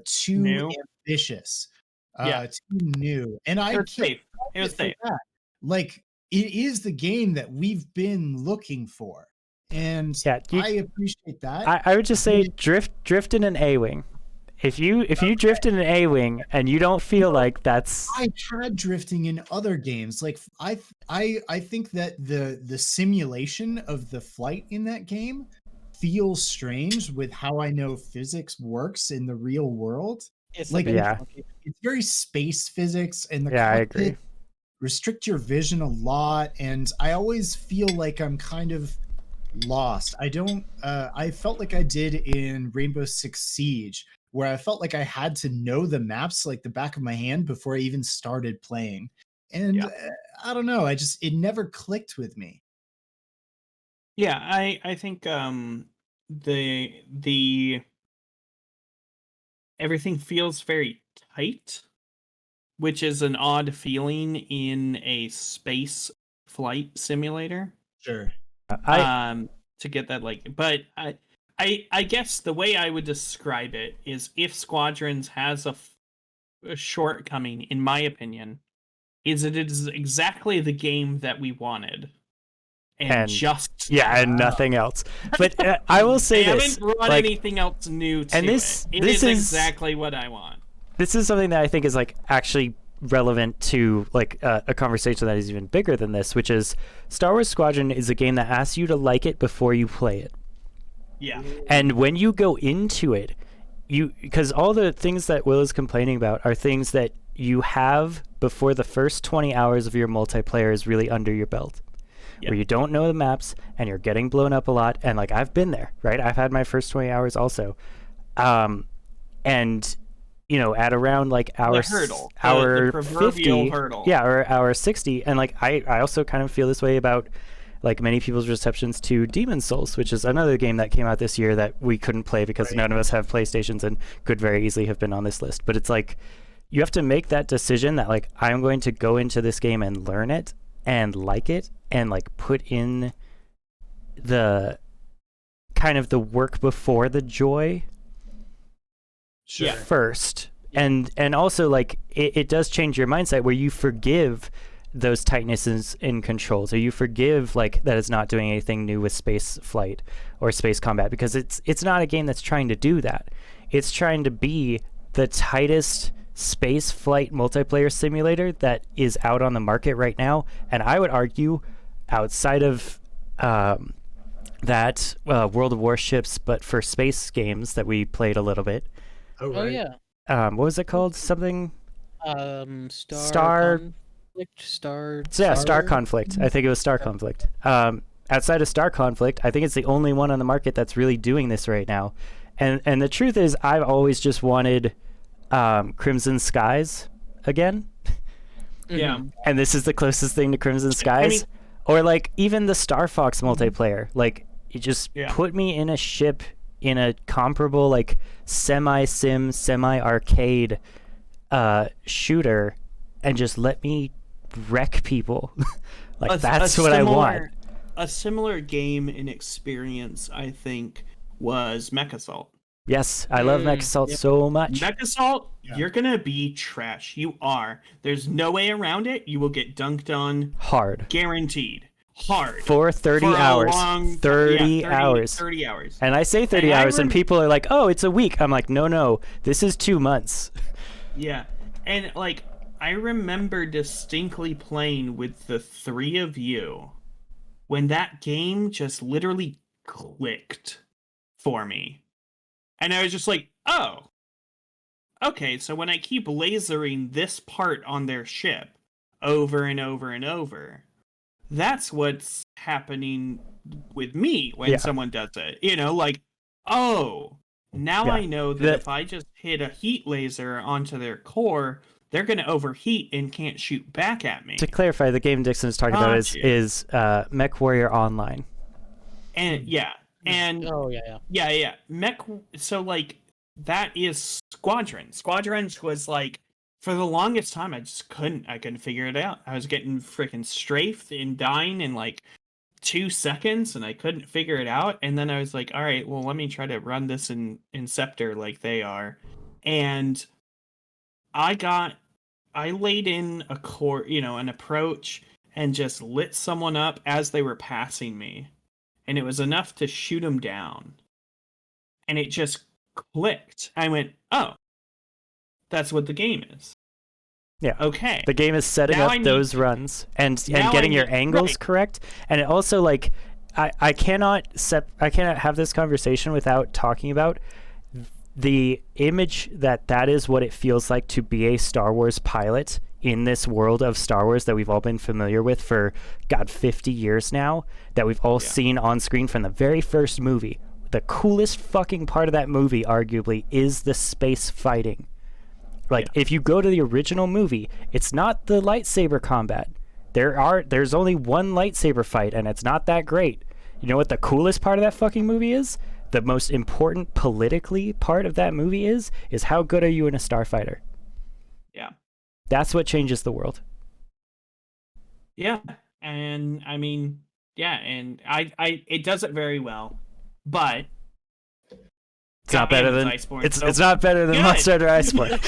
too New? ambitious, Yeah. too new, and I it was can't safe. It was for safe. that. Like, it is the game that we've been looking for, and Yeah, I appreciate that. I would just say drift in an A-wing. If you drift in an A-wing and you don't feel like that's I tried drifting in other games. Like I think that the simulation of the flight in that game feels strange with how I know physics works in the real world. It's Like, Yeah. It's very space physics, and the Yeah, I cockpit agree. restrict your vision a lot, and I always feel like I'm kind of lost. I felt like I did in Rainbow Six Siege, where I felt like I had to know the maps like the back of my hand before I even started playing. And Yeah. I don't know, it never clicked with me. Yeah, I think the everything feels very tight, which is an odd feeling in a space flight simulator. Sure. To get that, like, but I guess the way I would describe it is, if Squadrons has a shortcoming, in my opinion, is that it is exactly the game that we wanted, and just yeah, and nothing else. But I will say they this, haven't brought like, anything else new to and this- it. this It is- is exactly what I want. this is something that I think is like actually relevant to like a conversation that is even bigger than this, which is Star Wars Squadron is a game that asks you to like it before you play it. Yeah, And when you go into it, because all the things that Will is complaining about are things that you have before the first 20 hours of your multiplayer is really under your belt. Yeah. Where you don't know the maps and you're getting blown up a lot. And like, I've been there, right? I've had my first 20 hours also. And you know, at around like hour hurdle, the hour proverbial 50, hurdle. yeah, or hour 60, and like I also kind of feel this way about like many people's receptions to Demon's Souls, which is another game that came out this year that we couldn't play because none of us have PlayStations and could very easily have been on this list. But it's like you have to make that decision that like I'm going to go into this game and learn it and like it and like put in the kind of the work before the joy Sure. Yeah. first. And also like it does change your mindset where you forgive those tightnesses in control. So you forgive like that it's not doing anything new with space flight or space combat, because it's not a game that's trying to do that. It's trying to be the tightest space flight multiplayer simulator that is out on the market right now. And I would argue outside of that World of Warships, but for space games that we played a little bit. Oh, Oh right. yeah. What was it called? Something? Star Conflict. I think it was Star Conflict. Outside of Star Conflict, I think it's the only one on the market that's really doing this right now. And the truth is, I've always just wanted Crimson Skies again. Yeah. And this is the closest thing to Crimson Skies. Or like even the Star Fox multiplayer. Like, you just put me in a ship in a comparable like semi-sim, semi-arcade shooter and just let me wreck people. Like, that's what I want. a similar game and experience, I think, was Mech Assault. Yes, I love Mech Assault so much. Mech Assault, you're gonna be trash. You are. There's no way around it. You will get dunked on. Hard. Guaranteed. Hard. For 30 hours. 30 hours. 30 hours. And I say 30 hours, and people are like, oh, it's a week. I'm like, no, this is 2 months. Yeah. And, like, I remember distinctly playing with the 3 of you when that game just literally clicked for me. And I was just like, oh, okay, so when I keep lasering this part on their ship over and over and over, that's what's happening with me when someone does it. You know, like, oh, now I know that if I just hit a heat laser onto their core, they're going to overheat and can't shoot back at me. To clarify, the game Dixon is talking about is Mech Warrior Online. And Mech. So like that is Squadrons. Squadrons was like for the longest time I couldn't figure it out. I was getting freaking strafed and dying in like 2 seconds, and I couldn't figure it out. And then I was like, all right, well, let me try to run this in Scepter like they are. And I laid in a core, an approach, and just lit someone up as they were passing me. And it was enough to shoot them down. And it just clicked. I went, oh, that's what the game is. Yeah. Okay. The game is setting up those runs and getting your angles correct. And it also, like, I cannot have this conversation without talking about the image that is what it feels like to be a Star Wars pilot in this world of Star Wars that we've all been familiar with for 50 years now, that we've all seen on screen from the very first movie. The coolest fucking part of that movie, arguably, is the space fighting. Like, if you go to the original movie, it's not the lightsaber combat. There's only one lightsaber fight, and it's not that great. You know what the coolest part of that fucking movie is? The most important politically part of that movie is how good are you in a starfighter? Yeah. That's what changes the world. Yeah. And I mean, and I it does it very well, but it's not better than Iceborne. It's not better than Monster Hunter Iceborne.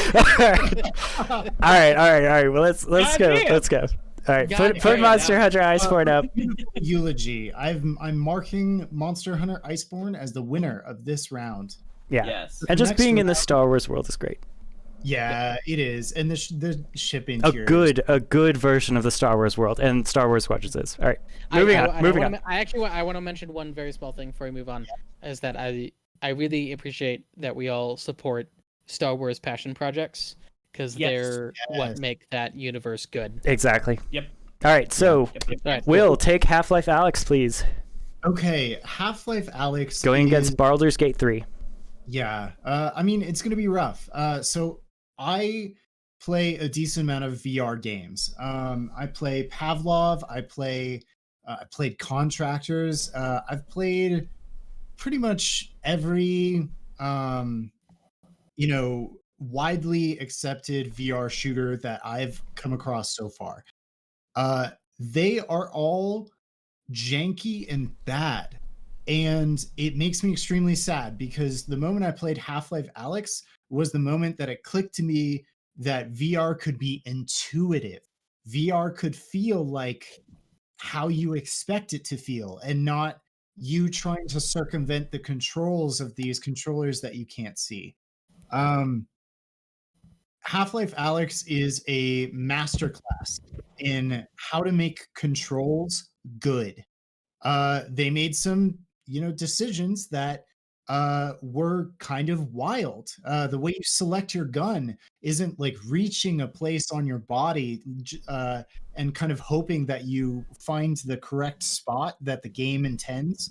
all right. Well, let's go. Let's go. All right, put Monster Hunter Iceborne up. Eulogy. I'm marking Monster Hunter Iceborne as the winner of this round. Yeah. Yes. And just being in the Star Wars world is great. Yeah, it is. And the ship interiors. A good version of the Star Wars world, and Star Wars Squadrons is. All right. Moving on. I want to mention one very small thing before we move on, is that I really appreciate that we all support Star Wars passion projects, because they're what make that universe good. Exactly. Yep. All right, so Will, take Half-Life Alyx, please. Okay, Half-Life Alyx going against Baldur's Gate 3. Yeah, I mean, it's going to be rough. So I play a decent amount of VR games. I play Pavlov. I played Contractors. I've played pretty much every, widely accepted VR shooter that I've come across so far. They are all janky and bad. And it makes me extremely sad, because the moment I played Half-Life Alyx was the moment that it clicked to me that VR could be intuitive. VR could feel like how you expect it to feel, and not you trying to circumvent the controls of these controllers that you can't see. Half-Life Alyx is a masterclass in how to make controls good. They made some decisions that were kind of wild. The way you select your gun isn't like reaching a place on your body and kind of hoping that you find the correct spot that the game intends.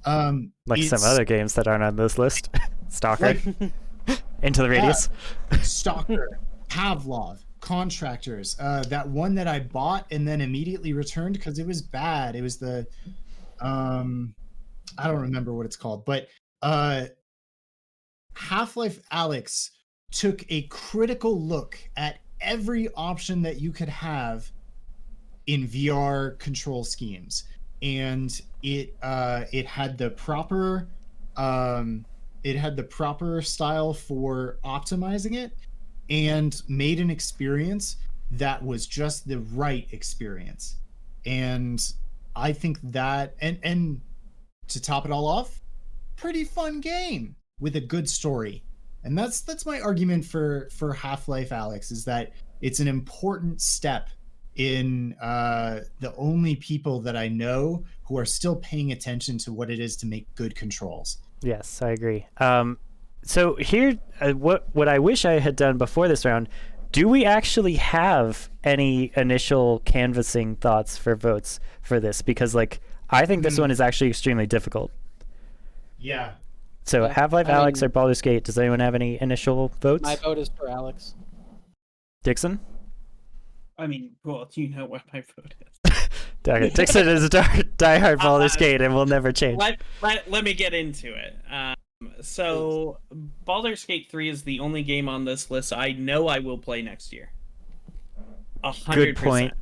Like some other games that aren't on this list. Stalker. Into the Radius. Stalker. Pavlov. Contractors. That one that I bought and then immediately returned because it was bad. It was the I don't remember what it's called, but Half-Life Alyx took a critical look at every option that you could have in VR control schemes. and it had the proper style for optimizing it, and made an experience that was just the right experience. And I think that, and to top it all off, pretty fun game with a good story. And that's my argument for Half-Life Alyx, is that it's an important step in the only people that I know who are still paying attention to what it is to make good controls. Yes, I agree. So here, what I wish I had done before this round, do we actually have any initial canvassing thoughts for votes for this? Because like, I think this one is actually extremely difficult. Yeah. So Yeah, Half-Life I Alyx mean- or Baldur's Gate, does anyone have any initial votes? My vote is for Alex. Dixon? I mean, well, you know what my vote is. Okay, Dixon is a diehard Baldur's Gate and will never change. Let me get into it. So, Baldur's Gate 3 is the only game on this list I know I will play next year. 100%. Good point.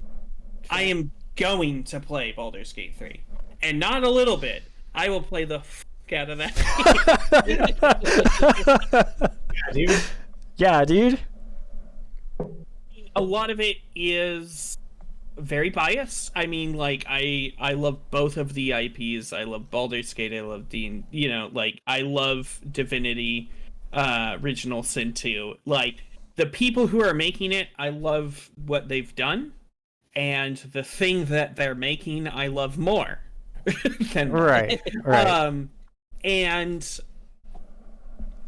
I am going to play Baldur's Gate 3. And not a little bit. I will play the out of that. Yeah, dude. Yeah, dude. A lot of it is very biased. I mean, like, I love both of the IPs. I love Baldur's Gate. I love I love Divinity, Original Sin 2. Like, the people who are making it, I love what they've done, and the thing that they're making, I love more. than Right. And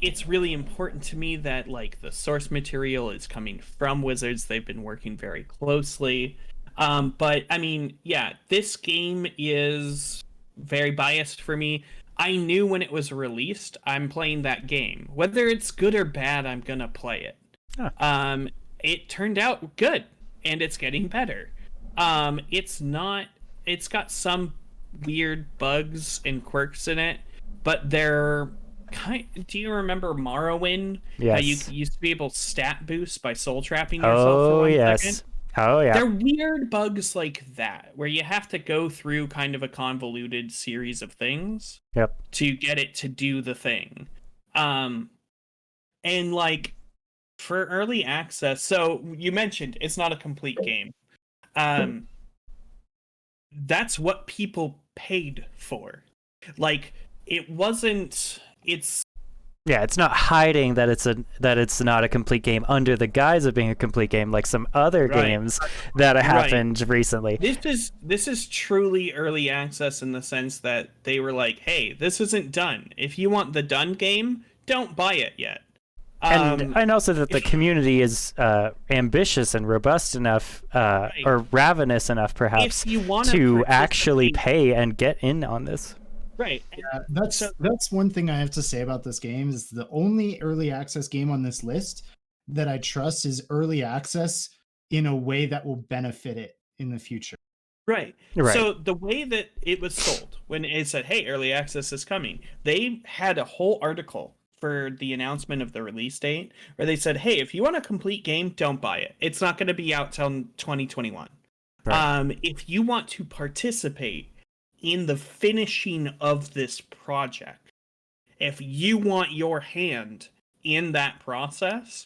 it's really important to me that like the source material is coming from Wizards. They've been working very closely. But I mean, yeah, this game is very biased for me. I knew when it was released, I'm playing that game. Whether it's good or bad, I'm gonna play it. Huh. It turned out good, and it's getting better. It's got some weird bugs and quirks in it, but they're do you remember Morrowind? Yes. How you used to be able to stat boost by soul trapping yourself for 1 yes. second? Oh yeah. They're weird bugs like that, where you have to go through kind of a convoluted series of things Yep. to get it to do the thing. And like for early access, so you mentioned it's not a complete game. That's what people paid for. Like, it wasn't. It's Yeah, it's not hiding that it's not a complete game under the guise of being a complete game, like some other Right. games that happened recently. this is truly early access in the sense that they were like, hey, this isn't done. If you want the done game, don't buy it yet. And also that the community is ambitious and robust enough, Right. or ravenous enough, perhaps, if you want to actually pay and get in on this. right. That's one thing I have to say about this game is the only early access game on this list that I trust is early access in a way that will benefit it in the future. Right. Right. So the way that it was sold, when it said, hey, early access is coming, they had a whole article for the announcement of the release date where they said, hey, if you want a complete game, don't buy it. It's not going to be out till 2021. Right. If you want to participate in the finishing of this project, if you want your hand in that process,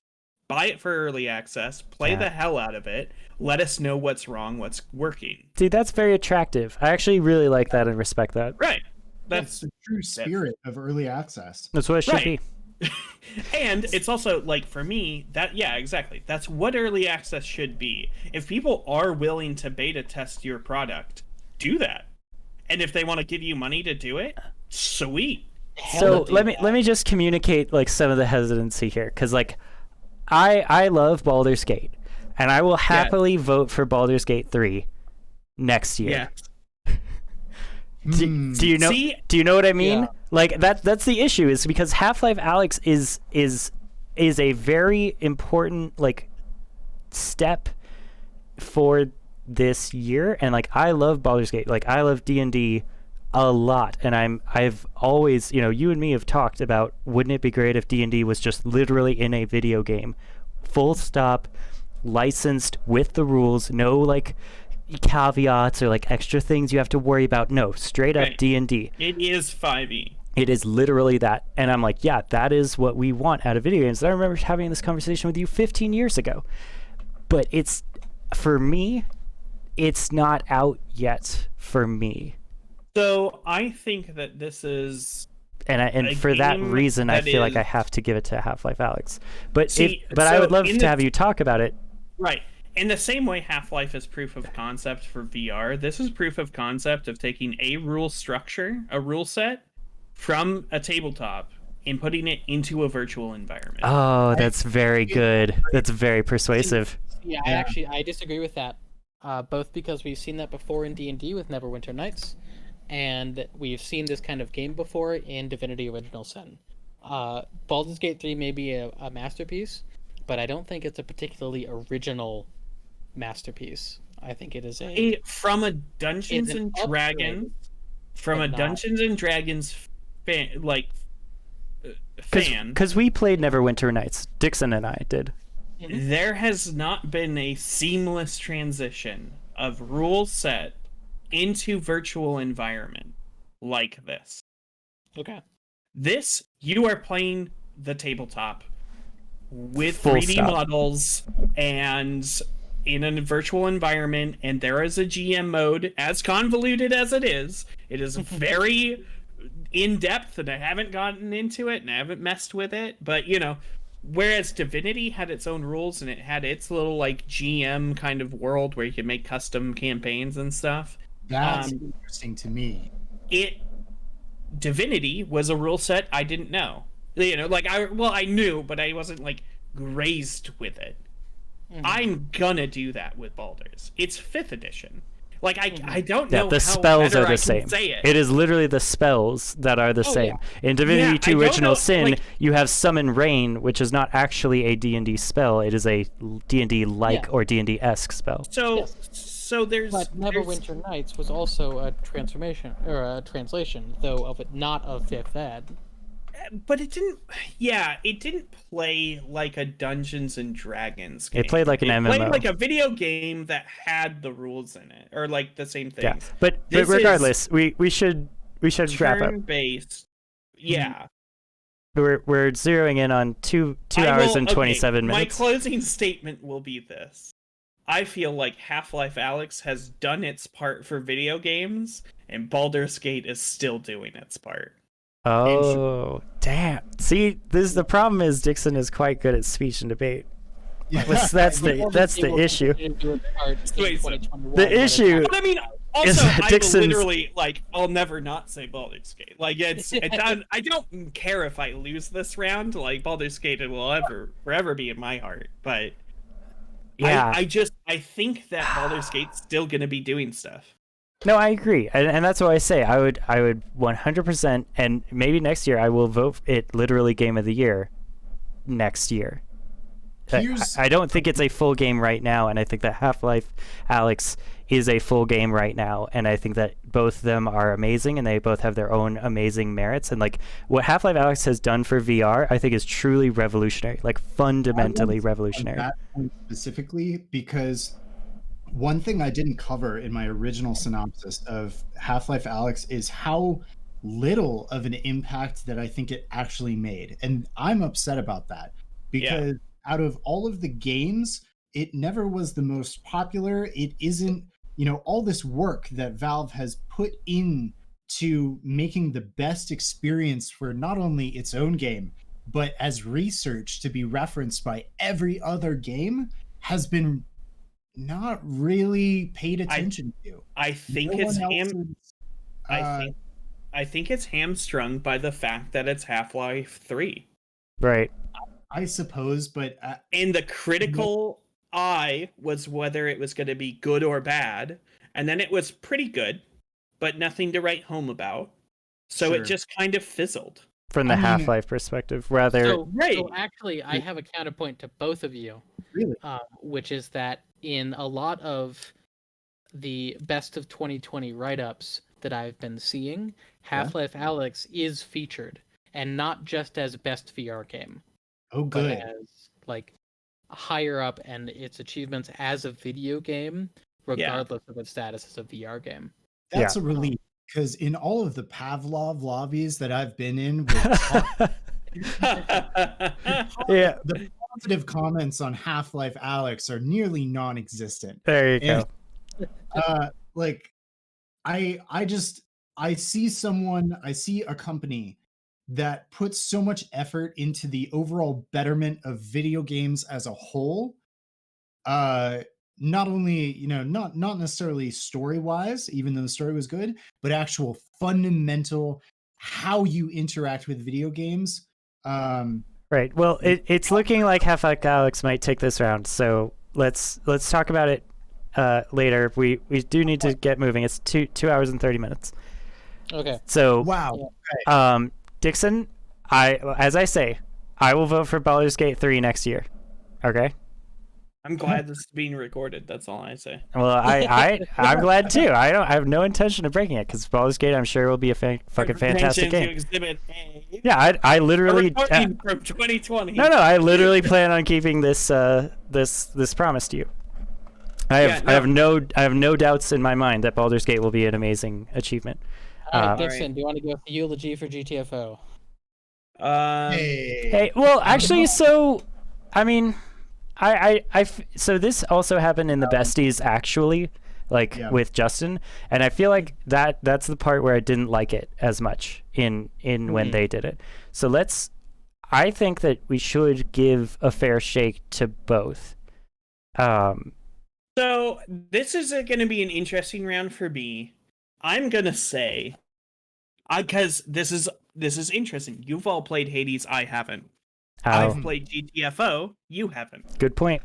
buy it for early access, play Yeah. the hell out of it, let us know what's wrong, what's working. See, that's very attractive. I actually really like that and respect that. Right. That's the true spirit of early access. That's what it should Right. be. And it's also like for me that yeah, exactly. That's what early access should be. If people are willing to beta test your product, do that. And if they want to give you money to do it, sweet. So let me just communicate like some of the hesitancy here, because like I love Baldur's Gate, and I will happily vote for Baldur's Gate 3 next year. Yeah. Do you know? See? Do you know what I mean? Yeah. Like that's the issue, is because Half-Life Alyx is a very important like step for this year, and like I love Baldur's Gate, like I love D&D a lot, and I've always, you and me have talked about, wouldn't it be great if D&D was just literally in a video game, full stop, licensed with the rules, no like caveats or like extra things you have to worry about. No, straight up Right. D&D. It is 5e. It is literally that. And I'm like, yeah, that is what we want out of video games. I remember having this conversation with you 15 years ago. But it's, for me, it's not out yet for me. So I think that this is And a for that game reason, I that feel like I is- have to give it to Half-Life Alyx. But See, but I so would love in to the- have you talk about it. right. In the same way Half-Life is proof of concept for VR, this is proof of concept of taking a rule structure, a rule set, from a tabletop and putting it into a virtual environment. Oh, that's very good. That's very persuasive. Yeah, I disagree with that. Both because we've seen that before in D&D with Neverwinter Nights, and we've seen this kind of game before in Divinity Original Sin. Baldur's Gate 3 may be a masterpiece, but I don't think it's a particularly original masterpiece. I think it is From a Dungeons It's an and upgrade, Dragons, from a but not- Dungeons and Dragons fan, fan, Because we played Neverwinter Nights. Dixon and I did. there has not been a seamless transition of rule set into virtual environment like this. Okay. This, you are playing the tabletop with Full 3D stop. models and in a virtual environment, and there is a GM mode, as convoluted as it is. It is very in-depth, and I haven't gotten into it, and I haven't messed with it, but, you know, whereas Divinity had its own rules, and it had its little, like, GM kind of world where you could make custom campaigns and stuff, That's interesting to me. Divinity was a rule set I didn't know. You know, like I knew, but I wasn't like grazed with it. I'm gonna do that with Baldur's. It's 5th edition. Like I don't Yeah, know the how spells better are I the can same. say it. It is literally the spells that are the same. In Divinity Yeah, I 2 don't Original know, Sin, like- you have Summon Rain, which is not actually a D&D spell. It is a D&D-like Yeah. or D&D-esque spell. So Yes. so there's But Neverwinter Nights was also a transformation or a translation, though of it not of 5th Ed. but it didn't. Yeah, it didn't play like a Dungeons and Dragons game. It played like an It played MMO. like a video game that had the rules in it, or like the same things. Yeah, but This regardless, we should wrap up. Turn-based. Yeah. We're zeroing in on two I hours will- and okay, 27 minutes. My closing statement will be this. I feel like Half-Life Alyx has done its part for video games, and Baldur's Gate is still doing its part. Oh, damn! See, the problem is Dixon is quite good at speech and debate. That's the issue. Wait, so- The issue- But I mean, Is also, that I Dixon's- literally, like, I'll never not say Baldur's Gate. Like, I don't care if I lose this round. Like, Baldur's Gate will forever be in my heart. But Yeah. I think that Baldur's Gate's still gonna be doing stuff. No, I agree, and that's what I say. I would 100%, and maybe next year I will vote it literally Game of the Year. Next year, I don't think it's a full game right now, and I think that Half-Life Alyx is a full game right now, and I think that both of them are amazing, and they both have their own amazing merits. And like what Half-Life Alyx has done for VR, I think is truly revolutionary, like fundamentally revolutionary. On that point specifically, because one thing I didn't cover in my original synopsis of Half-Life Alyx is how little of an impact that I think it actually made. And I'm upset about that because out of all of the games, it never was the most popular. It isn't, all this work that Valve has put in to making the best experience for not only its own game, but as research to be referenced by every other game has been not really paid attention to. I think No it's one else's, I think it's hamstrung by the fact that it's Half-Life 3. Right. I suppose, but And the critical eye was whether it was going to be good or bad, and then it was pretty good, but nothing to write home about. So Sure. it just kind of fizzled. From the I mean, Half-Life perspective, rather. So Right. actually, I have a counterpoint to both of you, really, which is that in a lot of the best of 2020 write-ups that I've been seeing, Half-Life Alyx is featured, and not just as best VR game, oh but good. as like higher up and its achievements as a video game regardless of its status as a VR game. That's a relief, because in all of the Pavlov lobbies that I've been in with Yeah, the positive comments on Half-Life Alyx are nearly non-existent. there you go. Like I see a company that puts so much effort into the overall betterment of video games as a whole. Not only, not necessarily story-wise, even though the story was good, but actual fundamental how you interact with video games. Right. Well, it's looking like Half-Life Alyx might take this round, so let's talk about it later. We do need to get moving. It's 2 hours and 30 minutes. Okay. So Wow. Dixon, as I say, I will vote for Baldur's Gate 3 next year. Okay. I'm glad this is being recorded. That's all I say. Well, I'm glad too. I have no intention of breaking it because Baldur's Gate, I'm sure, will be a fucking fantastic game. Exhibit A. Yeah, I literally from 2020. No, I literally plan on keeping this this promise to you. I have no doubts in my mind that Baldur's Gate will be an amazing achievement. All right, Dixon, do you want to go with the eulogy for GTFO? Hey, well, actually, so I mean. So this also happened in the besties actually, with Justin, and I feel like that's the part where I didn't like it as much in when they did it. So I think that we should give a fair shake to both. So this is going to be an interesting round for me. I'm gonna say, because this is interesting. You've all played Hades, I haven't. I've played GTFO, you haven't. Good point.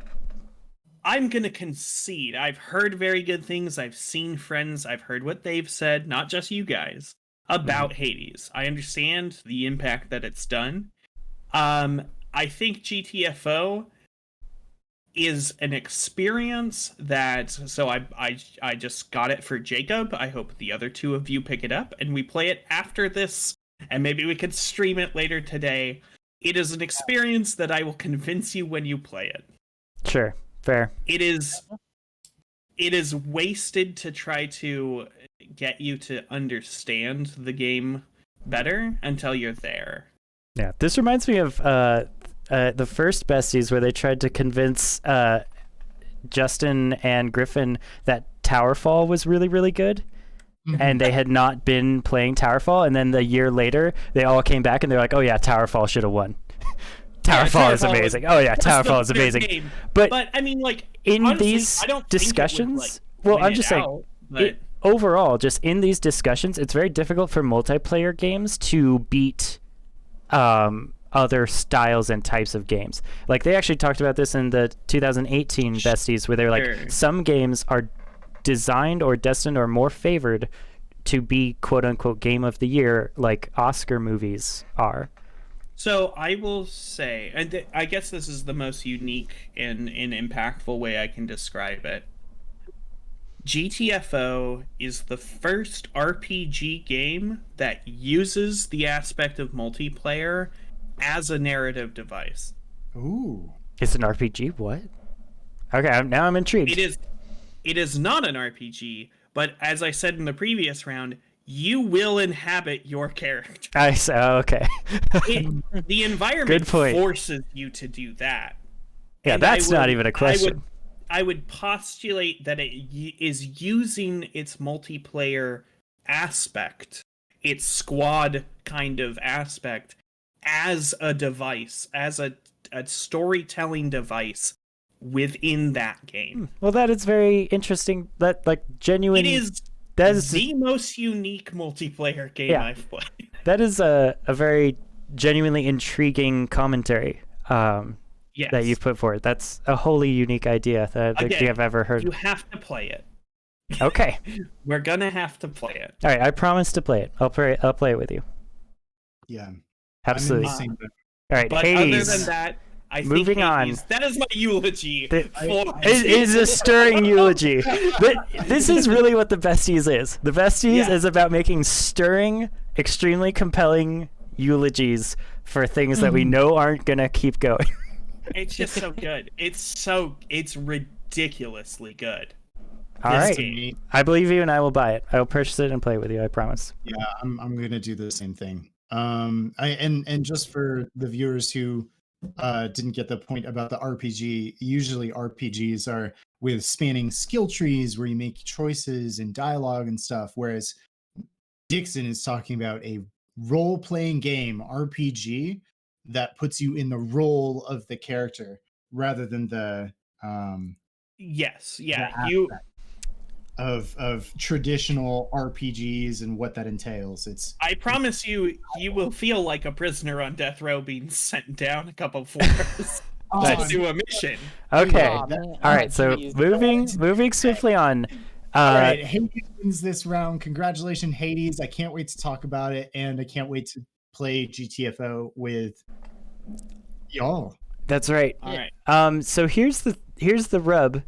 I'm going to concede. I've heard very good things. I've seen friends. I've heard what they've said, not just you guys, about Hades. I understand the impact that it's done. I think GTFO is an experience that... So I just got it for Jacob. I hope the other two of you pick it up, and we play it after this, and maybe we could stream it later today. It is an experience that I will convince you when you play it. Sure, fair. It is wasted to try to get you to understand the game better until you're there. Yeah, this reminds me of the first Besties where they tried to convince Justin and Griffin that Towerfall was really, really good. And they had not been playing Towerfall, and then the year later, they all came back and they're like, "Oh yeah, Towerfall should have won. Towerfall is amazing. Oh yeah, Towerfall is amazing." Game. But I mean, in honestly, these I don't discussions, think it would, I'm just saying, overall, just in these discussions, it's very difficult for multiplayer games to beat other styles and types of games. Like they actually talked about this in the 2018 Besties, where they're like, some games are designed or destined or more favored to be quote unquote game of the year, like Oscar movies are. So I will say, and I guess this is the most unique and impactful way I can describe it. GTFO is the first RPG game that uses the aspect of multiplayer as a narrative device. Ooh. It's an RPG? What? Okay, now I'm intrigued. It is not an RPG, but as I said in the previous round, you will inhabit your character. Okay. The environment forces you to do that. Yeah, and that's not even a question. I would postulate that it is using its multiplayer aspect, its squad kind of aspect, as a device, as a storytelling device within that game. Well, that is very interesting. That genuine. That is the most unique multiplayer game I've played. That is a very genuinely intriguing commentary that you've put forward. That's a wholly unique idea that I don't think I've ever heard. You have to play it. Okay. We're gonna have to play it. All right, I promise to play it. I'll play it with you. Yeah. Absolutely. All right, but Hades. Other than that, Moving Hades, on. That is my eulogy. It is a stirring eulogy. This is really what the Besties is. The Besties is about making stirring, extremely compelling eulogies for things that we know aren't going to keep going. It's just so good. It's ridiculously good. All Yes, right. to me. I believe you, and I will buy it. I will purchase it and play it with you. I promise. Yeah, I'm gonna do the same thing. And just for the viewers who didn't get the point about the RPG, usually RPGs are with spanning skill trees where you make choices and dialogue and stuff, whereas Dixon is talking about a role-playing game RPG that puts you in the role of the character rather than the Yes, the yeah. aspect of traditional RPGs and what that entails. I promise you, you will feel like a prisoner on death row being sent down a couple floors to do a mission. Okay. Aw, All man. right. So Jeez. moving swiftly on. All right, Hades wins this round. Congratulations, Hades. I can't wait to talk about it, and I can't wait to play GTFO with y'all. That's right. All right. So here's the rub.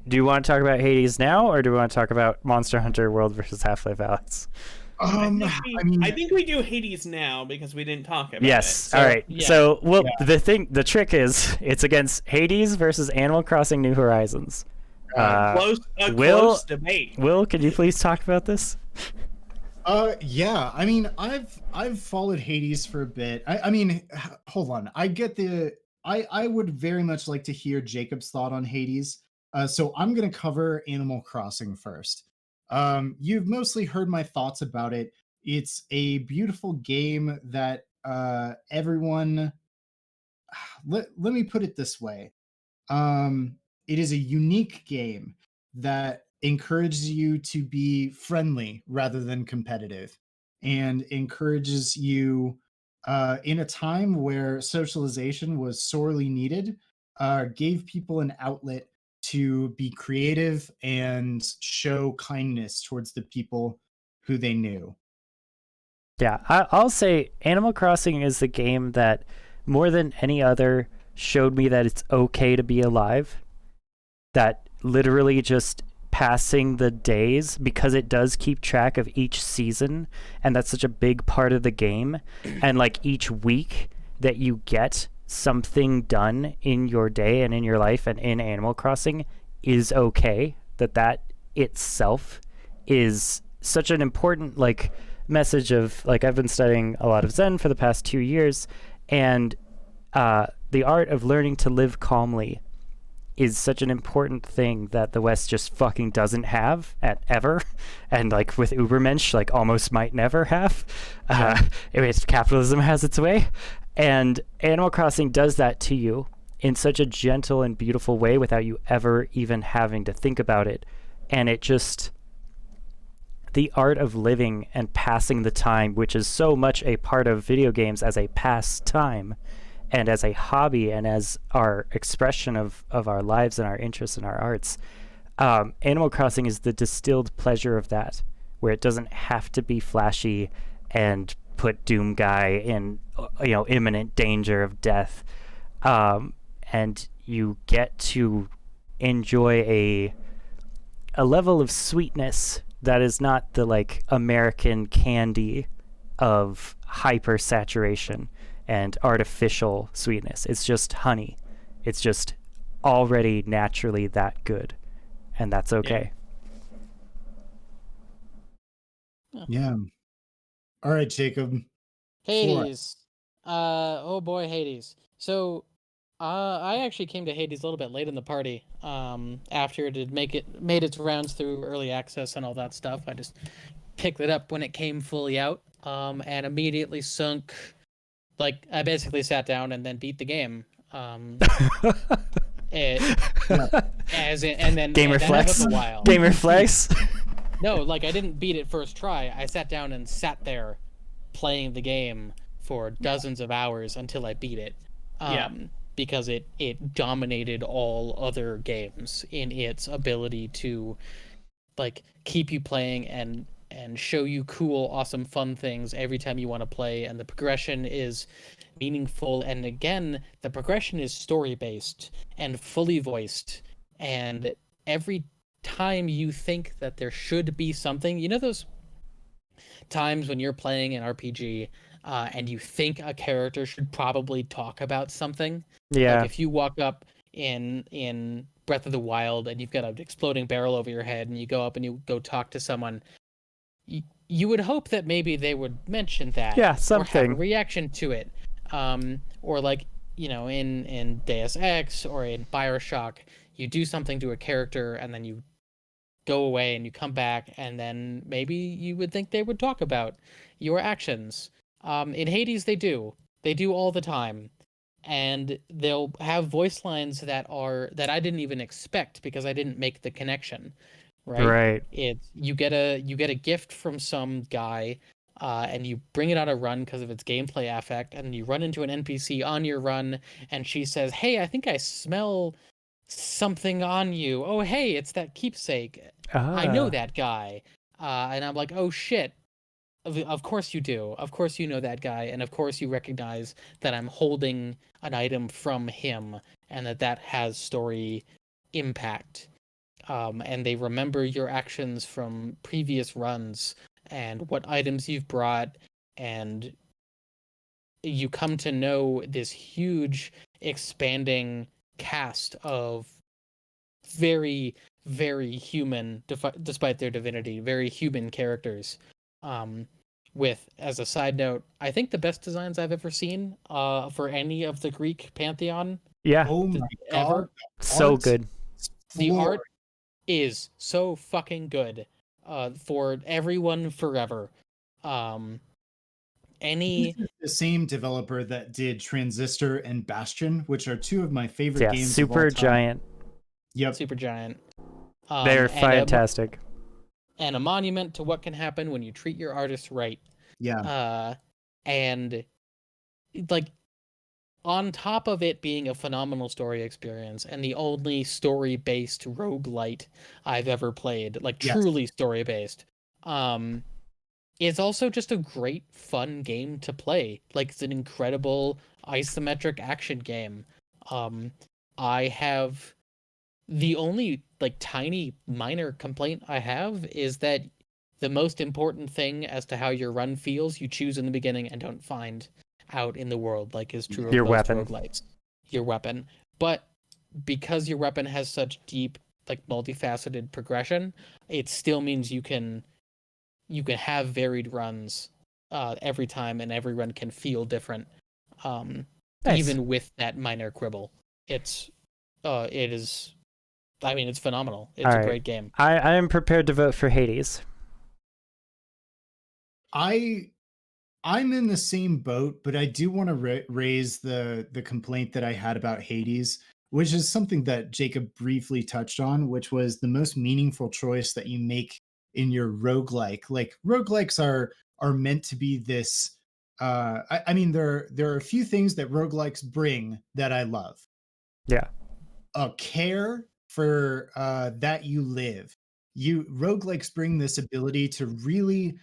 Do you want to talk about Hades now, or do we want to talk about Monster Hunter World versus Half-Life Alyx? I think we do Hades now because we didn't talk about it. Yes. So, All right. yeah. So, well, Yeah. the trick is it's against Hades versus Animal Crossing New Horizons. close debate. Will, can you please talk about this? Yeah. I mean, I've followed Hades for a bit. I mean, hold on. I get the. I would very much like to hear Jacob's thought on Hades. So I'm gonna cover Animal Crossing first. You've mostly heard my thoughts about it. It's a beautiful game that everyone. Let me put it this way. It is a unique game that encourages you to be friendly rather than competitive, and encourages you in a time where socialization was sorely needed, gave people an outlet to be creative and show kindness towards the people who they knew. Yeah, I'll say Animal Crossing is the game that more than any other showed me that it's okay to be alive. That literally just passing the days, because it does keep track of each season, and that's such a big part of the game. And like each week that you get something done in your day and in your life and in Animal Crossing is okay. That itself is such an important like message of like I've been studying a lot of Zen for the past 2 years, and the art of learning to live calmly is such an important thing that the West just fucking doesn't have ever, and like with Ubermensch, like almost might never have. If capitalism has its way, and Animal Crossing does that to you in such a gentle and beautiful way without you ever even having to think about it, and it just the art of living and passing the time, which is so much a part of video games as a pastime and as a hobby and as our expression of our lives and our interests and our arts. Animal Crossing is the distilled pleasure of that, where it doesn't have to be flashy and put Doom Guy in imminent danger of death, and you get to enjoy a level of sweetness that is not the like American candy of hyper saturation and artificial sweetness. It's just honey. It's just already naturally that good, and that's okay. Yeah. All right, Jacob. Hades. Oh boy, Hades. So, I actually came to Hades a little bit late in the party. After it had made its rounds through early access and all that stuff, I just picked it up when it came fully out. And immediately sunk. Like I basically sat down and then beat the game. Gamer flex. Took a while. Gamer flex. No, like I didn't beat it first try. I sat down and sat there playing the game for dozens of hours until I beat it. Because it dominated all other games in its ability to like keep you playing and show you cool, awesome, fun things every time you want to play, and the progression is meaningful, and again, the progression is story-based and fully voiced, and every time you think that there should be something, you know those times when you're playing an RPG and you think a character should probably talk about something? Yeah. Like if you walk up in Breath of the Wild, and you've got an exploding barrel over your head, and you go up and you go talk to someone, you would hope that maybe they would mention that, Yeah, or have a something. reaction to it, or like, you know, in Deus Ex or in Bioshock, you do something to a character and then you go away and you come back, and then maybe you would think they would talk about your actions. In Hades, they do all the time, and they'll have voice lines that I didn't even expect because I didn't make the connection. Right? Right. It's you get a gift from some guy, and you bring it on a run because of its gameplay affect, and you run into an NPC on your run, and she says, "Hey, I think I smell something on you. Oh, hey, it's that keepsake. I know that guy." And I'm like, "Oh shit. Of course you do. Of course you know that guy, and of course you recognize that I'm holding an item from him, and that has story impact." And they remember your actions from previous runs and what items you've brought, and you come to know this huge expanding cast of very, very human, despite their divinity, very human characters. With, as a side note, I think the best designs I've ever seen for any of the Greek pantheon. Yeah. Oh my ever. god. So Art good. The floored. art is so fucking good for everyone forever. Any This is the same developer that did Transistor and Bastion, which are two of my favorite Yeah, games of all Super time. Giant. Yep. Supergiant. They're And fantastic. and a monument to what can happen when you treat your artists right. Yeah. And like, on top of it being a phenomenal story experience and the only story-based roguelite I've ever played, like Yes. truly story-based, it's also just a great, fun game to play. Like, it's an incredible isometric action game. I have the only like tiny minor complaint I have is that the most important thing as to how your run feels, you choose in the beginning and don't find out in the world, like is true of Your most weapon. roguelites. Your weapon. But because your weapon has such deep, like multifaceted progression, it still means you can have varied runs every time, and every run can feel different. Nice. Even with that minor quibble. It is, I mean, it's phenomenal. It's All a right. great game. I am prepared to vote for Hades. I'm in the same boat, but I do want to raise the complaint that I had about Hades, which is something that Jacob briefly touched on, which was the most meaningful choice that you make in your roguelike. Like, roguelikes are meant to be this. I mean, there are a few things that roguelikes bring that I love. Yeah. A care for that you live. Roguelikes bring this ability to really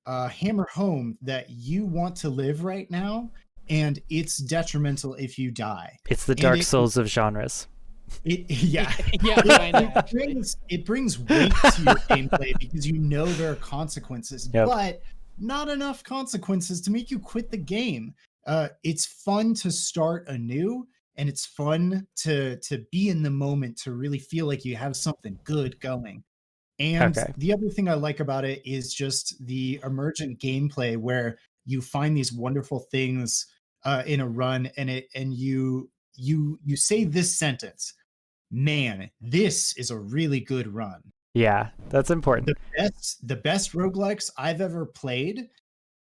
hammer home that you want to live right now, and it's detrimental if you die. It's the And Dark Souls of genres. Yeah. Yeah, kinda, actually. It brings weight to your gameplay because you know there are consequences, Yep. but not enough consequences to make you quit the game. It's fun to start anew, and it's fun to be in the moment, to really feel like you have something good going. And Okay. the other thing I like about it is just the emergent gameplay where you find these wonderful things in a run, and you say this sentence, "Man, this is a really good run." Yeah, that's important. The best roguelikes I've ever played,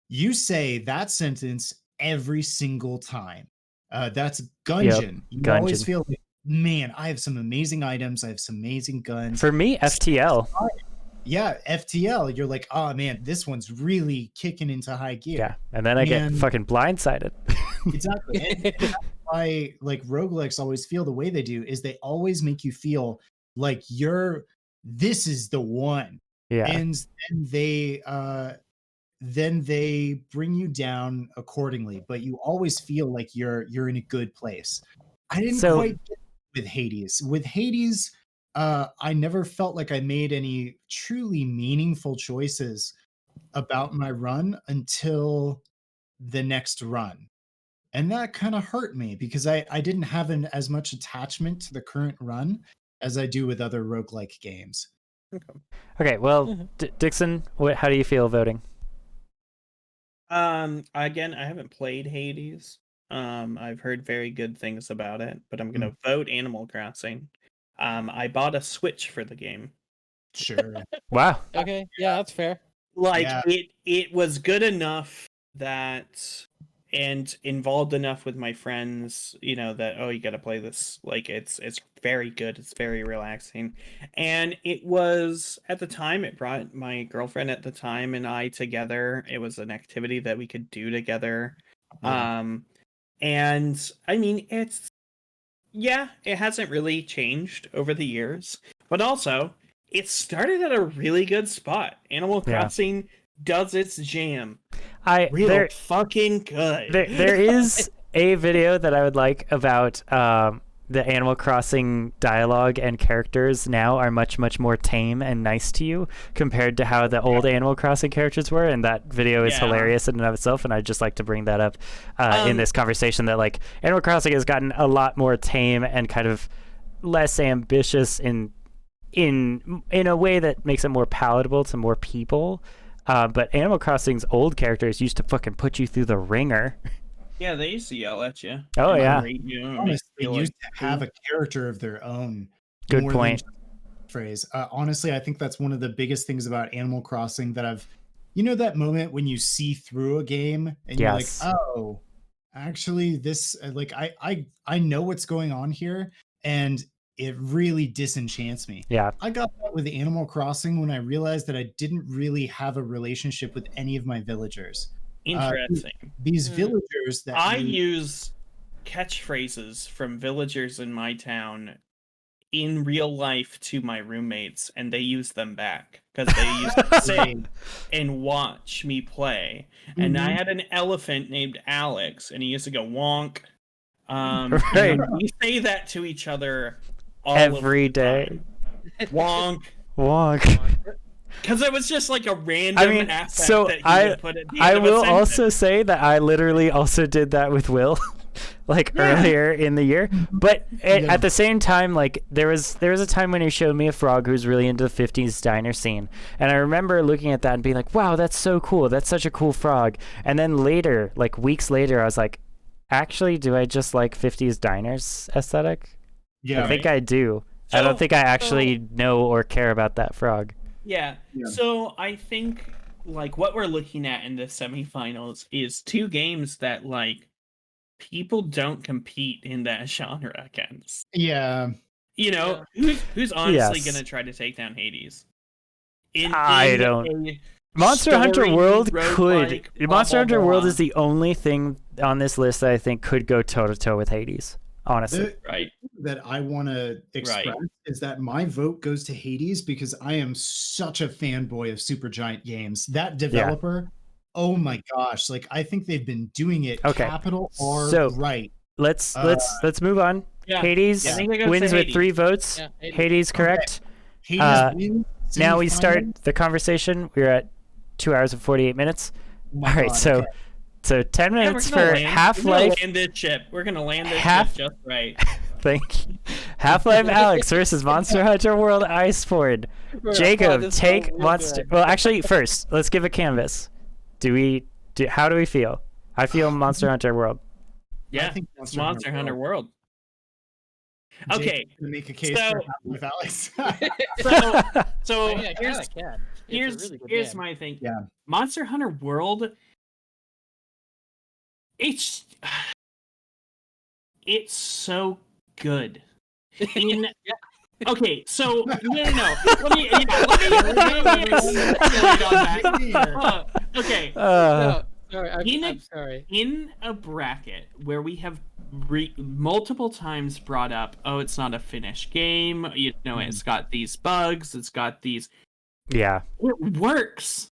you say that sentence every single time. That's Gungeon. You always Gungeon. feel like, man, I have some amazing items. I have some amazing guns. For me, FTL. Yeah, FTL. You're like, oh man, this one's really kicking into high gear. Yeah, and then I get fucking blindsided. Exactly. And that's why like roguelikes always feel the way they do, is they always make you feel like this is the one. Yeah. And then they bring you down accordingly, but you always feel like you're in a good place. I didn't quite get with Hades. With Hades, I never felt like I made any truly meaningful choices about my run until the next run. And that kind of hurt me because I didn't have as much attachment to the current run as I do with other roguelike games. Okay, well, Dixon, how do you feel voting? Again, I haven't played Hades. I've heard very good things about it, but I'm gonna vote Animal Crossing. I bought a Switch for the game. Sure. Wow. Okay, yeah, that's fair. Like Yeah. it was good enough that and involved enough with my friends, that you got to play this. Like it's very good. It's very relaxing. And it was at the time it brought my girlfriend at the time and I together. It was an activity that we could do together. Yeah. And I mean it hasn't really changed over the years, but also it started at a really good spot. Animal Crossing does its jam. Real fucking good. There is a video that I would like about the Animal Crossing dialogue and characters now are much, much more tame and nice to you compared to how the old Animal Crossing characters were. And that video is hilarious in and of itself. And I'd just like to bring that up in this conversation that like Animal Crossing has gotten a lot more tame and kind of less ambitious in a way that makes it more palatable to more people. But Animal Crossing's old characters used to fucking put you through the ringer. Yeah, they used to yell at you. Oh, yeah. Honestly, they used to have a character of their own. Good more point. than just phrase. Honestly, I think that's one of the biggest things about Animal Crossing that that moment when you see through a game and you're like, oh, actually this, like, I know what's going on here. And it really disenchants me. Yeah. I got that with Animal Crossing when I realized that I didn't really have a relationship with any of my villagers. Interesting. These villagers that I use catchphrases from villagers in my town in real life to my roommates, and they use them back because they used to sit and watch me play. And I had an elephant named Alex, and he used to go wonk. Right. We say that to each other every day. Wonk. Wonk. Because it was just like a random aspect so that he would put at the I end of a will sentence. also say that I literally also did that with Will, like earlier in the year. But at the same time, like there was a time when he showed me a frog who was really into the 50s diner scene, and I remember looking at that and being like, "Wow, that's so cool! That's such a cool frog." And then later, like weeks later, I was like, "Actually, do I just like 50s diners aesthetic? Yeah, I think I do. I don't think I actually know or care about that frog." Yeah. So I think like what we're looking at in the semifinals is two games that like people don't compete in that genre against. Yeah. Who's honestly gonna try to take down Hades? I don't. Monster Hunter World could. Monster Hunter World is the only thing on this list that I think could go toe to toe with Hades. Honestly, that I want to express is that my vote goes to Hades because I am such a fanboy of Supergiant Games. That developer, oh my gosh, like I think they've been doing it capital R right. Let's move on. Yeah. Hades wins with 3 votes. Yeah, Hades correct. Okay. Hades wins. Now we start the conversation. We're at 2 hours and 48 minutes. All right, so 10 minutes for Half-Life. We're gonna land this ship just right. Thank you. Half-Life Alex versus Monster Hunter World Iceborne. Jacob, take Monster. Well, actually, first let's give a canvas. How do we feel? I feel Monster Hunter World. Yeah, I think Monster Hunter World. Okay, to make a case for Half-Life Alex. so I mean, here's my thing. Yeah, Monster Hunter World. It's so good. Okay, so no. Let me escalate on that. Okay. I'm sorry. In a bracket where we have multiple times brought up, it's not a finished game. It's got these bugs. It's got these. Yeah. It works.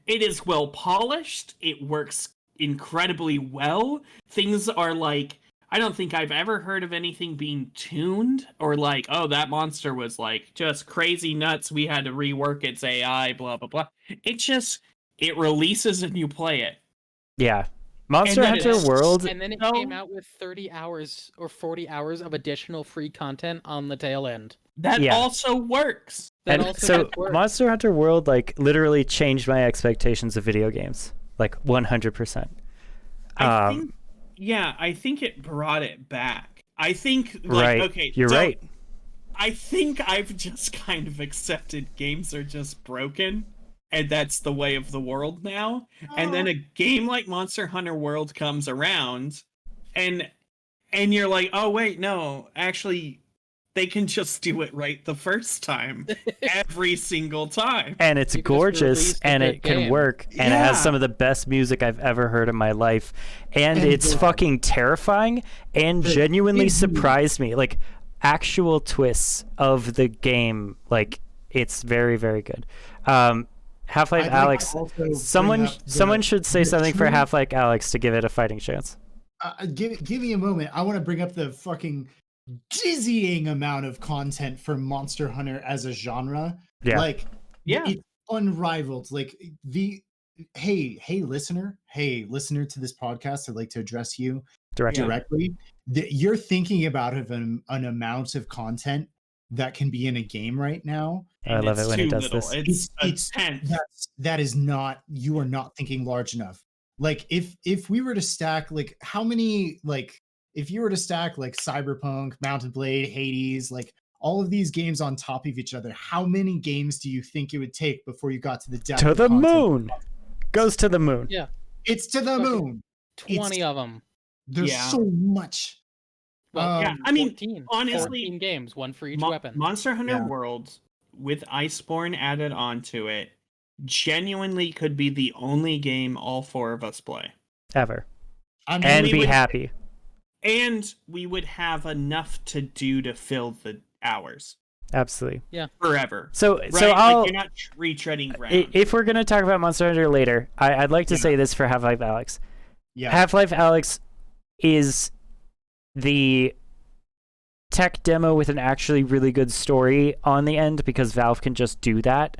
It is well polished. It works incredibly well. Things are like, I don't think I've ever heard of anything being tuned or like, oh, that monster was like just crazy nuts, we had to rework its AI, blah blah blah. It releases and you play it. Yeah. Monster then Hunter it's- World. And then it No. came out with 30 hours or 40 hours of additional free content on the tail end. That Yeah. also works. That And also so did work. Monster Hunter World like literally changed my expectations of video games, like 100%. I think it brought it back. I think like Right. okay, You're so right. I think I've just kind of accepted games are just broken, and that's the way of the world now. And then a game like Monster Hunter World comes around, and you're like, oh wait, no, actually, they can just do it right the first time, every single time. And it's You can just gorgeous, release a and good it can game. work, and it has Yeah. some of the best music I've ever heard in my life, and And it's the- fucking terrifying and the genuinely indie- surprised me. Like actual twists of the game, like it's very, very good. Half-Life I'd like to Alex. also bring Someone up the- someone should say the something for true- Half-Life Alex to give it a fighting chance. Give me a moment. I want to bring up the fucking dizzying amount of content for Monster Hunter as a genre. Yeah. Like, Yeah. it's unrivaled. Like hey listener to this podcast, I'd like to address you Directly. directly. You're thinking about an amount of content that can be in a game right now. I love it it's when he too does little. this. It's It's- a tenth. That is not, you are not thinking large enough. Like if we were to stack like how many, like if you were to stack like Cyberpunk, Mountain Blade, Hades, like all of these games on top of each other, how many games do you think it would take before you got to the depth To of the content? moon. Goes to the moon. Yeah. It's to the Fucking moon. 20 of them. There's Yeah. so much. Well, Yeah, I mean, 14, honestly, 14 games, one for each Mo- weapon. Monster Hunter Yeah. World with Iceborne added onto it genuinely could be the only game all four of us play. Ever. I mean, And we be would- happy. And we would have enough to do to fill the hours Absolutely. forever. So Right? so I'll Like you're not retreading ground. if we're gonna talk about Monster Hunter later, I'd like to Yeah. say this for Half-Life Alex. yeah. Half-Life Alex is the tech demo with an actually really good story on the end because Valve can just do that.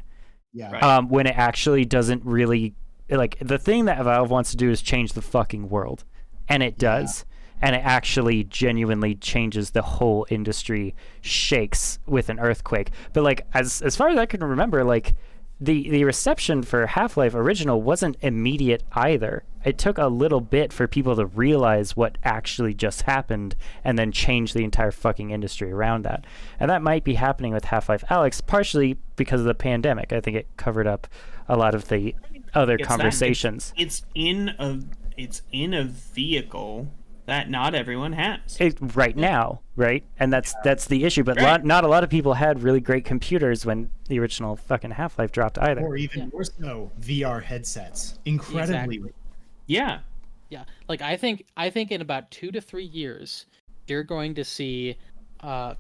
Yeah. Right. When it actually doesn't really like the thing that Valve wants to do is change the fucking world, and it Yeah. does. And it actually genuinely changes the whole industry, shakes with an earthquake. But like as far as I can remember, like the reception for Half-Life Original wasn't immediate either. It took a little bit for people to realize what actually just happened and then change the entire fucking industry around that. And that might be happening with Half-Life Alex, partially because of the pandemic. I think it covered up a lot of the other It's that- conversations. It's in a vehicle that not everyone has. Right now, right? And that's the issue. But Right. not a lot of people had really great computers when the original fucking Half-Life dropped either. Or even more so, VR headsets. Incredibly. Exactly. Yeah. Yeah, like I think in about 2 to 3 years, you're going to see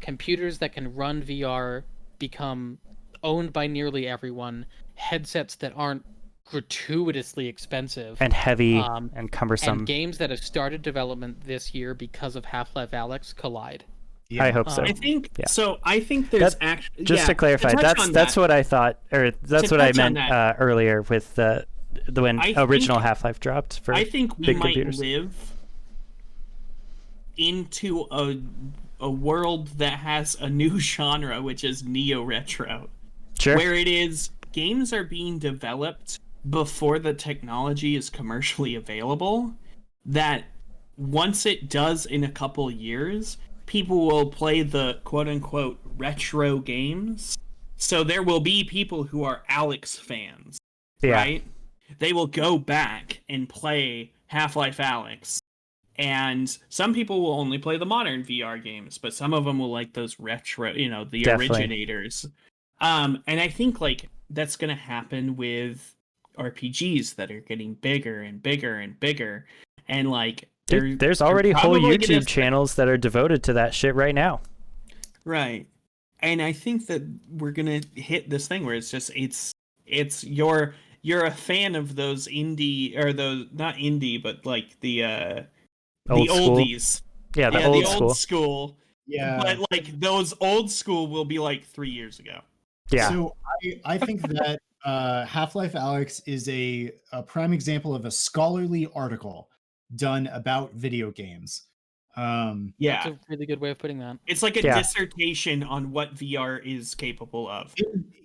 computers that can run VR become owned by nearly everyone. Headsets that aren't gratuitously expensive, And heavy and and cumbersome. games that have started development this year because of Half-Life Alex collide. Yeah. I hope so. I think Yeah. so. I think there's That- actually Just to clarify, that's what I thought, or that's To what I touch on meant that. earlier with the when I original think- Half-Life dropped for I think we big might computers. live into a world that has a new genre, which is neo retro, Sure. where it is games are being developed before the technology is commercially available. That once it does in a couple years, people will play the quote unquote retro games. So there will be people who are Alex fans, Yeah. right? They will go back and play Half-Life Alex. And some people will only play the modern VR games, but some of them will like those retro, the Definitely. originators. And I think like that's going to happen with RPGs that are getting bigger and bigger and bigger. And like There's already whole probably gonna YouTube channels that are devoted to that shit right now. Right. And I think that we're gonna hit this thing where it's just it's you're a fan of those indie, or those not indie but like the Old school. oldies. Yeah, the Yeah, old the school. old school. Yeah. But like those old school will be like 3 years ago. Yeah. So I think that Half-Life Alex is a prime example of a scholarly article done about video games. Yeah, That's a really good way of putting that. it's like a Yeah. dissertation on what VR is capable of.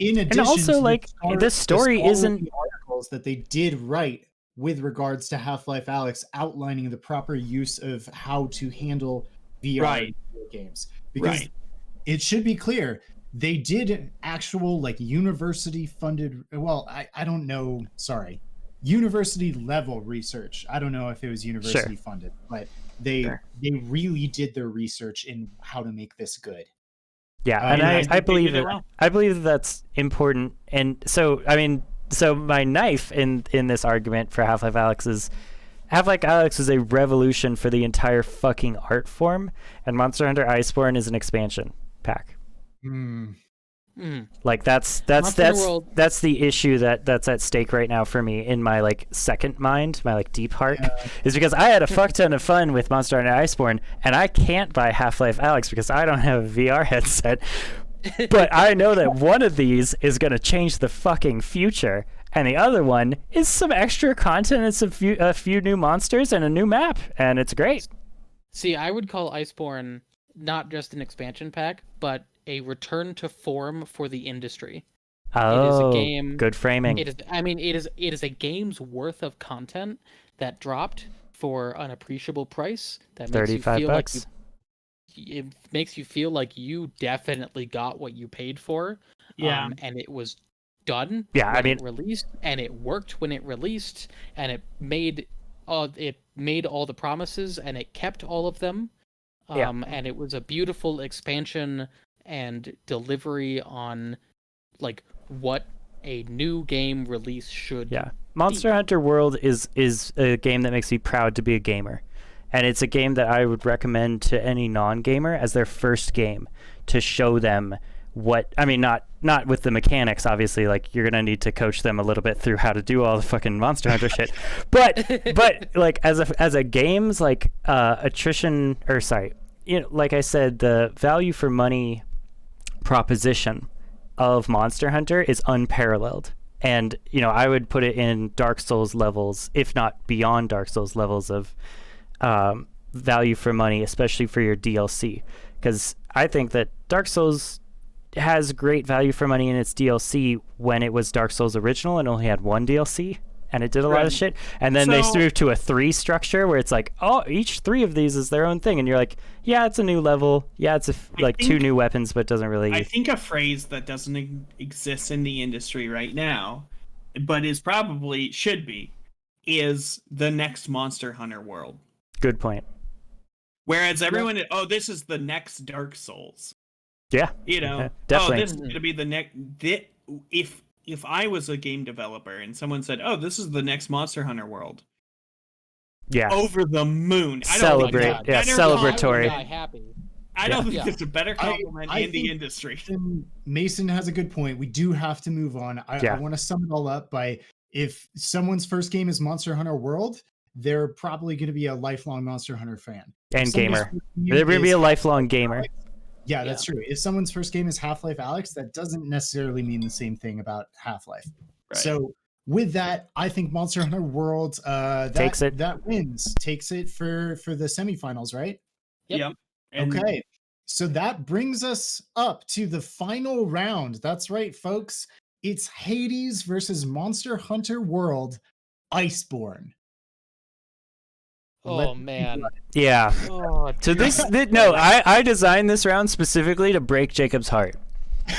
In addition, And also, to like, the this story scholarly isn't- articles that they did write with regards to Half-Life Alyx, outlining the proper use of how to handle VR Right. video games. Because Right. it should be clear, they did actual like university funded. Well, I don't know. Sorry, university level research. I don't know if it was university funded, but they really did their research in how to make this good. Yeah, and and I I think they believe did it it. well. I believe that's important. And so, I mean, so my knife in this argument for Half-Life Alyx is Half-Life Alyx is a revolution for the entire fucking art form, and Monster Hunter Iceborne is an expansion pack. Like that's Monster Hunter World- that's the issue that's at stake right now for me in my like second mind, my like deep heart, is because I had a fuck ton of fun with Monster Hunter Iceborne, and I can't buy Half-Life Alyx because I don't have a VR headset. But I know that one of these is going to change the fucking future, and the other one is some extra content and a few new monsters and a new map, and it's great. See, I would call Iceborne not just an expansion pack, but a return to form for the industry. Oh, It is a game. good framing. It is. I mean, it is a game's worth of content that dropped for an appreciable price. That makes you $35 feel bucks. like it makes you feel like you definitely got what you paid for. Yeah. And it was done. Yeah, I when mean- it released, and it worked when it released, and it made all the promises, and it kept all of them. Yeah. And it was a beautiful expansion and delivery on like what a new game release should. Yeah, Monster Hunter World is a game that makes me proud to be a gamer, and it's a game that I would recommend to any non-gamer as their first game to show them what. I mean, not with the mechanics, obviously. Like you're gonna need to coach them a little bit through how to do all the fucking Monster Hunter shit, but like as a game's like attrition or sorry, you know, like I said, the value for money proposition of Monster Hunter is unparalleled. And, you know, I would put it in Dark Souls levels, if not beyond Dark Souls levels of value for money, especially for your DLC. Because I think that Dark Souls has great value for money in its DLC when it was Dark Souls original and only had one DLC. And it did a lot of Right. shit. And then they So- moved to a 3 structure where it's like, oh, each 3 of these is their own thing. And you're like, yeah, it's a new level. Yeah, it's like 2 think- new weapons, but it doesn't really... I think a phrase that doesn't exist in the industry right now, but is probably should be, is the next Monster Hunter World. Good point. Whereas everyone, oh, this is the next Dark Souls. Yeah. You know, Yeah, definitely. oh, this is gonna be the next. If I was a game developer and someone said, "Oh, this is the next Monster Hunter World," Yeah. over the moon. I don't think Celebrate. there's a Yeah, better celebratory. compliment- Happy. I don't think Yeah. there's a better compliment I in the think- industry. Mason has a good point. We do have to move on. I Yeah. want to sum it all up by if someone's first game is Monster Hunter World, they're probably going to be a lifelong Monster Hunter fan. If And somebody's gamer. first game They're going to be is a lifelong gamer. Yeah, that's true. If someone's first game is Half-Life Alyx, that doesn't necessarily mean the same thing about Half-Life. Right. So with that, I think Monster Hunter World Takes it. that wins, takes it for the semifinals, right? Yep. And Okay. So that brings us up to the final round. That's right, folks. It's Hades versus Monster Hunter World Iceborne. Oh Let- man. Yeah. Oh, So no, I designed this round specifically to break Jacob's heart.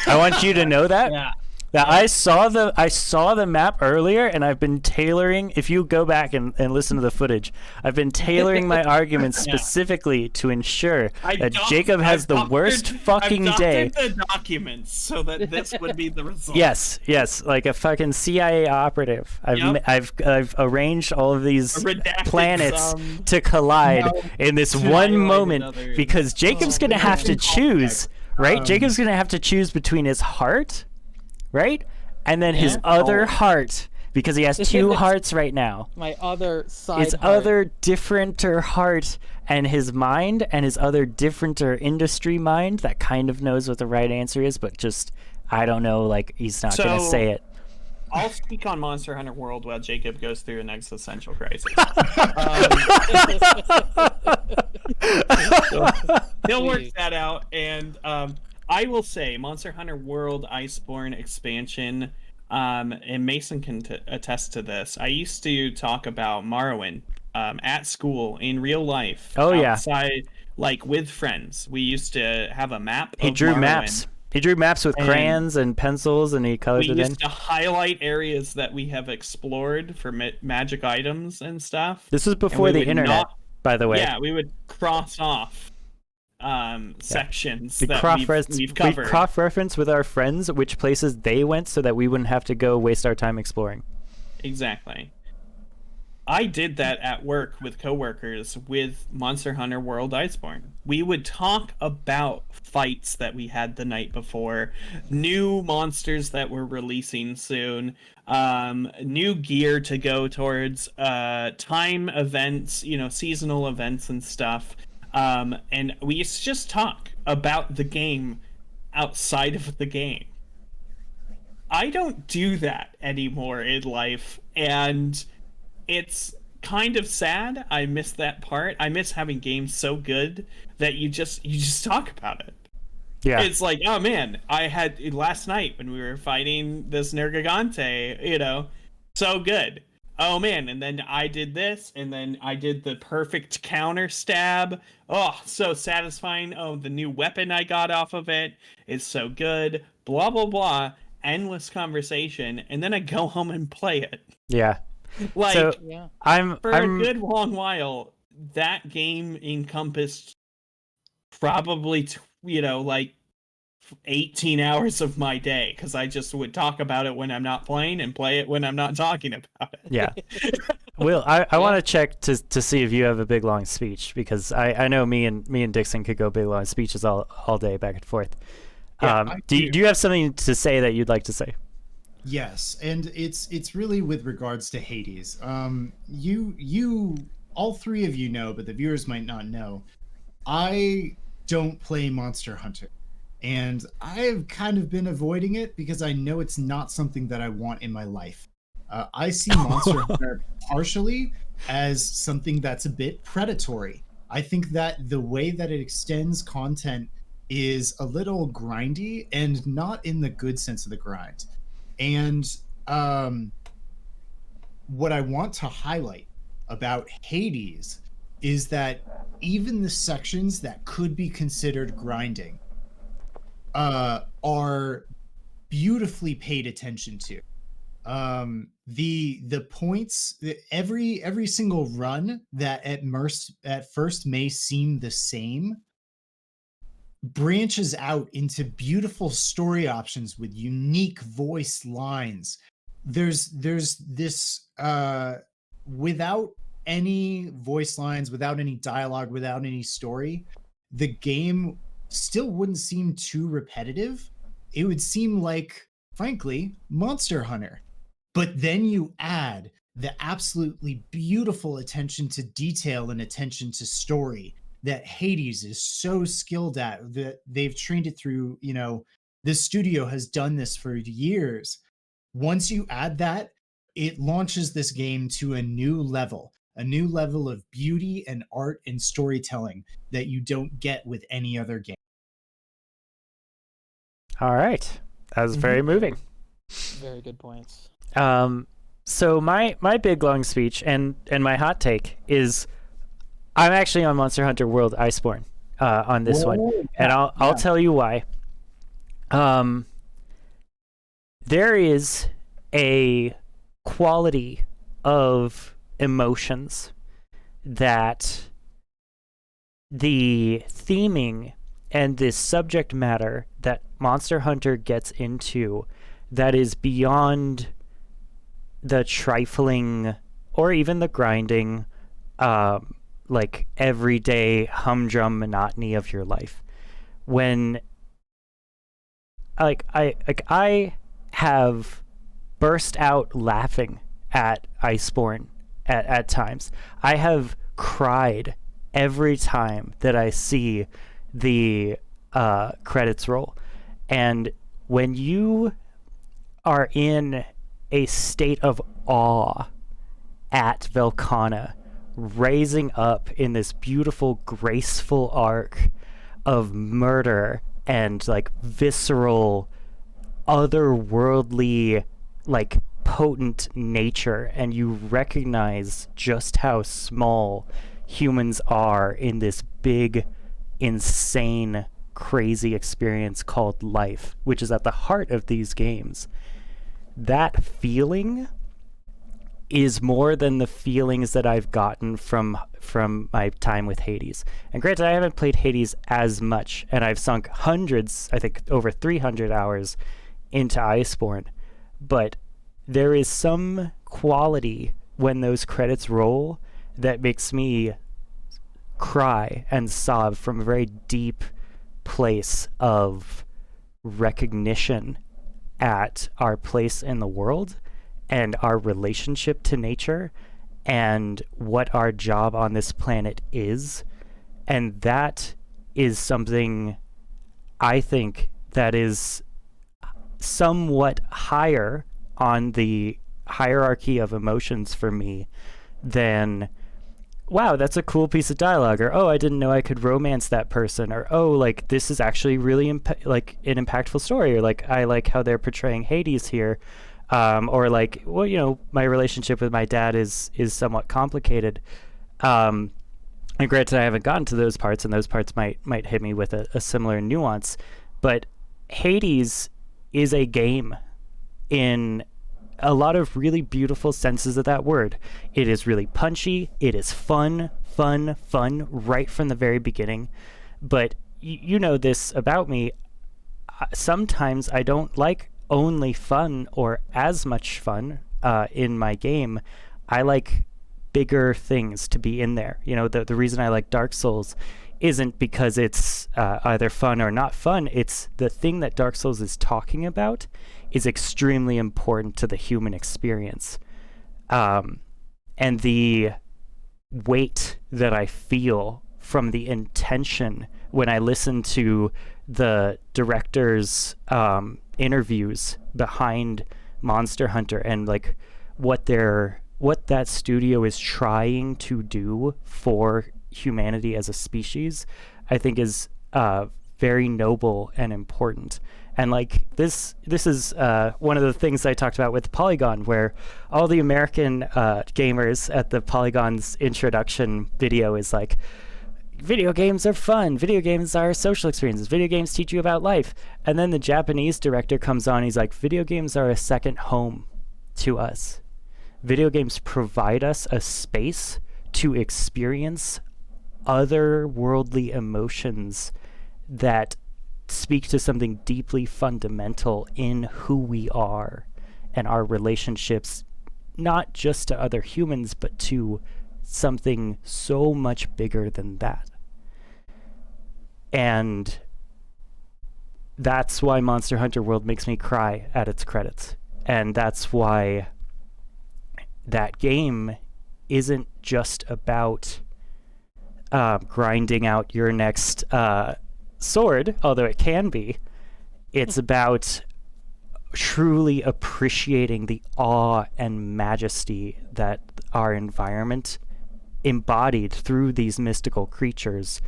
I want you to know that. Yeah. That I saw the map earlier, and I've been tailoring. If you go back and listen to the footage, I've been tailoring my arguments Yeah. specifically to ensure that I've Jacob has I've the worst doctored- fucking I've day. doctored the documents so that this would be the result. Yes, like a fucking CIA operative. Yep. I've arranged all of these A redacted planets sum. to collide No, in this to one highlight moment another- because Jacob's Oh, gonna have to man. choose, right? Um, Jacob's gonna have to choose between his heart, right, and then his Yeah. other Oh. heart because he has 2 hearts right now. my other side. His heart. other differenter heart and his mind and his other differenter industry mind that kind of knows what the right answer is, but just I don't know, like he's not gonna So- say it. I'll speak on Monster Hunter World while Jacob goes through an existential crisis. He'll work that out, and I will say Monster Hunter World Iceborne expansion, and Mason can attest to this. I used to talk about Morrowind at school in real life. Oh yeah, outside, like with friends. We used to have a map. He drew Morrowind. maps. He drew maps with crayons and pencils, and he colored it in. We used to highlight areas that we have explored for magic items and stuff. This was before the internet, by the way. Yeah, we would cross off sections we that we've covered. We cross-reference with our friends which places they went so that we wouldn't have to go waste our time exploring. Exactly. I did that at work with coworkers with Monster Hunter World Iceborne. We would talk about fights that we had the night before, new monsters that were releasing soon, new gear to go towards, time events, seasonal events and stuff. And we used to just talk about the game outside of the game. I don't do that anymore in life, and it's kind of sad. I miss that part. I miss having games so good that you just talk about it. Yeah. It's like, oh man, I had last night when we were fighting this Nergigante, so good. Oh man, and then I did this, and then I did the perfect counter stab. Oh, so satisfying. Oh, the new weapon I got off of it is so good. Blah, blah, blah. Endless conversation, and then I go home and play it. Yeah. Like, so, a good long while, that game encompassed probably, 18 hours of my day, because I just would talk about it when I'm not playing and play it when I'm not talking about it. Yeah. Will, I want to check to see if you have a big long speech, because I know me and Dixon could go big long speeches all day back and forth. Yeah, do you have something to say that you'd like to say? Yes, and it's really with regards to Hades. You all three of you know, but the viewers might not know. I don't play Monster Hunter, and I've kind of been avoiding it because I know it's not something that I want in my life. I see Monster Hunter partially as something that's a bit predatory. I think that the way that it extends content is a little grindy, and not in the good sense of the grind. And what I want to highlight about Hades is that even the sections that could be considered grinding are beautifully paid attention to. The points, every single run that at first may seem the same branches out into beautiful story options with unique voice lines. There's this without any voice lines, without any dialogue, without any story, the game still wouldn't seem too repetitive. It would seem like, frankly, Monster Hunter. But then you add the absolutely beautiful attention to detail and attention to story that Hades is so skilled at, that they've trained it through, this studio has done this for years. Once you add that, it launches this game to a new level of beauty and art and storytelling that you don't get with any other game. All right. That was very moving. Very good points. So my big long speech and my hot take is, I'm actually on Monster Hunter World Iceborne on this one, and I'll tell you why. There is a quality of emotions that the theming and the subject matter that Monster Hunter gets into that is beyond the trifling or even the grinding like everyday humdrum monotony of your life. When I have burst out laughing at Iceborne at times. I have cried every time that I see the credits roll. And when you are in a state of awe at Velkhana, raising up in this beautiful, graceful arc of murder and like visceral, otherworldly, like potent nature, and you recognize just how small humans are in this big, insane, crazy experience called life, which is at the heart of these games. That feeling is more than the feelings that I've gotten from my time with Hades. And granted, I haven't played Hades as much, and I've sunk hundreds, I think over 300 hours into Iceborne, but there is some quality when those credits roll that makes me cry and sob from a very deep place of recognition at our place in the world and our relationship to nature and what our job on this planet is. And that is something I think that is somewhat higher on the hierarchy of emotions for me than, wow, that's a cool piece of dialogue, or oh, I didn't know I could romance that person, or oh, like this is actually really like an impactful story, or like I like how they're portraying Hades here, or like, well, you know, my relationship with my dad is somewhat complicated. And granted, I haven't gotten to those parts, and those parts might hit me with a similar nuance, but Hades is a game in a lot of really beautiful senses of that word. It is really punchy. It is fun right from the very beginning. But you know this about me. Sometimes I don't like only fun or as much fun in my game. I like bigger things to be in there. You know, the reason I like Dark Souls isn't because it's either fun or not fun. It's the thing that Dark Souls is talking about is extremely important to the human experience. And the weight that I feel from the intention when I listen to the director's interviews behind Monster Hunter and like what that studio is trying to do for humanity as a species, I think is very noble and important. And like this is one of the things I talked about with Polygon, where all the American gamers at the Polygon's introduction video is like, video games are fun, video games are social experiences, video games teach you about life. And then the Japanese director comes on, he's like, video games are a second home to us. Video games provide us a space to experience otherworldly emotions that speak to something deeply fundamental in who we are and our relationships, not just to other humans, but to something so much bigger than that. And that's why Monster Hunter World makes me cry at its credits. And that's why that game isn't just about grinding out your next sword, although it can be. It's about truly appreciating the awe and majesty that our environment, embodied through these mystical creatures,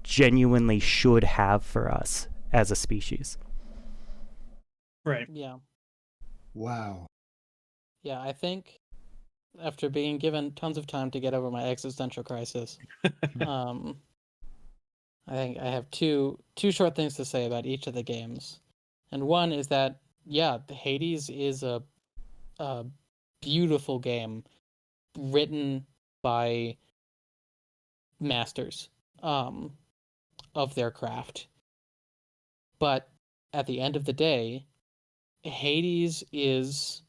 genuinely should have for us as a species. Right. Yeah. Wow. Yeah, I think after being given tons of time to get over my existential crisis, I think I have two short things to say about each of the games. And one is that, yeah, Hades is a beautiful game written by masters of their craft. But at the end of the day, Hades is,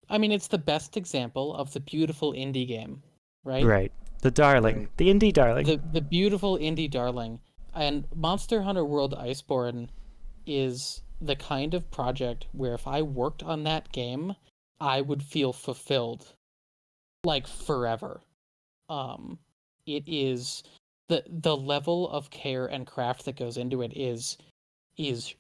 I mean, it's the best example of the beautiful indie game, right? Right. The darling. Right. The indie darling. The beautiful indie darling. And Monster Hunter World Iceborne is the kind of project where if I worked on that game, I would feel fulfilled like forever. It is the level of care and craft that goes into it is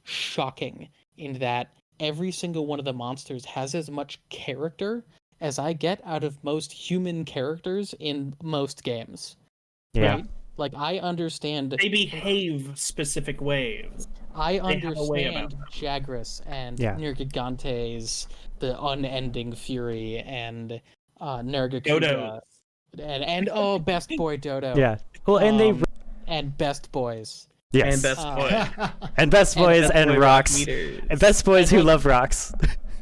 shocking, in that every single one of the monsters has as much character as I get out of most human characters in most games. Yeah. Right? Like, I understand. They behave specific ways. I They have a way about understand them. Jagras and Yeah. Nergigantes, the unending fury, and Nergacuga, Dodo. and oh, best boy Dodo. Yeah. Well, and they and best boys. yes. And best boy. And best boys Best and boy rocks. meters. And best boys who And, like- love rocks.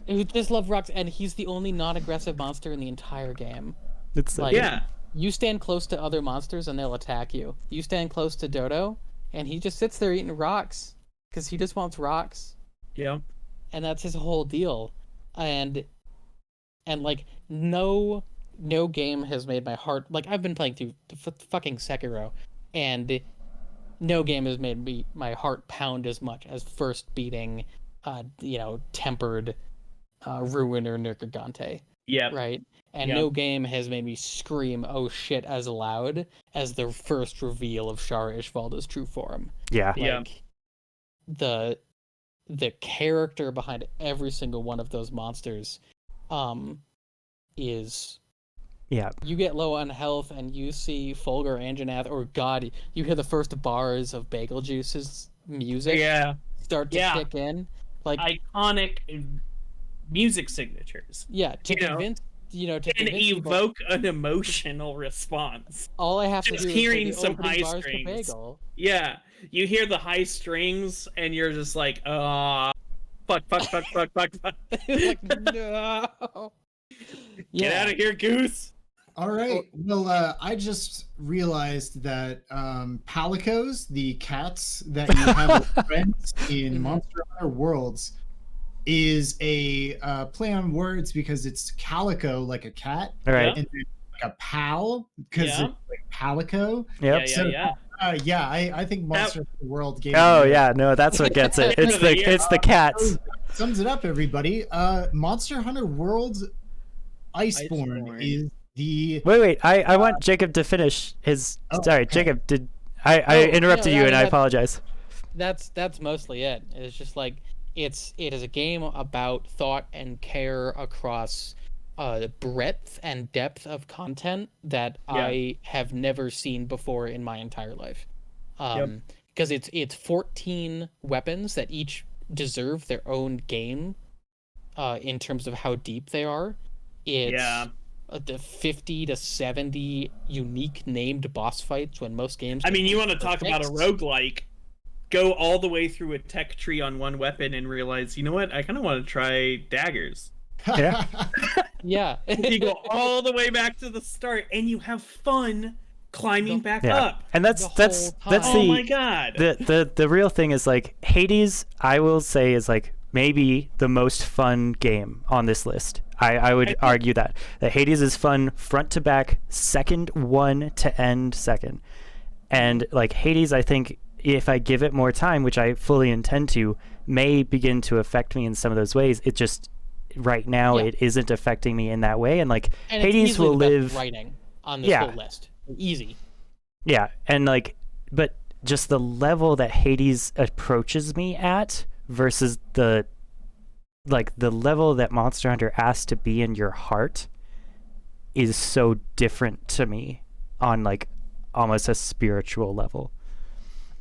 Who just love rocks, and he's the only non-aggressive monster in the entire game. It's Like, Yeah. You stand close to other monsters and they'll attack you. You stand close to Dodo, and he just sits there eating rocks because he just wants rocks, Yeah. and that's his whole deal. And like no game has made my heart, like, I've been playing through fucking Sekiro, and no game has made my heart pound as much as first beating tempered Ruin or Nergigante. Yeah. Right? And Yeah. no game has made me scream, oh shit, as loud as the first reveal of Shara Ishvalda's true form. yeah. Yeah. Like, the character behind every single one of those monsters is... Yeah. You get low on health and you see Fulgur Anjanath, or God, you hear the first bars of Bagel Juice's music Yeah. start to Yeah. kick in. Like, Iconic music signatures yeah, to you know, convince... to can convince people- evoke an emotional response. all I have to just do is hearing play the some opening high bars to strings. Bagel. Yeah. You hear the high strings and you're just like, fuck. Like, no. Get out of here, Goose. All right. Well, I just realized that Palicos, the cats that you have with friends in Mhm. Monster Hunter Worlds, is a play on words because it's calico, like a cat, All right. and then like a pal because Yeah. it's like palico. Yep. Yeah. I think Monster Hunter World game. Oh yeah, no, that's what gets it. It's the Yeah. it's the cats. Sums it up, everybody. Monster Hunter World Iceborne Iceborne. is the Wait. I want Jacob to finish his. Oh, Sorry, okay. Jacob. Did I interrupted no, you and I that- apologize. That's mostly it. It's just like it is a game about thought and care across breadth and depth of content that Yeah. I have never seen before in my entire life. Because it's 14 weapons that each deserve their own game in terms of how deep they are. It's Yeah. the 50 to 70 unique named boss fights when most games... I mean, you want to talk about a fixed. roguelike, go all the way through a tech tree on one weapon and realize, you know what, I kind of want to try daggers. Yeah. Yeah. You go all the way back to the start and you have fun climbing back Yeah. up. And that's The that's whole that's time. Oh the my god. the real thing is like Hades, I will say, is like maybe the most fun game on this list. I would argue that Hades is fun front to back, second one to end second. And like Hades, I think if I give it more time, which I fully intend to, may begin to affect me in some of those ways. It just right now Yeah. it isn't affecting me in that way. And like And it's Hades easily will the best live. writing on this Yeah. whole list. Easy. Yeah, and like, but just the level that Hades approaches me at versus the level that Monster Hunter asks to be in your heart is so different to me on like almost a spiritual level.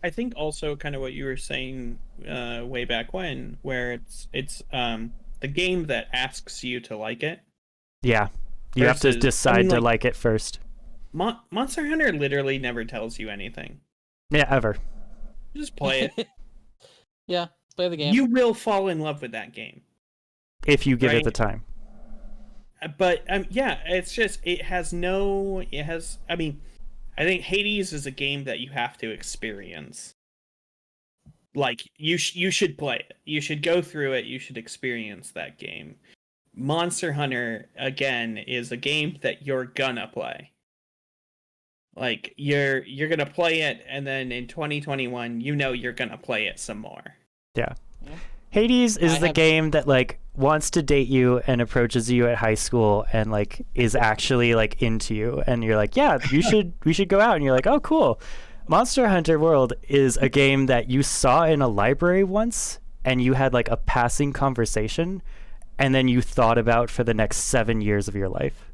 I think also kind of what you were saying way back when, where it's the game that asks you to like it. Yeah, you have to Versus- decide I mean, to like- like it first. Monster Hunter literally never tells you anything. Yeah, ever. Just play it. Yeah, play the game. You will fall in love with that game. If you give it Right. the time. But yeah, it's just I mean, I think Hades is a game that you have to experience. Like you should play it. You should go through it. You should experience that game. Monster Hunter again is a game that you're gonna play. Like you're gonna play it, and then in 2021, you're gonna play it some more. Hades is I the have- game that like wants to date you and approaches you at high school and like is actually like into you, and you're like, yeah, we should go out, and you're like, oh cool. Monster Hunter World is a game that you saw in a library once and you had like a passing conversation, and then you thought about for the next 7 years of your life.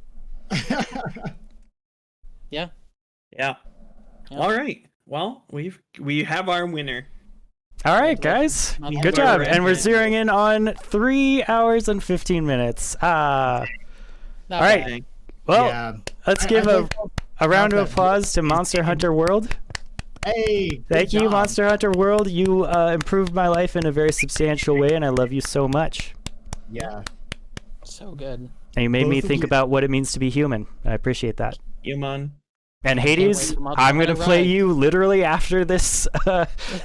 Yeah. Yeah. All right. Well, we have our winner. All right, guys. Not Good bad. job. Right. And we're zeroing in on 3 hours and 15 minutes. Not All right. bad. Well, Yeah. let's give I'd a round of not that applause to Monster Hunter World. Hey, good Thank you, job. Monster Hunter World. You improved my life in a very substantial way, and I love you so much. Yeah. So good. And you made me Both of think you- about what it means to be human. I appreciate that. Human. And Can't Hades, wait for Monster I'm gonna Hunter play Rise. you literally after this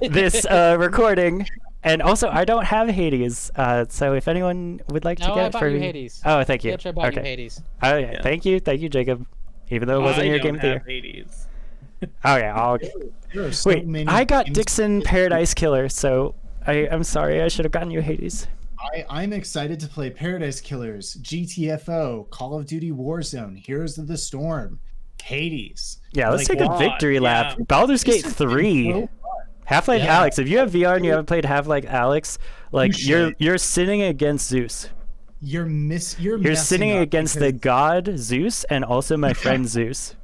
recording. And also, I don't have Hades, so if anyone would like to No, get I it bought for you me, Hades. oh, thank you. Bitch, I bought you Okay. Hades. Oh, yeah. Yeah. Thank you, Jacob. Even though it wasn't I your don't game of the year. have Hades. Oh yeah, I'll... There are so wait. many I got games- Dixon Paradise Killer, so I'm sorry. I should have gotten you Hades. I'm excited to play Paradise Killers, GTFO, Call of Duty Warzone, Heroes of the Storm, Hades. Yeah, let's Like, take a wow, victory lap. yeah. Baldur's Gate This is 3. so Half-Life Yeah. Alex. If you have VR and you haven't played Half-Life Alex, like You should. you're sinning against Zeus. You're You're messing sinning up against the because- god Zeus and also my friend Zeus.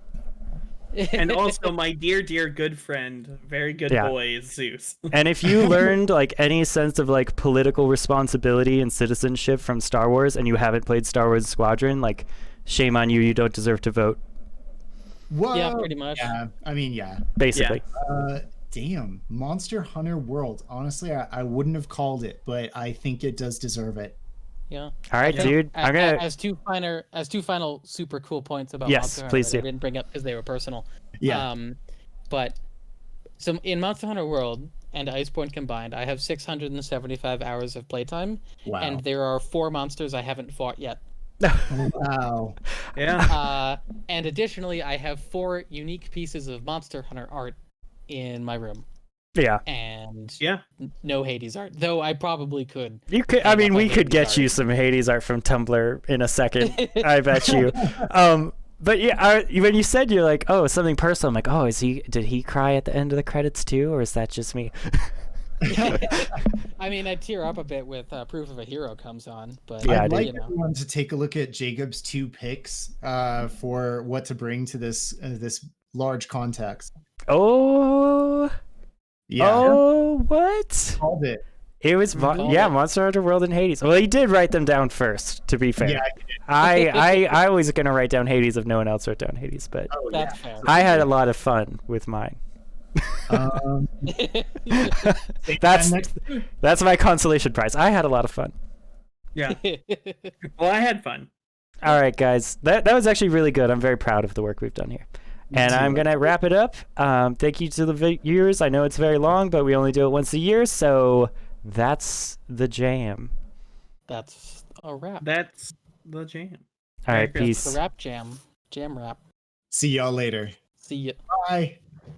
And also my dear good friend, very good Yeah. boy, Zeus. And if you learned like any sense of like political responsibility and citizenship from Star Wars and you haven't played Star Wars Squadron, like shame on you, you don't deserve to vote, Whoa. Yeah, pretty much. Yeah, I mean, yeah. basically. Damn, Monster Hunter World. Honestly, I wouldn't have called it, but I think it does deserve it. Yeah. All right, Yeah. dude. I'm gonna As two final super cool points about Yes, Monster Hunter please that I do. didn't bring up because they were personal. Yeah. But so in Monster Hunter World and Iceborne combined, I have 675 hours of playtime, Wow. and there are 4 monsters I haven't fought yet. Wow. Yeah. And additionally, I have 4 unique pieces of Monster Hunter art in my room, yeah. and Yeah. no Hades art. Though I probably could. You could. I Hang mean, up we on could Hades get art. you some Hades art from Tumblr in a second. I bet you. But yeah, when you said you're like, oh, something personal, I'm like, oh, did he cry at the end of the credits too, or is that just me? I mean, I tear up a bit with Proof of a Hero comes on, but Yeah, I'd dude. like you know. everyone to take a look at Jacob's 2 picks for what to bring to this large context. Oh, Yeah. oh, what? Called it. It was Called yeah, it. Monster Hunter World and Hades. Well, he did write them down first. To be fair, Yeah. I was gonna write down Hades if no one else wrote down Hades, but Oh, yeah. That's fair. I had a lot of fun with mine. That's next- that's my consolation prize. I had a lot of fun. Yeah. Well, I had fun. All right, guys, that was actually really good. I'm very proud of the work we've done here. And I'm going to wrap it up. Thank you to the viewers. I know it's very long, but we only do it once a year, so that's the jam. That's a wrap. That's the jam. All right, Merry peace. The rap jam. Jam rap. See y'all later. See ya. Bye.